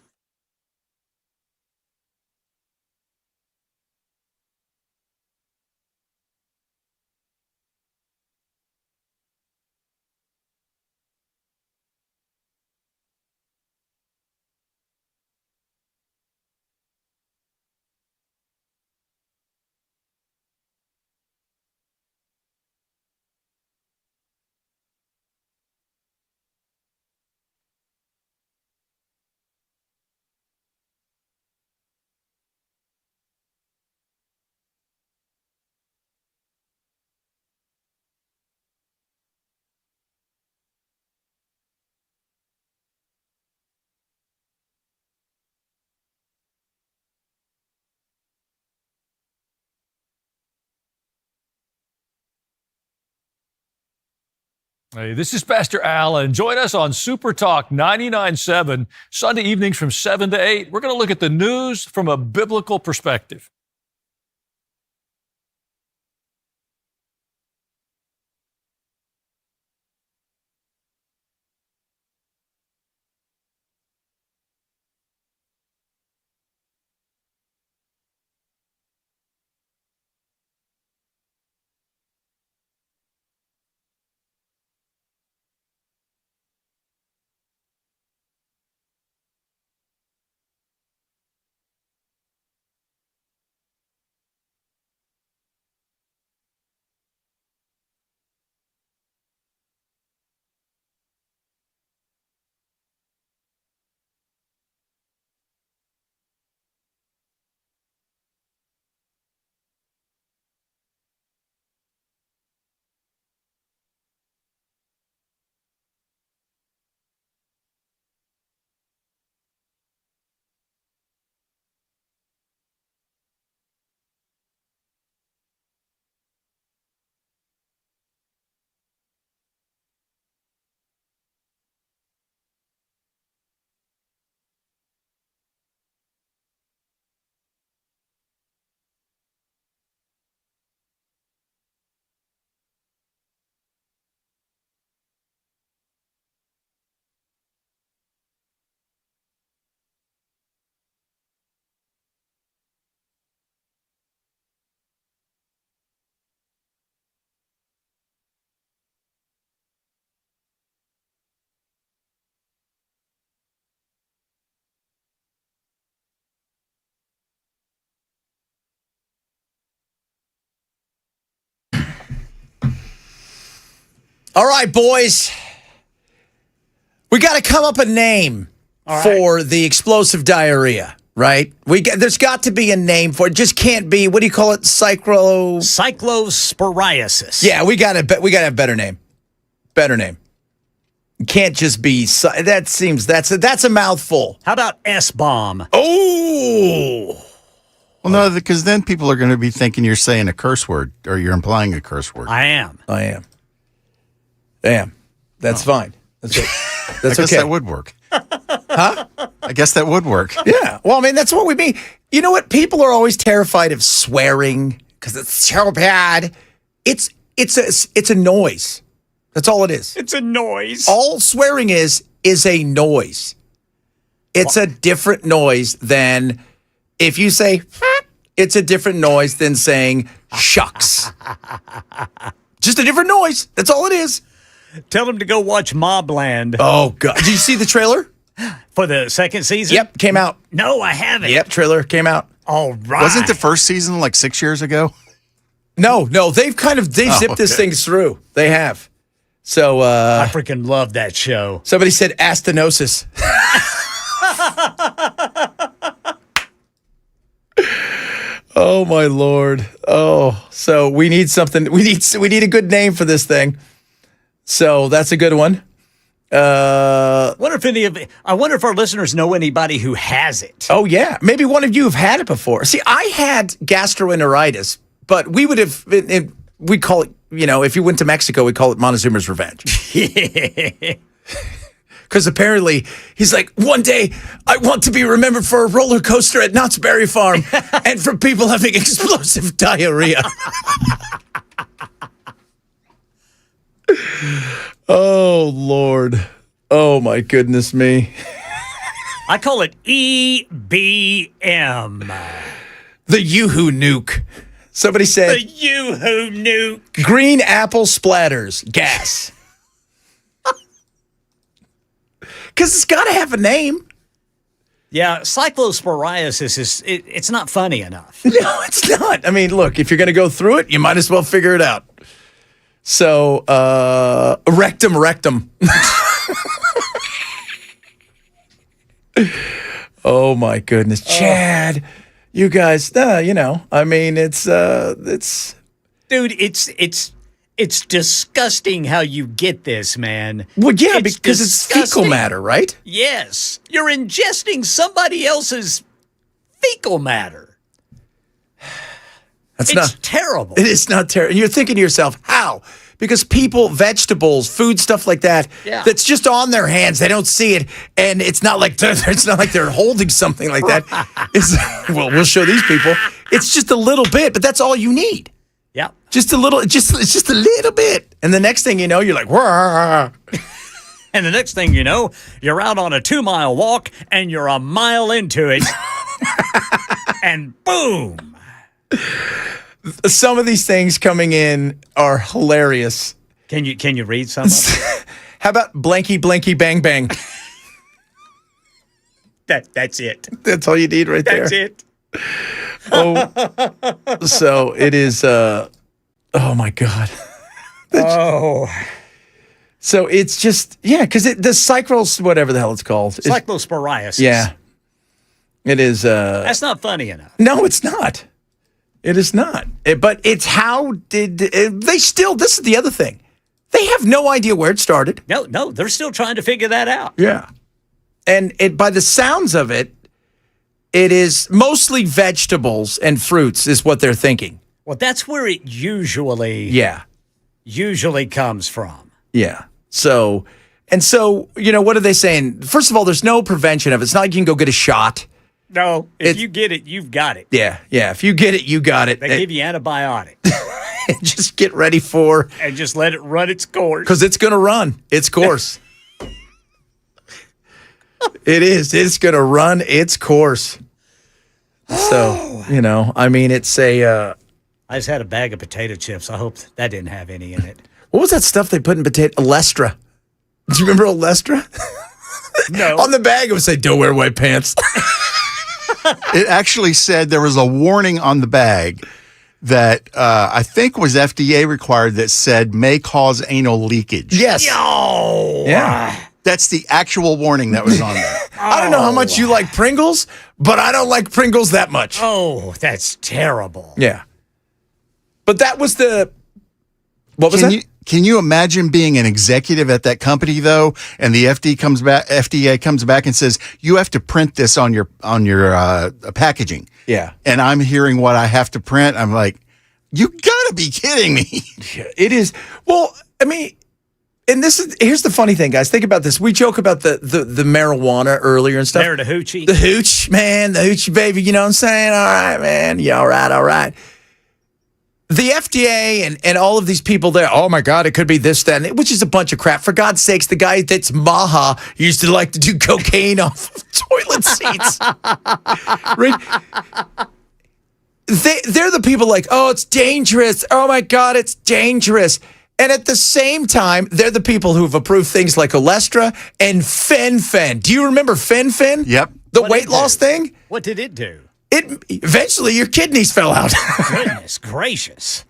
Hey, this is Pastor Al, and join us on Super Talk 99.7, Sunday evenings from 7 to 8. We're going to look at the news from a biblical perspective. All right, boys. We got to come up a name for the explosive diarrhea, right? There's got to be a name for it. Just can't be, what do you call it? Cyclosporiasis. Yeah, we got to have a better name. Better name. Can't just be. That's a mouthful. How about S-bomb? Oh. Well, no, because then people are going to be thinking you're saying a curse word or you're implying a curse word. I am. That's fine. That's okay. I guess that would work. Huh? I guess that would work. Yeah. Well, I mean, that's what we mean. You know what? People are always terrified of swearing because it's so bad. It's a noise. That's all it is. It's a noise. All swearing is a noise. It's a different noise than if you say, it's a different noise than saying shucks. Just a different noise. That's all it is. Tell them to go watch Mobland. Oh, God. Did you see the trailer? For the second season? Yep, came out. No, I haven't. Yep, trailer came out. All right. Wasn't the first season like 6 years ago? No, they've zipped this thing through. They have. So I freaking love that show. Somebody said astenosis. Oh my Lord. Oh, so we need something. We need a good name for this thing. So that's a good one. I wonder if our listeners know anybody who has it. Oh yeah, maybe one of you have had it before. See, I had gastroenteritis, but we would have we'd call it, if you went to Mexico, we'd call it Montezuma's Revenge. Because apparently he's like, one day I want to be remembered for a roller coaster at Knott's Berry Farm and for people having explosive diarrhea. Oh, Lord. Oh, my goodness me. I call it EBM. The Yoo-Hoo Nuke. Somebody said... The Yoo-Hoo Nuke. Green apple splatters. Gas. Because it's got to have a name. Yeah, cyclosporiasis it's not funny enough. No, it's not. I mean, look, if you're going to go through it, you might as well figure it out. So, rectum. Oh my goodness, Chad, you guys, I mean, it's dude, it's disgusting how you get this, man. Well, yeah, because it's fecal matter, right? Yes, you're ingesting somebody else's fecal matter. It's terrible. It is not terrible. You're thinking to yourself, how? Because people, vegetables, food, stuff like that, that's just on their hands. They don't see it, and it's not like they're holding something like that. Well, we'll show these people. It's just a little bit, but that's all you need. Yeah, just a little. It's just a little bit, and the next thing you know, you're like, wah. And the next thing you know, you're out on a 2-mile walk, and you're a mile into it, and boom. Some of these things coming in are hilarious. Can you read some of them? How about blanky blanky bang bang? That's it. That's all you need right there. That's it. Oh, so it is. Oh my God. So it's just because the cycles, whatever the hell it's called, cyclosporiasis. Yeah, it is. That's not funny enough. No, it's not. It is not. But it's how did they still? This is the other thing. They have no idea where it started. No, they're still trying to figure that out. Yeah, and by the sounds of it, it is mostly vegetables and fruits is what they're thinking. Well, that's where it usually comes from. Yeah. So what are they saying? First of all, there's no prevention of it. It's not like you can go get a shot. No, if you get it, you've got it. Yeah. If you get it, you got it. They give you antibiotics. Just get ready for... And just let it run its course. Because it's going to run its course. It is. It's going to run its course. So, I mean, it's a... I just had a bag of potato chips. I hope that didn't have any in it. What was that stuff they put in potato? Olestra. Do you remember Olestra? No. On the bag, it would say, don't wear white pants. It actually said there was a warning on the bag that I think was FDA required that said may cause anal leakage. Yes. Yo. Yeah. That's the actual warning that was on there. I don't know how much you like Pringles, but I don't like Pringles that much. Oh, that's terrible. Yeah. But that was the... What was that? Can you imagine being an executive at that company though, and the FDA comes back and says you have to print this on your packaging? Yeah. And I'm hearing what I have to print. I'm like, you gotta be kidding me. It is. Well, I mean, and here's the funny thing, guys. Think about this. We joke about the marijuana earlier and stuff. The hoochie. The hooch, man. The hoochie baby. You know what I'm saying? All right, man. Yeah, all right. The FDA and all of these people there, oh my God, it could be this, that, which is a bunch of crap. For God's sakes, the guy that's Maha used to like to do cocaine off of toilet seats. Right? They're the people like, oh, it's dangerous. Oh my God, it's dangerous. And at the same time, they're the people who've approved things like Olestra and Fen-Phen. Do you remember Fen-Phen? Yep. The weight loss thing? What did it do? Eventually your kidneys fell out. Goodness gracious.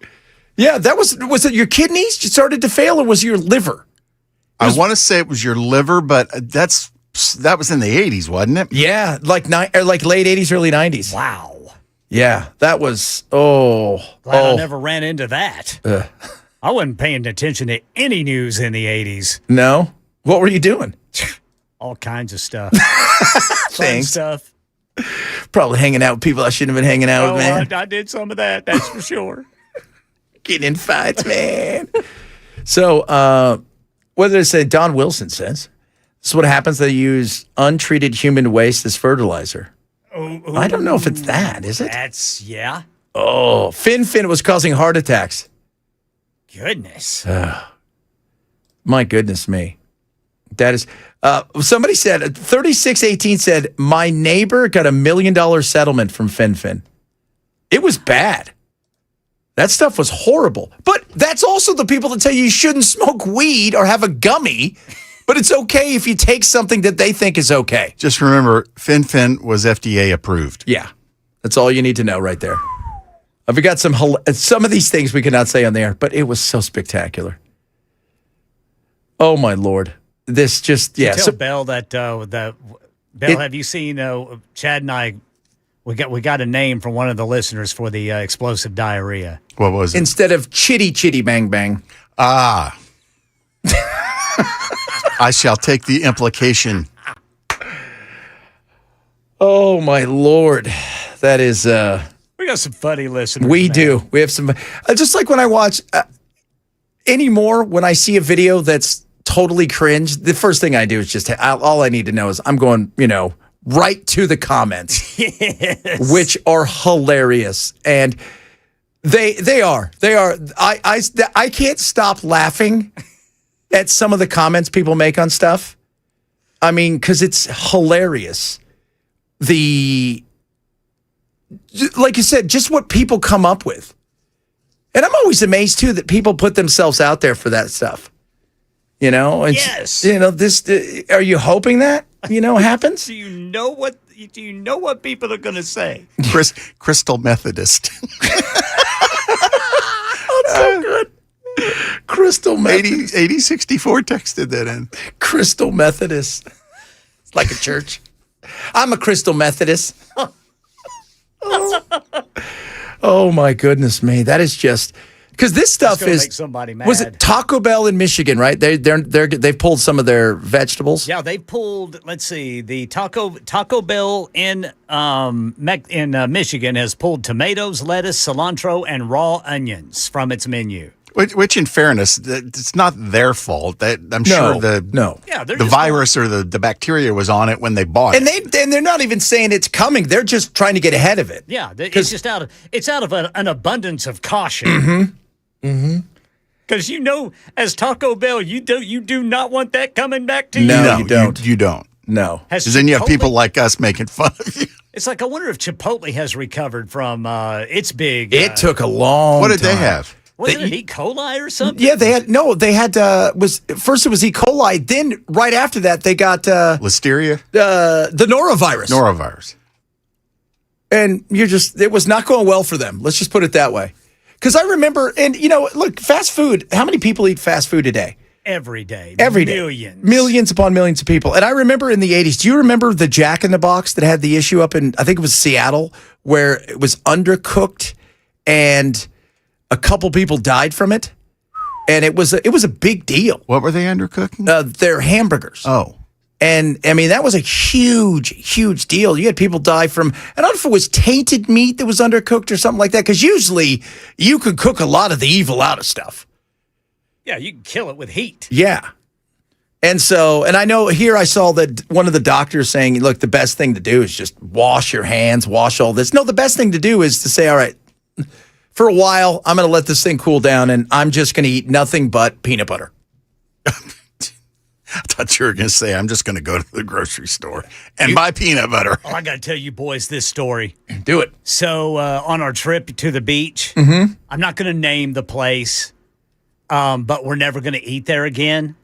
Yeah, was it your kidneys started to fail, or was it your liver? I want to say it was your liver, but that was in the 80s, wasn't it? Yeah, like late 80s, early 90s. Wow. Yeah, that was Glad I never ran into that. I wasn't paying attention to any news in the 80s. No? What were you doing? All kinds of stuff. Fun stuff. Probably hanging out with people I shouldn't have been hanging out with, man. I did some of that, that's for sure. Getting in fights, man. So, what did it say? Don Wilson says, this is what happens. They use untreated human waste as fertilizer. I don't know if it's that, is it? Yeah. Oh, Fen-Phen was causing heart attacks. Goodness. My goodness me. That is, somebody said, 3618 said, my neighbor got $1 million settlement from Fen-Phen. It was bad. That stuff was horrible. But that's also the people that tell you shouldn't smoke weed or have a gummy, but it's okay if you take something that they think is okay. Just remember, Fen-Phen was FDA approved. Yeah. That's all you need to know right there. I've got some of these things we cannot say on the air, but it was so spectacular. Oh, my Lord. This just, yeah. Tell Bell that, Bell, have you seen, Chad and I, we got a name from one of the listeners for the explosive diarrhea. What was it? Instead of chitty bang bang. Ah. I shall take the implication. Oh, my Lord. That is... We got some funny listeners. We do. We have some... just like when I watch... anymore, when I see a video that's totally cringe, the first thing I do is just... all I need to know is I'm going, right to the comments. Yes. Which are hilarious. And they are. I can't stop laughing at some of the comments people make on stuff. I mean, because it's hilarious. Like you said, just what people come up with. And I'm always amazed, too, that people put themselves out there for that stuff. Yes. This. Are you hoping that, happens? Do you know what people are going to say? Crystal Methodist. That's so good. Crystal Methodist. 8064 texted that in. Crystal Methodist. It's like a church. I'm a Crystal Methodist. Oh my goodness me. That is just... Because this stuff is... Make somebody mad. Was it Taco Bell in Michigan, right? They've pulled some of their vegetables. Yeah, they pulled. Let's see, the Taco Bell in Michigan has pulled tomatoes, lettuce, cilantro, and raw onions from its menu. Which, in fairness, it's not their fault. I'm sure the virus or the bacteria was on it when they bought it. And they're not even saying it's coming. They're just trying to get ahead of it. Yeah, it's just out of an abundance of caution. Mm-hmm. Mm-hmm. Because as Taco Bell, you do not want that coming back to you. No, you don't. You don't. No. Because then you have people like us making fun of you. It's like, I wonder if Chipotle has recovered from its big... It took a long time. What did they have? Wasn't it E. coli or something? Yeah, first it was E. coli. Then right after that, they got... Listeria? The norovirus. Norovirus. And it was not going well for them. Let's just put it that way. Because I remember, and look, fast food, how many people eat fast food a day? Every day. Millions. Millions upon millions of people. And I remember in the 80s, do you remember the Jack in the Box that had the issue up in, I think it was Seattle, where it was undercooked and a couple people died from it? and it was a big deal. What were they undercooking? Their hamburgers. Oh. And I mean, that was a huge deal. You had people die from, I don't know if it was tainted meat that was undercooked or something like that, because usually you could cook a lot of the evil out of stuff. Yeah, you can kill it with heat. Yeah. And so, and I know here I saw that one of the doctors saying, look, the best thing to do is just wash your hands, wash all this. No, the best thing to do is to say, all right, for a while, I'm going to let this thing cool down and I'm just going to eat nothing but peanut butter. I thought you were going to say, I'm just going to go to the grocery store and buy peanut butter. Oh, I got to tell you boys this story. Do it. So on our trip to the beach, Mm-hmm. I'm not going to name the place, but we're never going to eat there again.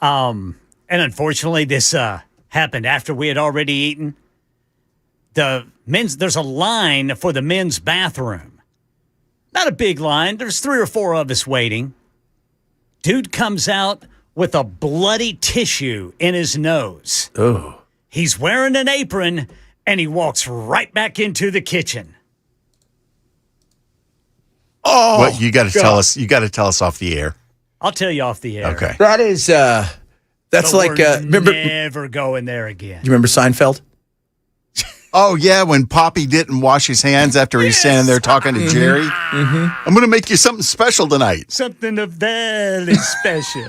And unfortunately, this happened after we had already eaten. There's a line for the men's bathroom. Not a big line. There's 3 or 4 of us waiting. Dude comes out with a bloody tissue in his nose. Oh. He's wearing an apron, and he walks right back into the kitchen. Oh, what you got to tell us? You got to tell us off the air. I'll tell you off the air. Okay. That is, that's But like, we're remember, never going there again. you remember Seinfeld? Oh, yeah, when Poppy didn't wash his hands after he's standing there talking to Jerry. Mm-hmm. I'm going to make you something special tonight. Something of very special.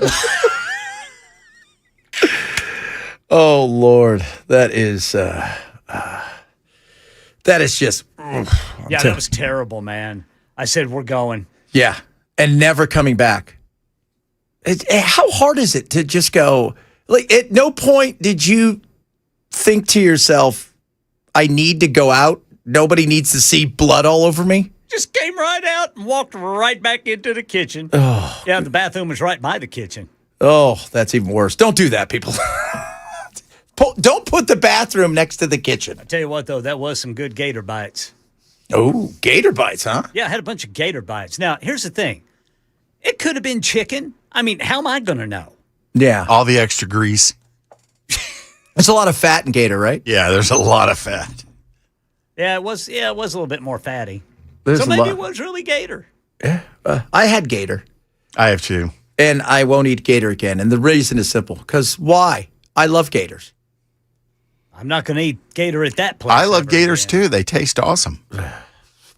Oh, Lord. That is just. Yeah, that was terrible, man. I said, we're going. Yeah. And never coming back. How hard is it to just go? Like, at no point did you think to yourself, I need to go out. Nobody needs to see blood all over me. Just came right out and walked right back into the kitchen. Oh. Yeah, the bathroom was right by the kitchen. Oh, that's even worse. Don't do that, people. Don't put the bathroom next to the kitchen. I tell you what, though, that was some good gator bites. Oh, gator bites, huh? Yeah, I had a bunch of gator bites. Now, here's the thing. It could have been chicken. I mean, how am I going to know? Yeah. All the extra grease. There's a lot of fat in gator, right? Yeah, there's a lot of fat. Yeah, it was a little bit more fatty. There's so a maybe lot. it was really gator. I had gator. I have too. And I won't eat gator again. And the reason is simple. Because why? I love gators. I'm not going to eat gator at that place. I love gators too. They taste awesome.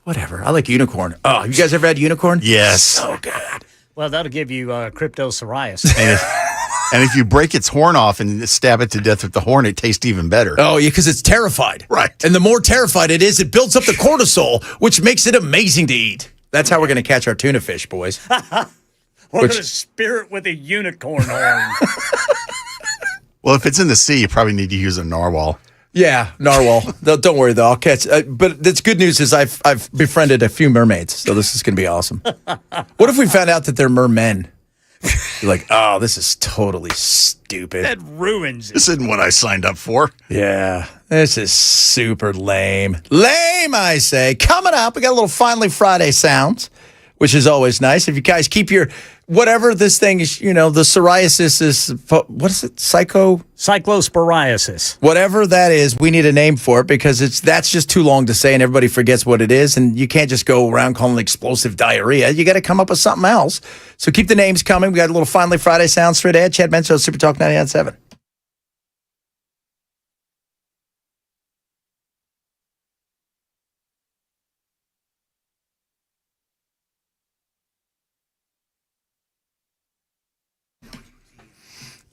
Whatever. I like unicorn. Oh, you guys ever had unicorn? Yes. So good. Well, that'll give you cryptopsoriasis. And if you break its horn off and stab it to death with the horn, it tastes even better. Oh, yeah, because it's terrified. Right. And the more terrified it is, it builds up the cortisol, which makes it amazing to eat. That's how we're going to catch our tuna fish, boys. We're going to spear it with a unicorn horn. Well, if it's in the sea, you probably need to use a narwhal. Yeah, narwhal. Don't worry, though. I'll catch. But that's good news is I've befriended a few mermaids, so this is going to be awesome. What if we found out that they're mermen? You're like, oh, this is totally stupid. That ruins it. This isn't what I signed up for. Yeah, this is super lame. Lame, I say. Coming up, we got a little Finally Friday sounds, which is always nice. If you guys keep your, whatever this thing is, the psoriasis is, what is it? Cyclosporiasis. Whatever that is, we need a name for it because that's just too long to say and everybody forgets what it is. And you can't just go around calling it explosive diarrhea. You got to come up with something else. So keep the names coming. We got a little Finally Friday sound straight ahead. Chad Menso, Super Talk 99.7.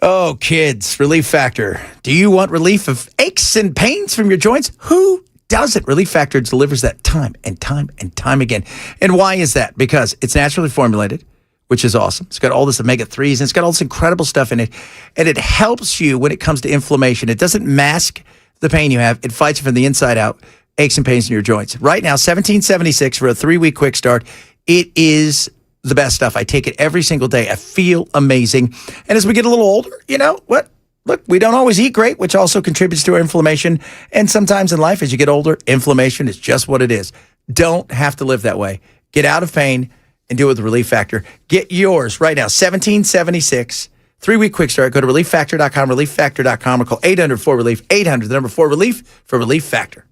Oh, kids, Relief Factor. Do you want relief of aches and pains from your joints? Who doesn't? Relief Factor delivers that time and time and time again. And why is that? Because it's naturally formulated, which is awesome. It's got all this omega-3s, and it's got all this incredible stuff in it. And it helps you when it comes to inflammation. It doesn't mask the pain you have. It fights you from the inside out, aches and pains in your joints. Right now, $17.76 for a 3-week quick start. It is the best stuff. I take it every single day. I feel amazing. And as we get a little older, you know what? Look, we don't always eat great, which also contributes to our inflammation. And sometimes in life, as you get older, inflammation is just what it is. Don't have to live that way. Get out of pain and do it with Relief Factor. Get yours right now. $17.76. 3-week quick start. Go to relieffactor.com, relieffactor.com, or call 800-4RELIEF, 800, the number 4RELIEF for Relief Factor.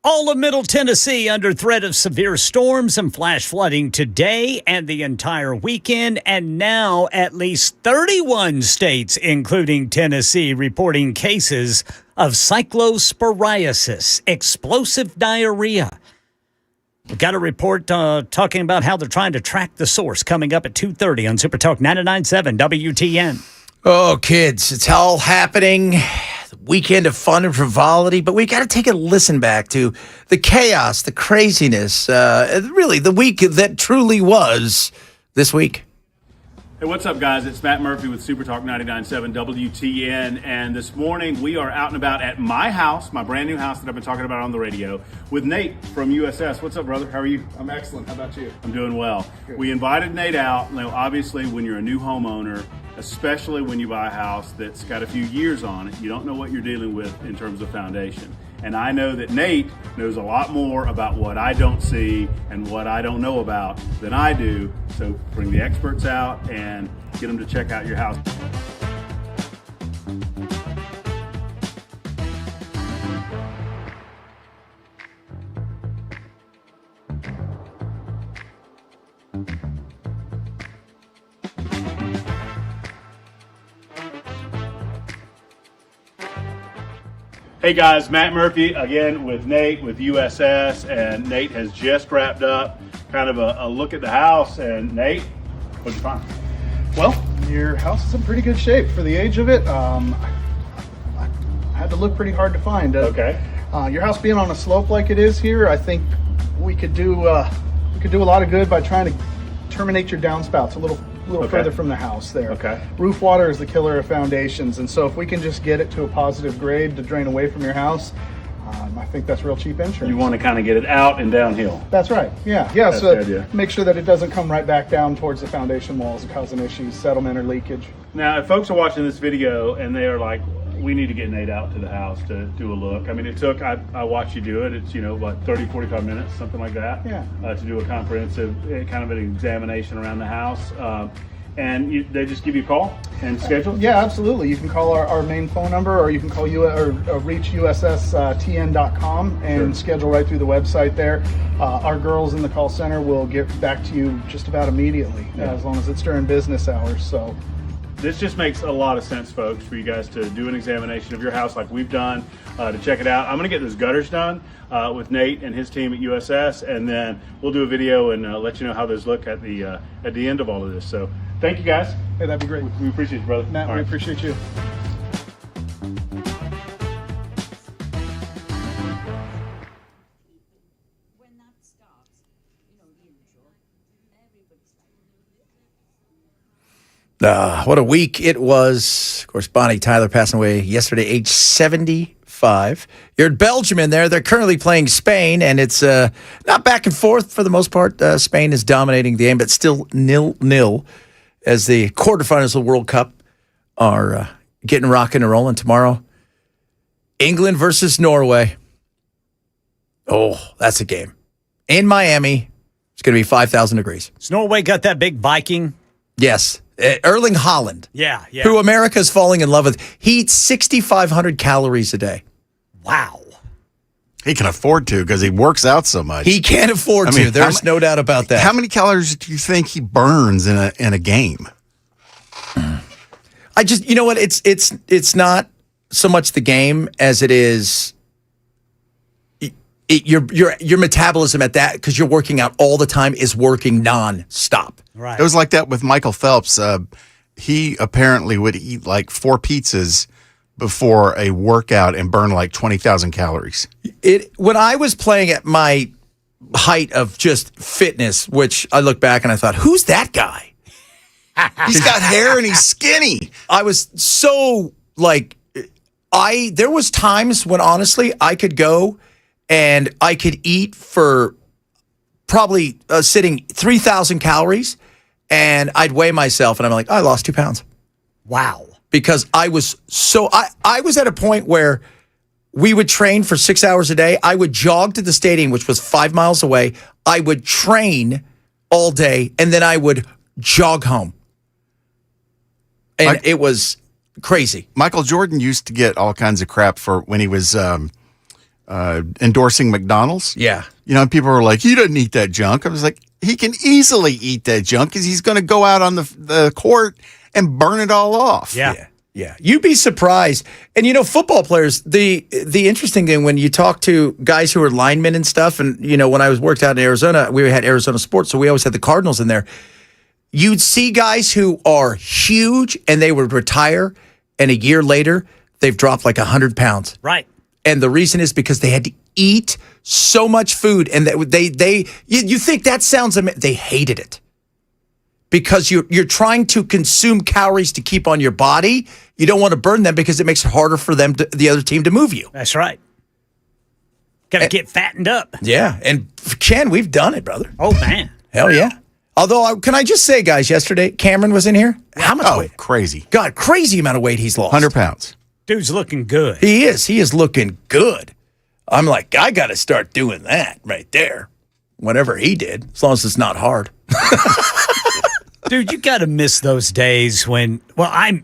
All of Middle Tennessee under threat of severe storms and flash flooding today and the entire weekend. And now at least 31 states, including Tennessee, reporting cases of cyclosporiasis, explosive diarrhea. We've got a report talking about how they're trying to track the source coming up at 2:30 on Super Talk 99.7 WTN. Oh, kids, it's all happening. The weekend of fun and frivolity, but we got to take a listen back to the chaos, the craziness, really the week that truly was this week. Hey, what's up, guys? It's Matt Murphy with Super Talk 99.7 WTN, and this morning we are out and about at my house, my brand new house that I've been talking about on the radio, with Nate from USS. What's up, brother? How are you? I'm excellent. How about you? I'm doing well. Good. We invited Nate out. Now, obviously, when you're a new homeowner, especially when you buy a house that's got a few years on it, you don't know what you're dealing with in terms of foundation. And I know that Nate knows a lot more about what I don't see and what I don't know about than I do. So bring the experts out and get them to check out your house. Hey guys, Matt Murphy again with Nate with USS, and Nate has just wrapped up kind of a look at the house. And Nate, what'd you find? Well, your house is in pretty good shape for the age of it. I had to look pretty hard to find. Okay. Your house being on a slope like it is here, I think we could do a lot of good by trying to terminate your downspouts a little Okay. further from the house there. Okay. Roof water is the killer of foundations, and so if we can just get it to a positive grade to drain away from your house, I think that's real cheap insurance. You want to kind of get it out and downhill. That's right. Yeah. That's So the idea. make sure that it doesn't come right back down towards the foundation walls, causing issues, settlement or leakage. Now, if folks are watching this video and they are like, we need to get Nate out to the house to do a look. I mean, it took, I watched you do it. It's, what, 30, 45 minutes, something like that. Yeah. To do a comprehensive kind of an examination around the house. And they just give you a call and schedule? Yeah, absolutely. You can call our main phone number, or you can call you or reach USSTN.com and Sure. schedule right through the website there. Our girls in the call center will get back to you just about immediately, as long as it's during business hours. So this just makes a lot of sense, folks, for you guys to do an examination of your house like we've done, to check it out. I'm going to get those gutters done with Nate and his team at USS, and then we'll do a video and let you know how those look at the end of all of this. So thank you, guys. Hey, that'd be great. We appreciate you, brother. Matt, All we right. appreciate you. What a week it was. Of course, Bonnie Tyler passing away yesterday, age 75. You're in Belgium in there. They're currently playing Spain, and it's not back and forth for the most part. Spain is dominating the game, but still 0-0 as the quarterfinals of the World Cup are getting rocking and rolling tomorrow. England versus Norway. Oh, that's a game. In Miami, it's going to be 5,000 degrees. Has Norway got that big Viking? Yes. Erling Haaland. Yeah. Who America's falling in love with. He eats 6,500 calories a day. Wow. He can afford to because he works out so much. He can't afford to. There's no doubt about that. How many calories do you think he burns in a game? I just, you know what? It's not so much the game as it is your metabolism at that, because you're working out all the time, is working non-stop. Right. It was like that with Michael Phelps. He apparently would eat like 4 pizzas before a workout and burn like 20,000 calories. When I was playing at my height of just fitness, which I look back and I thought, who's that guy? He's got hair and he's skinny. I was so there was times when honestly I could go and I could eat for probably sitting 3,000 calories, and I'd weigh myself and I'm like, I lost 2 pounds. Wow. Because I was I was at a point where we would train for 6 hours a day. I would jog to the stadium, which was 5 miles away. I would train all day, and then I would jog home. And it was crazy. Michael Jordan used to get all kinds of crap for when he was endorsing McDonald's. Yeah. People were like, he doesn't eat that junk. I was like, he can easily eat that junk because he's going to go out on the court and burn it all off. Yeah. Yeah, you'd be surprised. And football players, the interesting thing when you talk to guys who are linemen and stuff, and when I worked out in Arizona, we had Arizona sports, so we always had the Cardinals in there. You'd see guys who are huge and they would retire, and a year later they've dropped like 100 pounds. Right. And the reason is because they had to eat so much food, and you think that sounds amazing. They hated it. Because you're trying to consume calories to keep on your body. You don't want to burn them because it makes it harder for the other team to move you. That's right. Got to get fattened up. Yeah, and Ken, we've done it, brother. Oh, man. Hell yeah. Although, can I just say, guys, yesterday, Cameron was in here. How much weight? Crazy. God, crazy amount of weight he's lost. 100 pounds. Dude's looking good. He is. He is looking good. I'm like, I got to start doing that right there. Whatever he did, as long as it's not hard. Dude, you got to miss those days when, I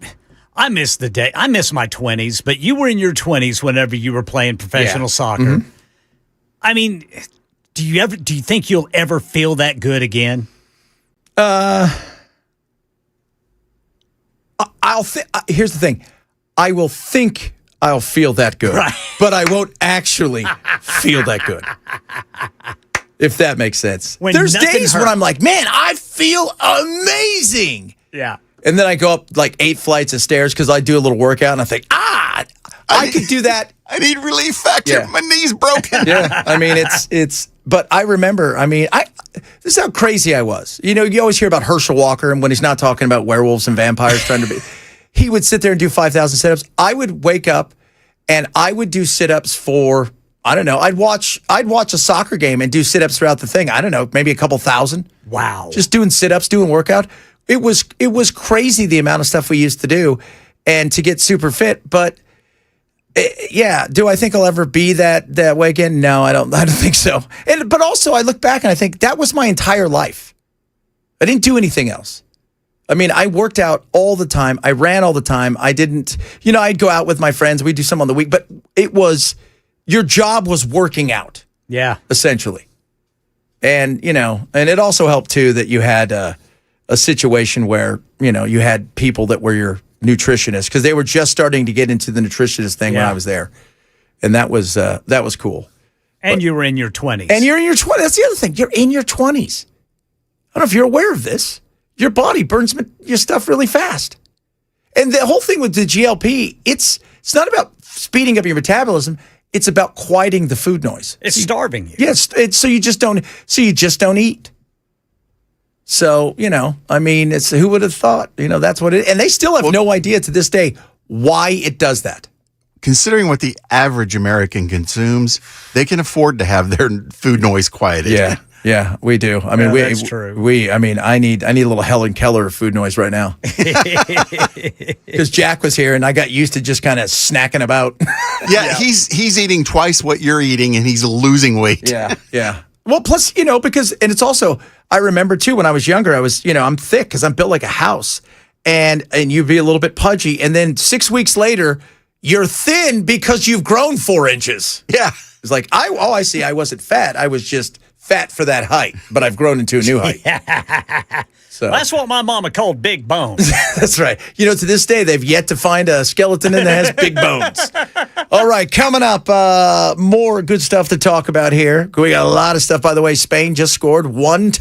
miss the day. I miss my 20s, but you were in your 20s whenever you were playing professional soccer. Mm-hmm. I mean, do you think you'll ever feel that good again? Here's the thing. I will think I'll feel that good, right. But I won't actually feel that good. If that makes sense. There's days when I'm like, man, I feel amazing. Yeah. And then I go up like 8 flights of stairs because I do a little workout and I think, I could do that. I need relief factor. Yeah. My knee's broken. Yeah. I mean, but I remember, this is how crazy I was. You always hear about Herschel Walker, and when he's not talking about werewolves and vampires trying to be, he would sit there and do 5,000 sit-ups. I would wake up and I would do sit-ups for, I don't know, I'd watch a soccer game and do sit-ups throughout the thing. I don't know, maybe a couple thousand. Wow. Just doing sit-ups, doing workout. It was crazy the amount of stuff we used to do and to get super fit. But do I think I'll ever be that way again? No, I don't think so. But also I look back and I think that was my entire life. I didn't do anything else. I worked out all the time. I ran all the time. I didn't, I'd go out with my friends. We'd do some on the week, but your job was working out. Yeah. Essentially. And, and it also helped too that you had a situation where, you had people that were your nutritionists because they were just starting to get into the nutritionist thing when I was there. And that was cool. And you were in your 20s. And you're in your 20s. That's the other thing. You're in your 20s. I don't know if you're aware of this. Your body burns your stuff really fast. And the whole thing with the GLP, it's not about speeding up your metabolism. It's about quieting the food noise. It's starving you. Yes, so you just don't eat. So, it's who would have thought, that's what it is. And they still have no idea to this day why it does that. Considering what the average American consumes, they can afford to have their food noise quieted. Yeah, we do. That's true. I need a little Helen Keller food noise right now. Because Jack was here and I got used to just kind of snacking about. Yeah, he's eating twice what you're eating and he's losing weight. Yeah. Well, plus, because, and it's also, I remember too, when I was younger, I was, I'm thick because I'm built like a house and you'd be a little bit pudgy. And then 6 weeks later, you're thin because you've grown 4 inches. Yeah. It's like, I see. I wasn't fat. I was just fat for that height, but I've grown into a new height. So that's what my mama called big bones. That's right. To this day, they've yet to find a skeleton that has big bones. All right, coming up, more good stuff to talk about here. We got a lot of stuff, by the way. Spain just scored 1-0.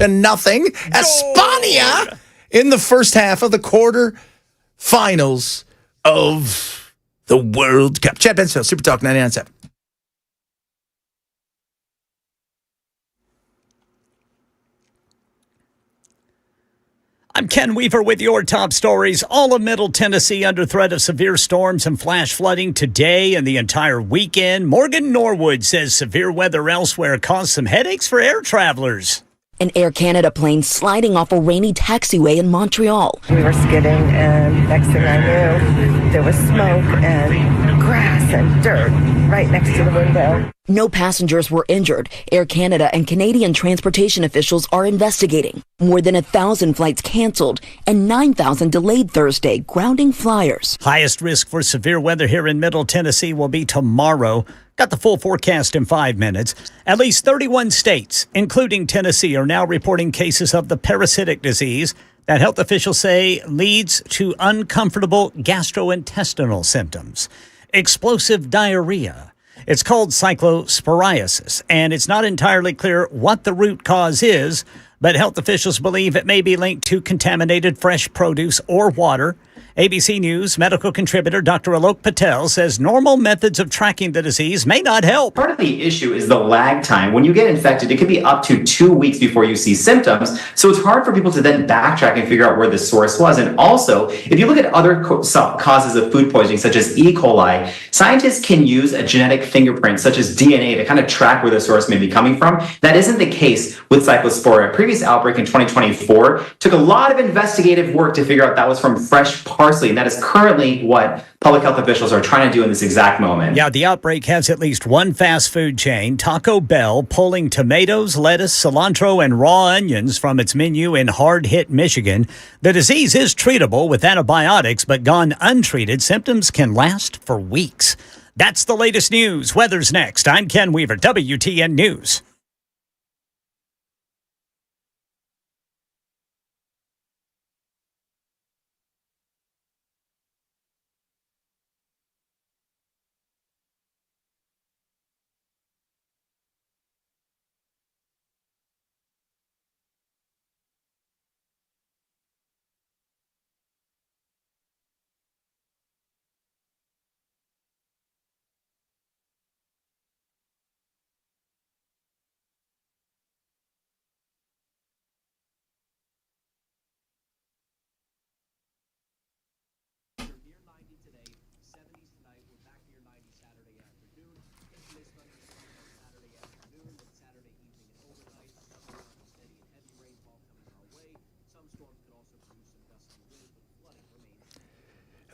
España in the first half of the quarterfinals of the World Cup. Chad Bensfield, Super Talk 99.7. I'm Ken Weaver with your top stories. All of Middle Tennessee under threat of severe storms and flash flooding today and the entire weekend. Morgan Norwood says severe weather elsewhere caused some headaches for air travelers. An Air Canada plane sliding off a rainy taxiway in Montreal. We were skidding, and next thing I knew, There was smoke and grass and dirt right next to the window. No passengers were injured. Air Canada and Canadian transportation officials are investigating. More than 1,000 flights canceled and 9,000 delayed Thursday, grounding flyers. Highest risk for severe weather here in Middle Tennessee will be tomorrow. Got the full forecast in 5 minutes. At least 31 states, including Tennessee, are now reporting cases of the parasitic disease that health officials say leads to uncomfortable gastrointestinal symptoms, explosive diarrhea. It's called cyclosporiasis, and it's not entirely clear what the root cause is, but health officials believe it may be linked to contaminated fresh produce or water. ABC News medical contributor Dr. Alok Patel says normal methods of tracking the disease may not help. Part of the issue is the lag time. When you get infected, it can be up to 2 weeks before you see symptoms. So it's hard for people to then backtrack and figure out where the source was. And also, if you look at other causes of food poisoning, such as E. coli, scientists can use a genetic fingerprint, such as DNA, to kind of track where the source may be coming from. That isn't the case with Cyclosporia. A previous outbreak in 2024 took a lot of investigative work to figure out that was from fresh parsley, and that is currently what public health officials are trying to do in this exact moment. Yeah, the outbreak has at least one fast food chain, Taco Bell, pulling tomatoes, lettuce, cilantro, and raw onions from its menu in hard-hit Michigan. The disease is treatable with antibiotics, but gone untreated, symptoms can last for weeks. That's the latest news. Weather's next. I'm Ken Weaver, WTN News.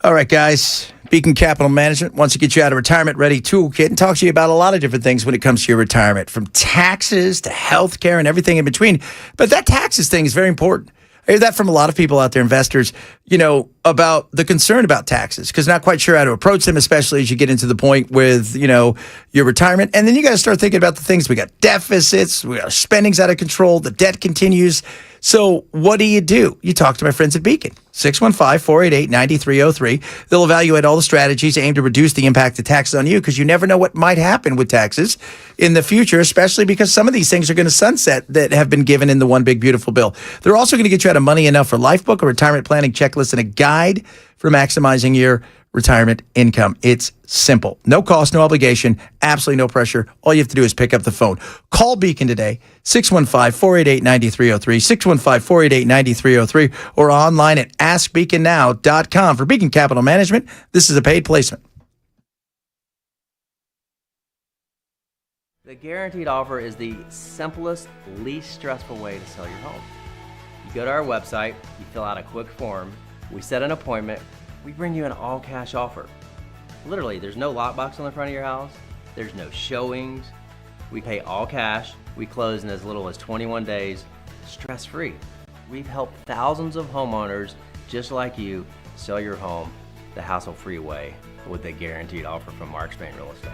All right, guys. Beacon Capital Management wants to get you out of retirement ready toolkit and talk to you about a lot of different things when it comes to your retirement, from taxes to healthcare and everything in between. But that taxes thing is very important. I hear that from a lot of people out there, investors, about the concern about taxes, because not quite sure how to approach them, especially as you get into the point with, your retirement. And then you got to start thinking about the things. We got deficits, we got spending's out of control, the debt continues. So what do? You talk to my friends at Beacon, 615-488-9303. They'll evaluate all the strategies aimed to reduce the impact of taxes on you, because you never know what might happen with taxes in the future, especially because some of these things are going to sunset that have been given in the One Big Beautiful Bill. They're also going to get you out of Money Enough for Life book, a retirement planning checklist, and a guide for maximizing your retirement income. It's simple. No cost, no obligation, absolutely no pressure. All you have to do is pick up the phone. Call Beacon today, 615-488-9303, 615-488-9303, or online at askbeaconnow.com. For Beacon Capital Management, this is a paid placement. The guaranteed offer is the simplest, least stressful way to sell your home. You go to our website, you fill out a quick form, we set an appointment, we bring you an all-cash offer. Literally, there's no lockbox on the front of your house, there's no showings, we pay all cash, we close in as little as 21 days, stress-free. We've helped thousands of homeowners just like you sell your home the hassle-free way with a guaranteed offer from Mark Spain Real Estate.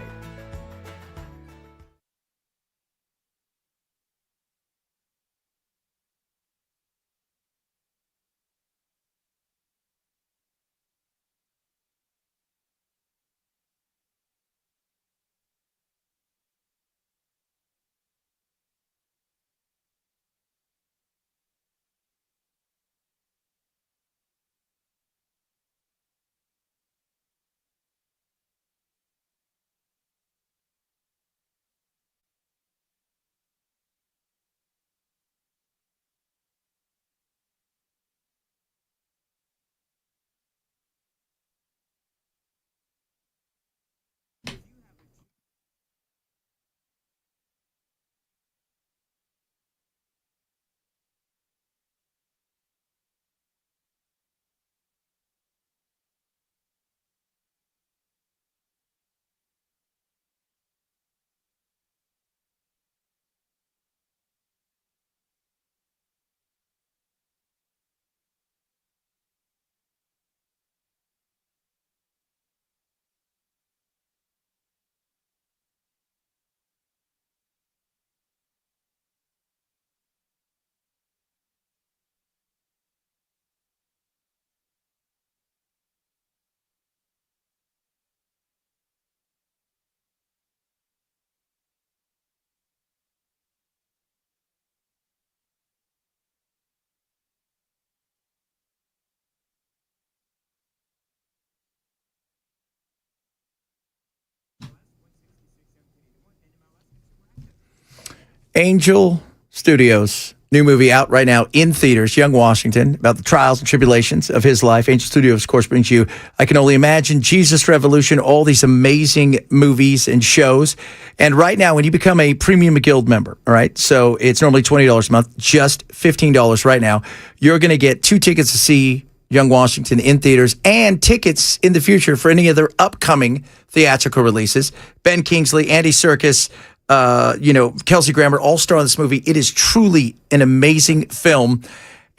Angel Studios, new movie out right now in theaters, Young Washington, about the trials and tribulations of his life. Angel Studios, of course, brings you I Can Only Imagine, Jesus Revolution, all these amazing movies and shows. And right now, when you become a Premium Guild member, all right, so it's normally $20 a month, just $15 right now, you're going to get 2 tickets to see Young Washington in theaters and tickets in the future for any of their upcoming theatrical releases. Ben Kingsley, Andy Serkis, Kelsey Grammer, all star in this movie. It is truly an amazing film.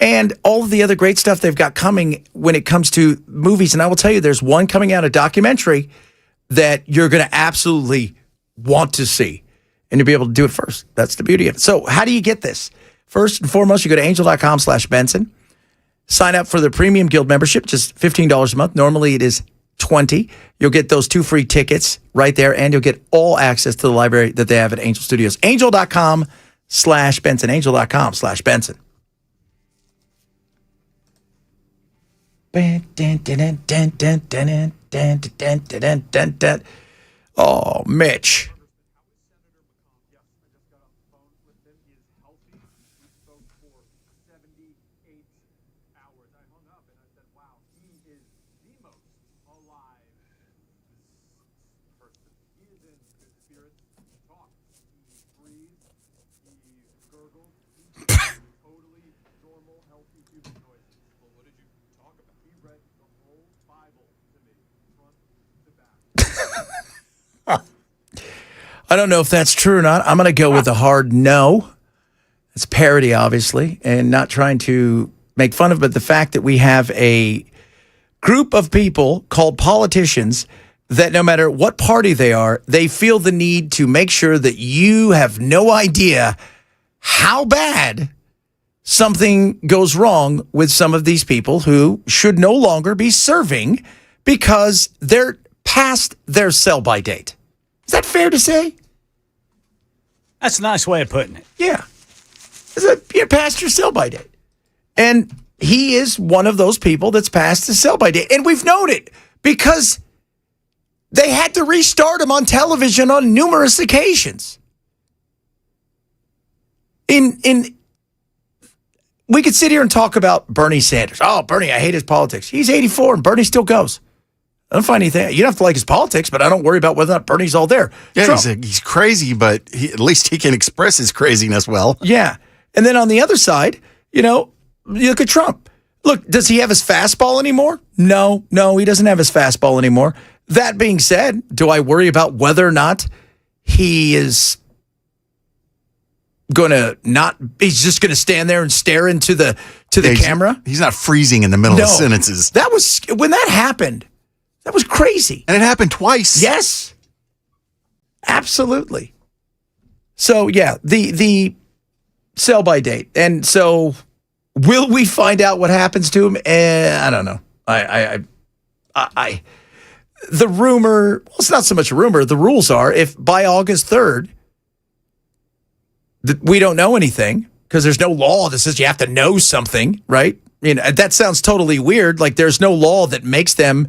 And all of the other great stuff they've got coming when it comes to movies. And I will tell you, there's one coming out, a documentary, that you're going to absolutely want to see. And you'll be able to do it first. That's the beauty of it. So how do you get this? First and foremost, you go to angel.com/Benson. Sign up for the Premium Guild membership, just $15 a month. Normally it is $20. You'll get those 2 free tickets right there, and you'll get all access to the library that they have at Angel Studios. Angel.com/Benson. Angel.com/Benson. Oh, Mitch. I don't know if that's true or not. I'm going to go with a hard no. It's parody, obviously, and not trying to make fun of, but the fact that we have a group of people called politicians that no matter what party they are, they feel the need to make sure that you have no idea how bad something goes wrong with some of these people who should no longer be serving because they're past their sell-by date. Is that fair to say? That's a nice way of putting it. Yeah. You're past your sell-by date. And he is one of those people that's past the sell-by date. And we've known it because they had to restart him on television on numerous occasions. We could sit here and talk about Bernie Sanders. Oh, Bernie, I hate his politics. He's 84 and Bernie still goes. I don't find anything. You don't have to like his politics, but I don't worry about whether or not Bernie's all there. Yeah, he's crazy, but at least he can express his craziness well. Yeah. And then on the other side, you look at Trump. Look, does he have his fastball anymore? No, he doesn't have his fastball anymore. That being said, do I worry about whether or not he is he's just going to stand there and stare into the camera? He's not freezing in the middle of sentences. When that happened, that was crazy. And it happened twice. Yes. Absolutely. So, yeah, the sell-by date. And so will we find out what happens to him? I don't know. The rumor, well, it's not so much a rumor. The rules are if by August 3rd, we don't know anything because there's no law that says you have to know something, right? That sounds totally weird. Like there's no law that makes them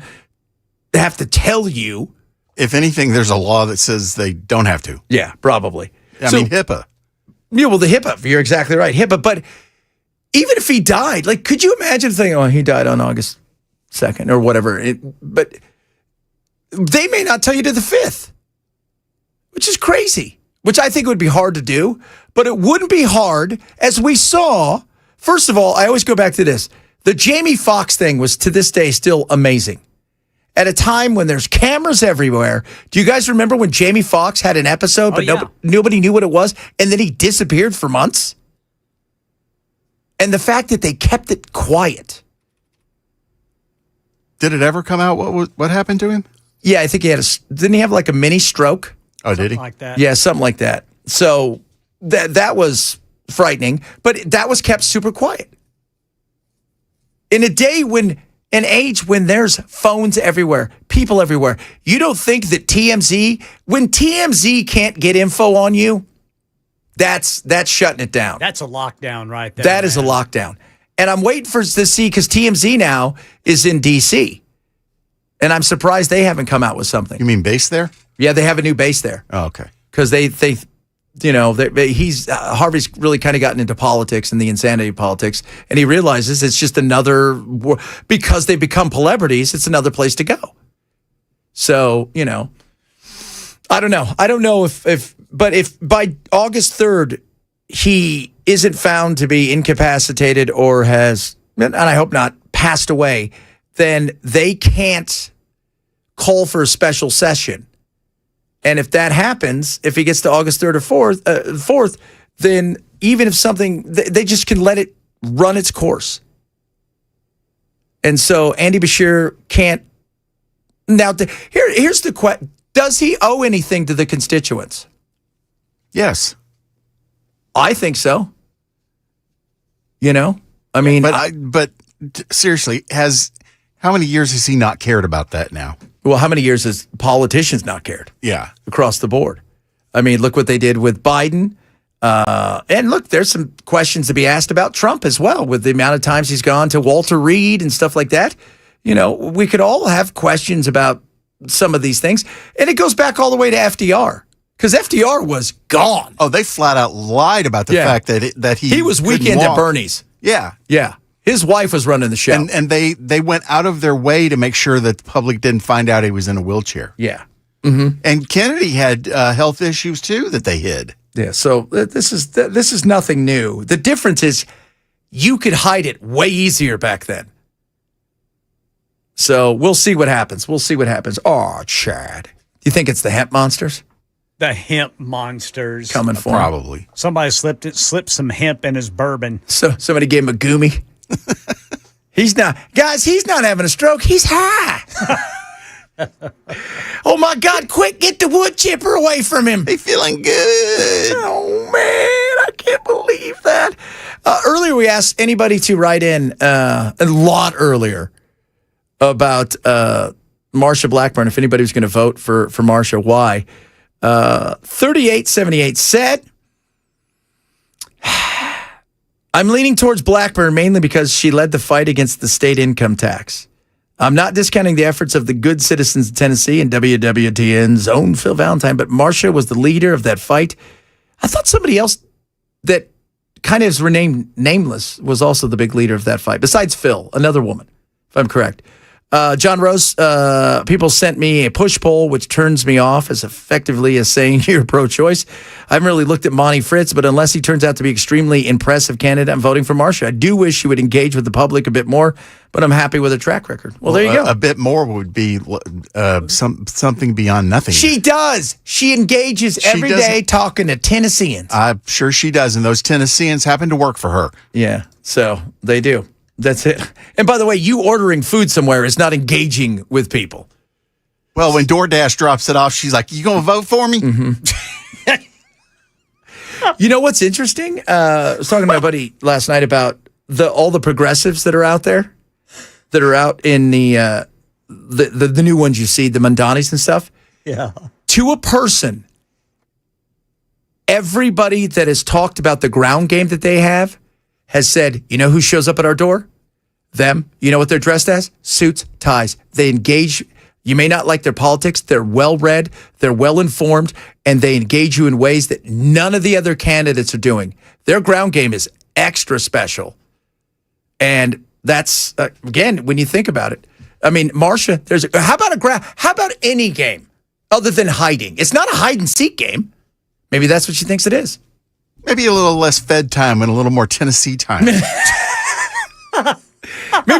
have to tell you. If anything, there's a law that says they don't have to. Yeah, probably. I mean, HIPAA. Yeah, well, the HIPAA. You're exactly right. HIPAA. But even if he died, like, could you imagine thinking, oh, he died on August 2nd or whatever? But they may not tell you to the 5th, which is crazy, which I think would be hard to do. But it wouldn't be hard, as we saw. First of all, I always go back to this. The Jamie Foxx thing was, to this day, still amazing. At a time when there's cameras everywhere. Do you guys remember when Jamie Foxx had an episode, but nobody knew what it was, and then he disappeared for months? And the fact that they kept it quiet. Did it ever come out what happened to him? Yeah, I think didn't he have like a mini stroke? Oh, did he? Like that. Yeah, something like that. So that was frightening, but that was kept super quiet. In an age when there's phones everywhere, people everywhere, you don't think that when TMZ can't get info on you, that's shutting it down. That's a lockdown right there. That is a lockdown. And I'm waiting to see, because TMZ now is in D.C., and I'm surprised they haven't come out with something. You mean base there? Yeah, they have a new base there. Oh, okay. Because he's Harvey's really kind of gotten into politics and the insanity of politics, and he realizes it's just another because they become celebrities. It's another place to go. So I don't know. I don't know if by August 3rd he isn't found to be incapacitated or has, and I hope not, passed away, then they can't call for a special session. And if that happens, if he gets to August 3rd or 4th, then even if something, they just can let it run its course. And so Andy Beshear can't. Now, here's the question. Does he owe anything to the constituents? Yes. I think so. I mean. But seriously, how many years has he not cared about that now? Well, how many years has politicians not cared? Yeah. Across the board. I mean, look what they did with Biden. And look, there's some questions to be asked about Trump as well, with the amount of times he's gone to Walter Reed and stuff like that. We could all have questions about some of these things. And it goes back all the way to FDR, because FDR was gone. Oh, they flat out lied about the fact that he was weekend at Bernie's. Yeah. Yeah. His wife was running the show. And they went out of their way to make sure that the public didn't find out he was in a wheelchair. Yeah. Mm-hmm. And Kennedy had health issues, too, that they hid. Yeah, so this is nothing new. The difference is you could hide it way easier back then. So we'll see what happens. Oh, Chad. You think it's the hemp monsters? The hemp monsters. Coming for him? Probably. Somebody slipped some hemp in his bourbon. So somebody gave him a gummy. He's not having a stroke. He's high. Oh my God, quick, get the wood chipper away from him. He's feeling good. Oh man, I can't believe that. Earlier we asked anybody to write in, a lot earlier, about Marsha Blackburn, if anybody was going to vote for Marsha, why. 3878 said, I'm leaning towards Blackburn mainly because she led the fight against the state income tax. I'm not discounting the efforts of the good citizens of Tennessee and WWTN's own Phil Valentine, but Marsha was the leader of that fight. I thought somebody else that kind of is renamed Nameless was also the big leader of that fight, besides Phil, another woman, if I'm correct. John Rose, people sent me a push poll, which turns me off as effectively as saying you're pro-choice. I haven't really looked at Monty Fritz, but unless he turns out to be extremely impressive candidate, I'm voting for Marsha. I do wish she would engage with the public a bit more, but I'm happy with her track record. Well, there you go. A bit more would be something beyond nothing. She does. She engages every day talking to Tennesseans. I'm sure she does, and those Tennesseans happen to work for her. Yeah, so they do. That's it. And by the way, you ordering food somewhere is not engaging with people. Well, when DoorDash drops it off, she's like, you going to vote for me? Mm-hmm. You know what's interesting? I was talking to my buddy last night about all the progressives that are out there, that are out in the new ones you see, the Mondanis and stuff. Yeah. To a person, everybody that has talked about the ground game that they have has said, you know who shows up at our door? Them. You know what they're dressed as? Suits, ties. They engage. You may not like their politics. They're well-read. They're well-informed. And they engage you in ways that none of the other candidates are doing. Their ground game is extra special. And that's, again, when you think about it. I mean, Marsha, how about any game other than hiding? It's not a hide-and-seek game. Maybe that's what she thinks it is. Maybe a little less Fed time and a little more Tennessee time. Maybe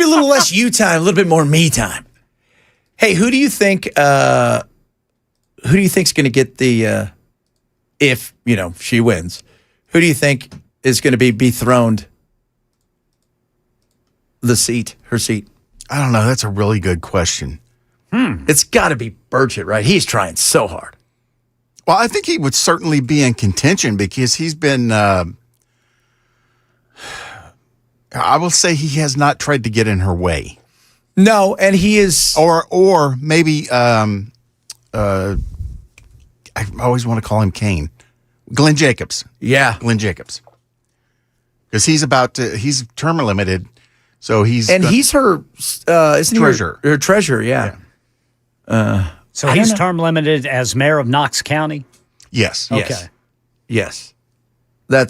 a little less you time, a little bit more me time. Hey, who do you think? Who do you think's going to get the? If she wins, who do you think is going to be dethroned? Her seat. I don't know. That's a really good question. It's got to be Burchett, right? He's trying so hard. Well, I think he would certainly be in contention because he's been, I will say he has not tried to get in her way. No, and he is... Or maybe, I always want to call him Kane. Glenn Jacobs. Yeah. Glenn Jacobs. Because he's term limited, so he's... And he's her, isn't treasurer. Her treasurer, yeah. So he's term limited as mayor of Knox County? Yes. Okay. Yes. Yes. That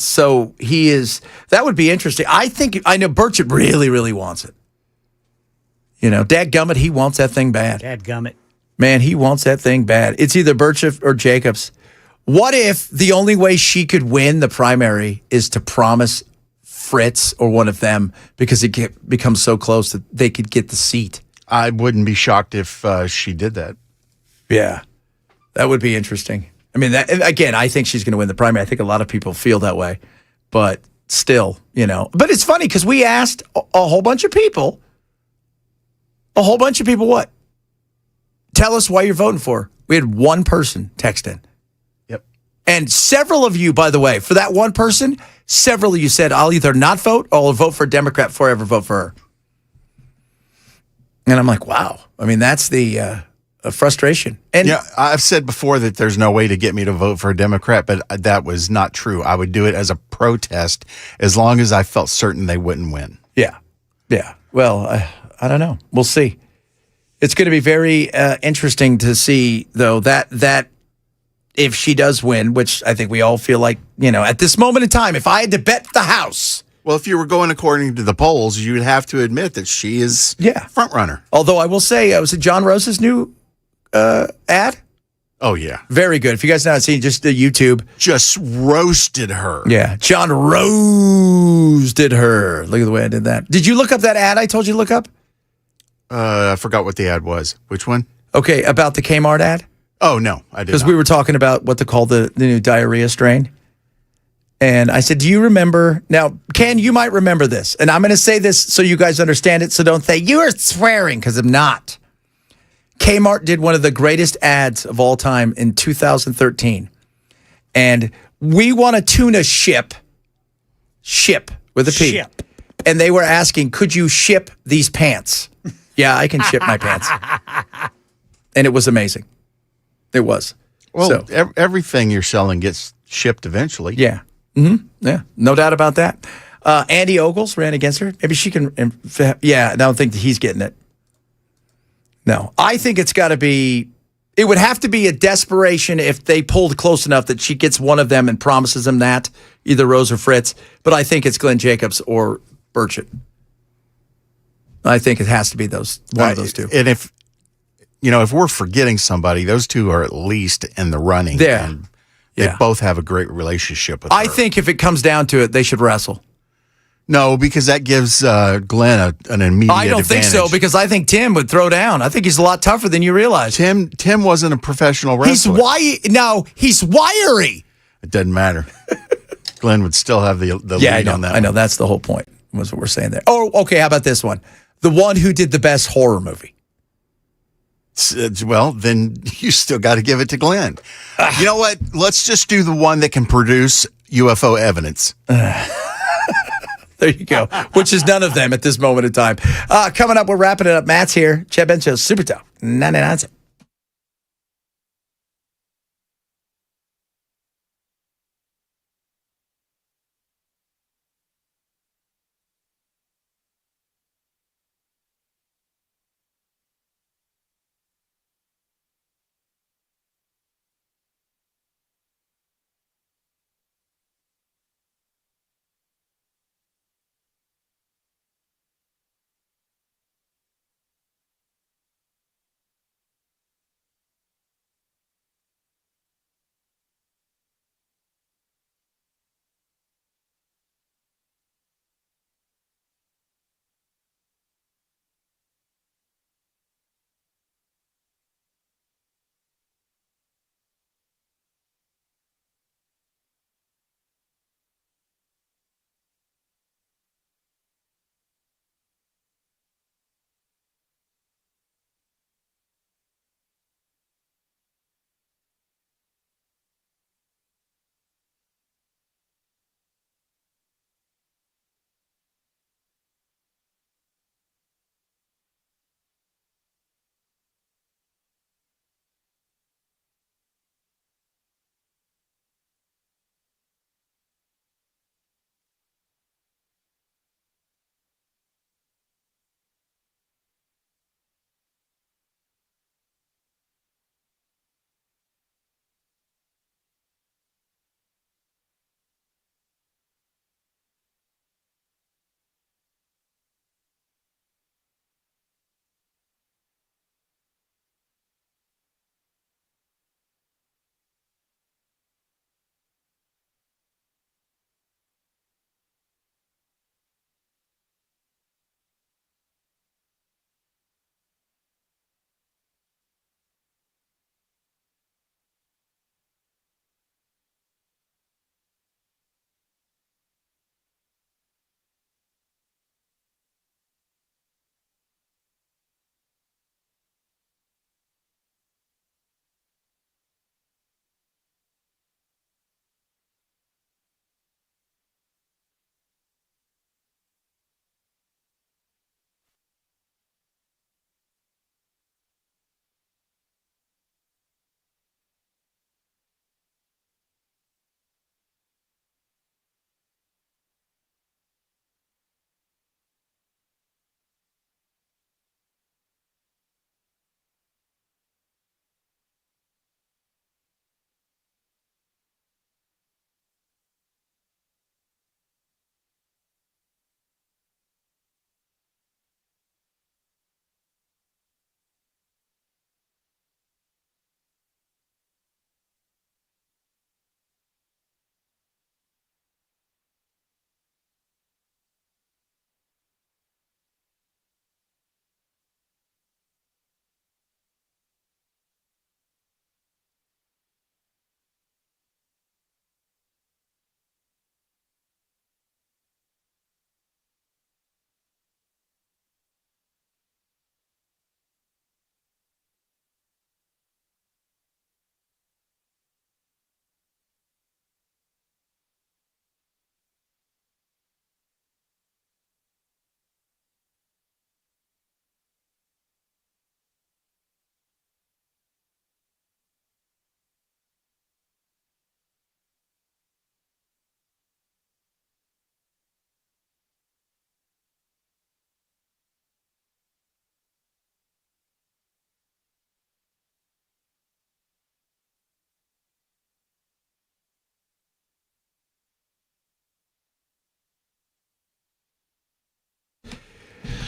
would be interesting. I know Burchett really, really wants it. Dadgummit, he wants that thing bad. Dadgummit. Man, he wants that thing bad. It's either Burchett or Jacobs. What if the only way she could win the primary is to promise Fritz or one of them because it becomes so close that they could get the seat? I wouldn't be shocked if she did that. Yeah, that would be interesting. I mean, again, I think she's going to win the primary. I think a lot of people feel that way, but still, But it's funny because we asked a whole bunch of people. What? Tell us why you're voting for. We had one person text in. Yep. And several of you, by the way, for that one person, several of you said, I'll either not vote or I'll vote for a Democrat before I ever vote for her. And I'm like, wow. I mean, that's the frustration. And I've said before that there's no way to get me to vote for a Democrat, but that was not true. I would do it as a protest as long as I felt certain they wouldn't win. Yeah. Yeah. Well, I don't know. We'll see. It's going to be very interesting to see, though, that if she does win, which I think we all feel like, at this moment in time, if I had to bet the house. Well, if you were going according to the polls, you'd have to admit that she is front runner. Although I will say, was it John Rose's new ad? Oh, yeah. Very good. If you guys not seen just the YouTube. Just roasted her. Yeah. John roasted her. Look at the way I did that. Did you look up that ad I told you to look up? I forgot what the ad was. Which one? Okay, about the Kmart ad? Oh, no, I didn't. Because we were talking about what they call the new diarrhea strain. And I said, do you remember? Now, Ken, you might remember this. And I'm going to say this so you guys understand it. So don't say, you are swearing, because I'm not. Kmart did one of the greatest ads of all time in 2013. And we want a tuna ship with a P. Ship. And they were asking, could you ship these pants? Yeah, I can ship my pants. And it was amazing. It was. Well, everything you're selling gets shipped eventually. Yeah. Mm-hmm. Yeah, no doubt about that. Andy Ogles ran against her. Maybe she can. Yeah, I don't think that he's getting it. No, I think it's got to be. It would have to be a desperation if they pulled close enough that she gets one of them and promises him that, either Rose or Fritz. But I think it's Glenn Jacobs or Burchett. I think it has to be one of those two. And if we're forgetting somebody, those two are at least in the running. Yeah. And they both have a great relationship with her. I think if it comes down to it, they should wrestle. No, because that gives Glenn an immediate I don't think so, because I think Tim would throw down. I think he's a lot tougher than you realize. Tim wasn't a professional wrestler. He's wiry. It doesn't matter. Glenn would still have the lead on that. I know. That's the whole point, was what we're saying there. Oh, okay. How about this one? The one who did the best horror movie. Well, then you still got to give it to Glenn. You know what? Let's just do the one that can produce UFO evidence. There you go. Which is none of them at this moment in time. Coming up, we're wrapping it up. Matt's here. Chad Ben Show, Super Talk 99.9.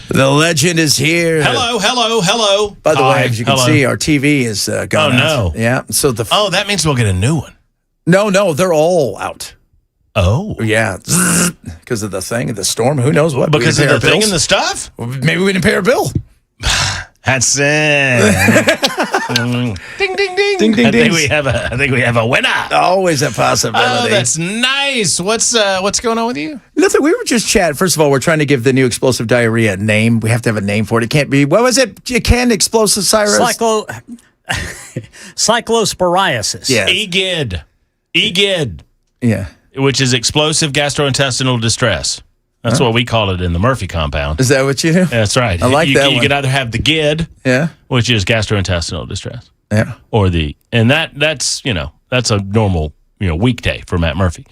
The legend is here. Hello. By the way, Hi, as you can see, our TV is gone out. no. Yeah. So that means we'll get a new one. No, they're all out. Oh. Yeah. Because of the thing, the storm, who knows what. Because of the thing bills? and the stuff? Maybe we didn't pay our bill. That's it. Ding, ding, ding. Ding, ding, I think ding. we have a winner. Always a possibility. Oh, that's nice. What's going on with you? Nothing. We were just chatting. First of all, we're trying to give the new explosive diarrhea a name. We have to have a name for it. It can't be, what was it? Canned explosive Cyrus? Cyclosporiasis. Yeah. EGID. Yeah. Which is explosive gastrointestinal distress. That's what we call it in the Murphy compound. Is that what you do? That's right. I like that You one. could either have the GID, which is gastrointestinal distress, yeah, or that's a normal weekday for Matt Murphy.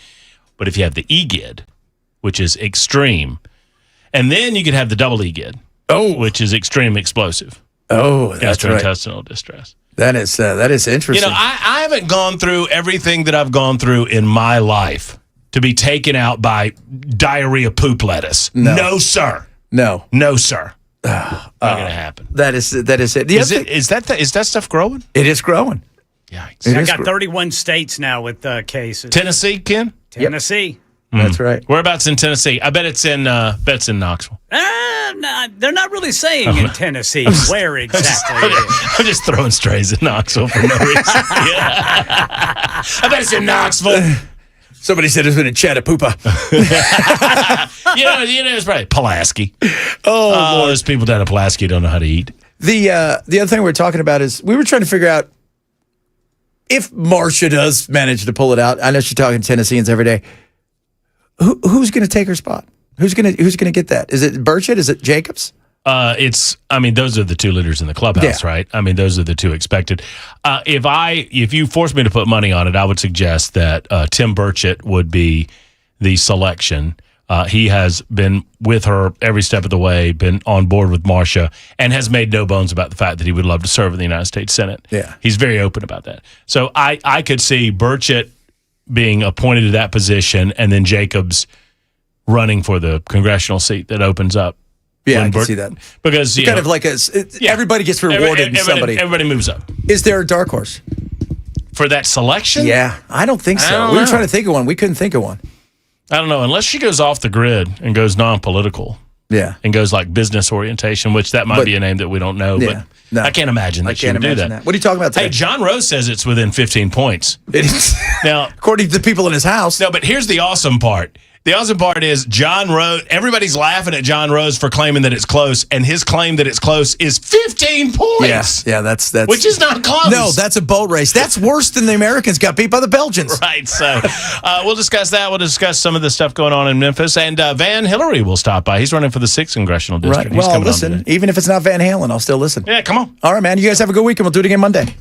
But if you have the EGID, which is extreme, and then you could have the double EGID, which is extreme explosive. Oh, that's gastrointestinal distress. That is interesting. I haven't gone through everything that I've gone through in my life to be taken out by diarrhea poop lettuce. No, sir. No, sir. Not gonna happen. That is it. Is that stuff growing? It is growing. Yikes. I got 31 states now with cases. Tennessee, Ken? Tennessee. That's right. Whereabouts in Tennessee? I bet it's in Knoxville. No, they're not really saying in Tennessee where exactly it is. I'm just throwing strays at Knoxville for no reason. I bet it's in Knoxville. Somebody said it's been in Chattapoopa. It's probably Pulaski. Oh, Lord. Those people down in Pulaski don't know how to eat. The other thing we were talking about is we were trying to figure out if Marcia does manage to pull it out. I know she's talking Tennesseans every day. Who's going to take her spot? Who's going to get that? Is it Burchett? Is it Jacobs? Those are the two leaders in the clubhouse, right? Those are the two expected. If you force me to put money on it, I would suggest that Tim Burchett would be the selection. He has been with her every step of the way, been on board with Marcia, and has made no bones about the fact that he would love to serve in the United States Senate. Yeah. He's very open about that. So I could see Burchett being appointed to that position, and then Jacobs running for the congressional seat that opens up. Yeah, I can see that. Because kind of like everybody gets rewarded in somebody. Everybody moves up. Is there a dark horse for that selection? Yeah, I don't think so. We were trying to think of one. We couldn't think of one. I don't know. Unless she goes off the grid and goes non-political. Yeah. And goes like business orientation, which that might be a name that we don't know. Yeah, but I can't imagine that she would do that. What are you talking about today? Hey, John Rose says it's within 15 points. It is. Now, according to the people in his house. No, but here's the awesome part. The awesome part is John Rose, everybody's laughing at John Rose for claiming that it's close, and his claim that it's close is 15 points. Yeah, that's which is not close. No, that's a boat race. That's worse than the Americans got beat by the Belgians. Right, so we'll discuss that. We'll discuss some of the stuff going on in Memphis, and Van Hillary will stop by. He's running for the 6th Congressional District. Right. Well, listen, even if it's not Van Halen, I'll still listen. Yeah, come on. All right, man. You guys have a good week, and we'll do it again Monday.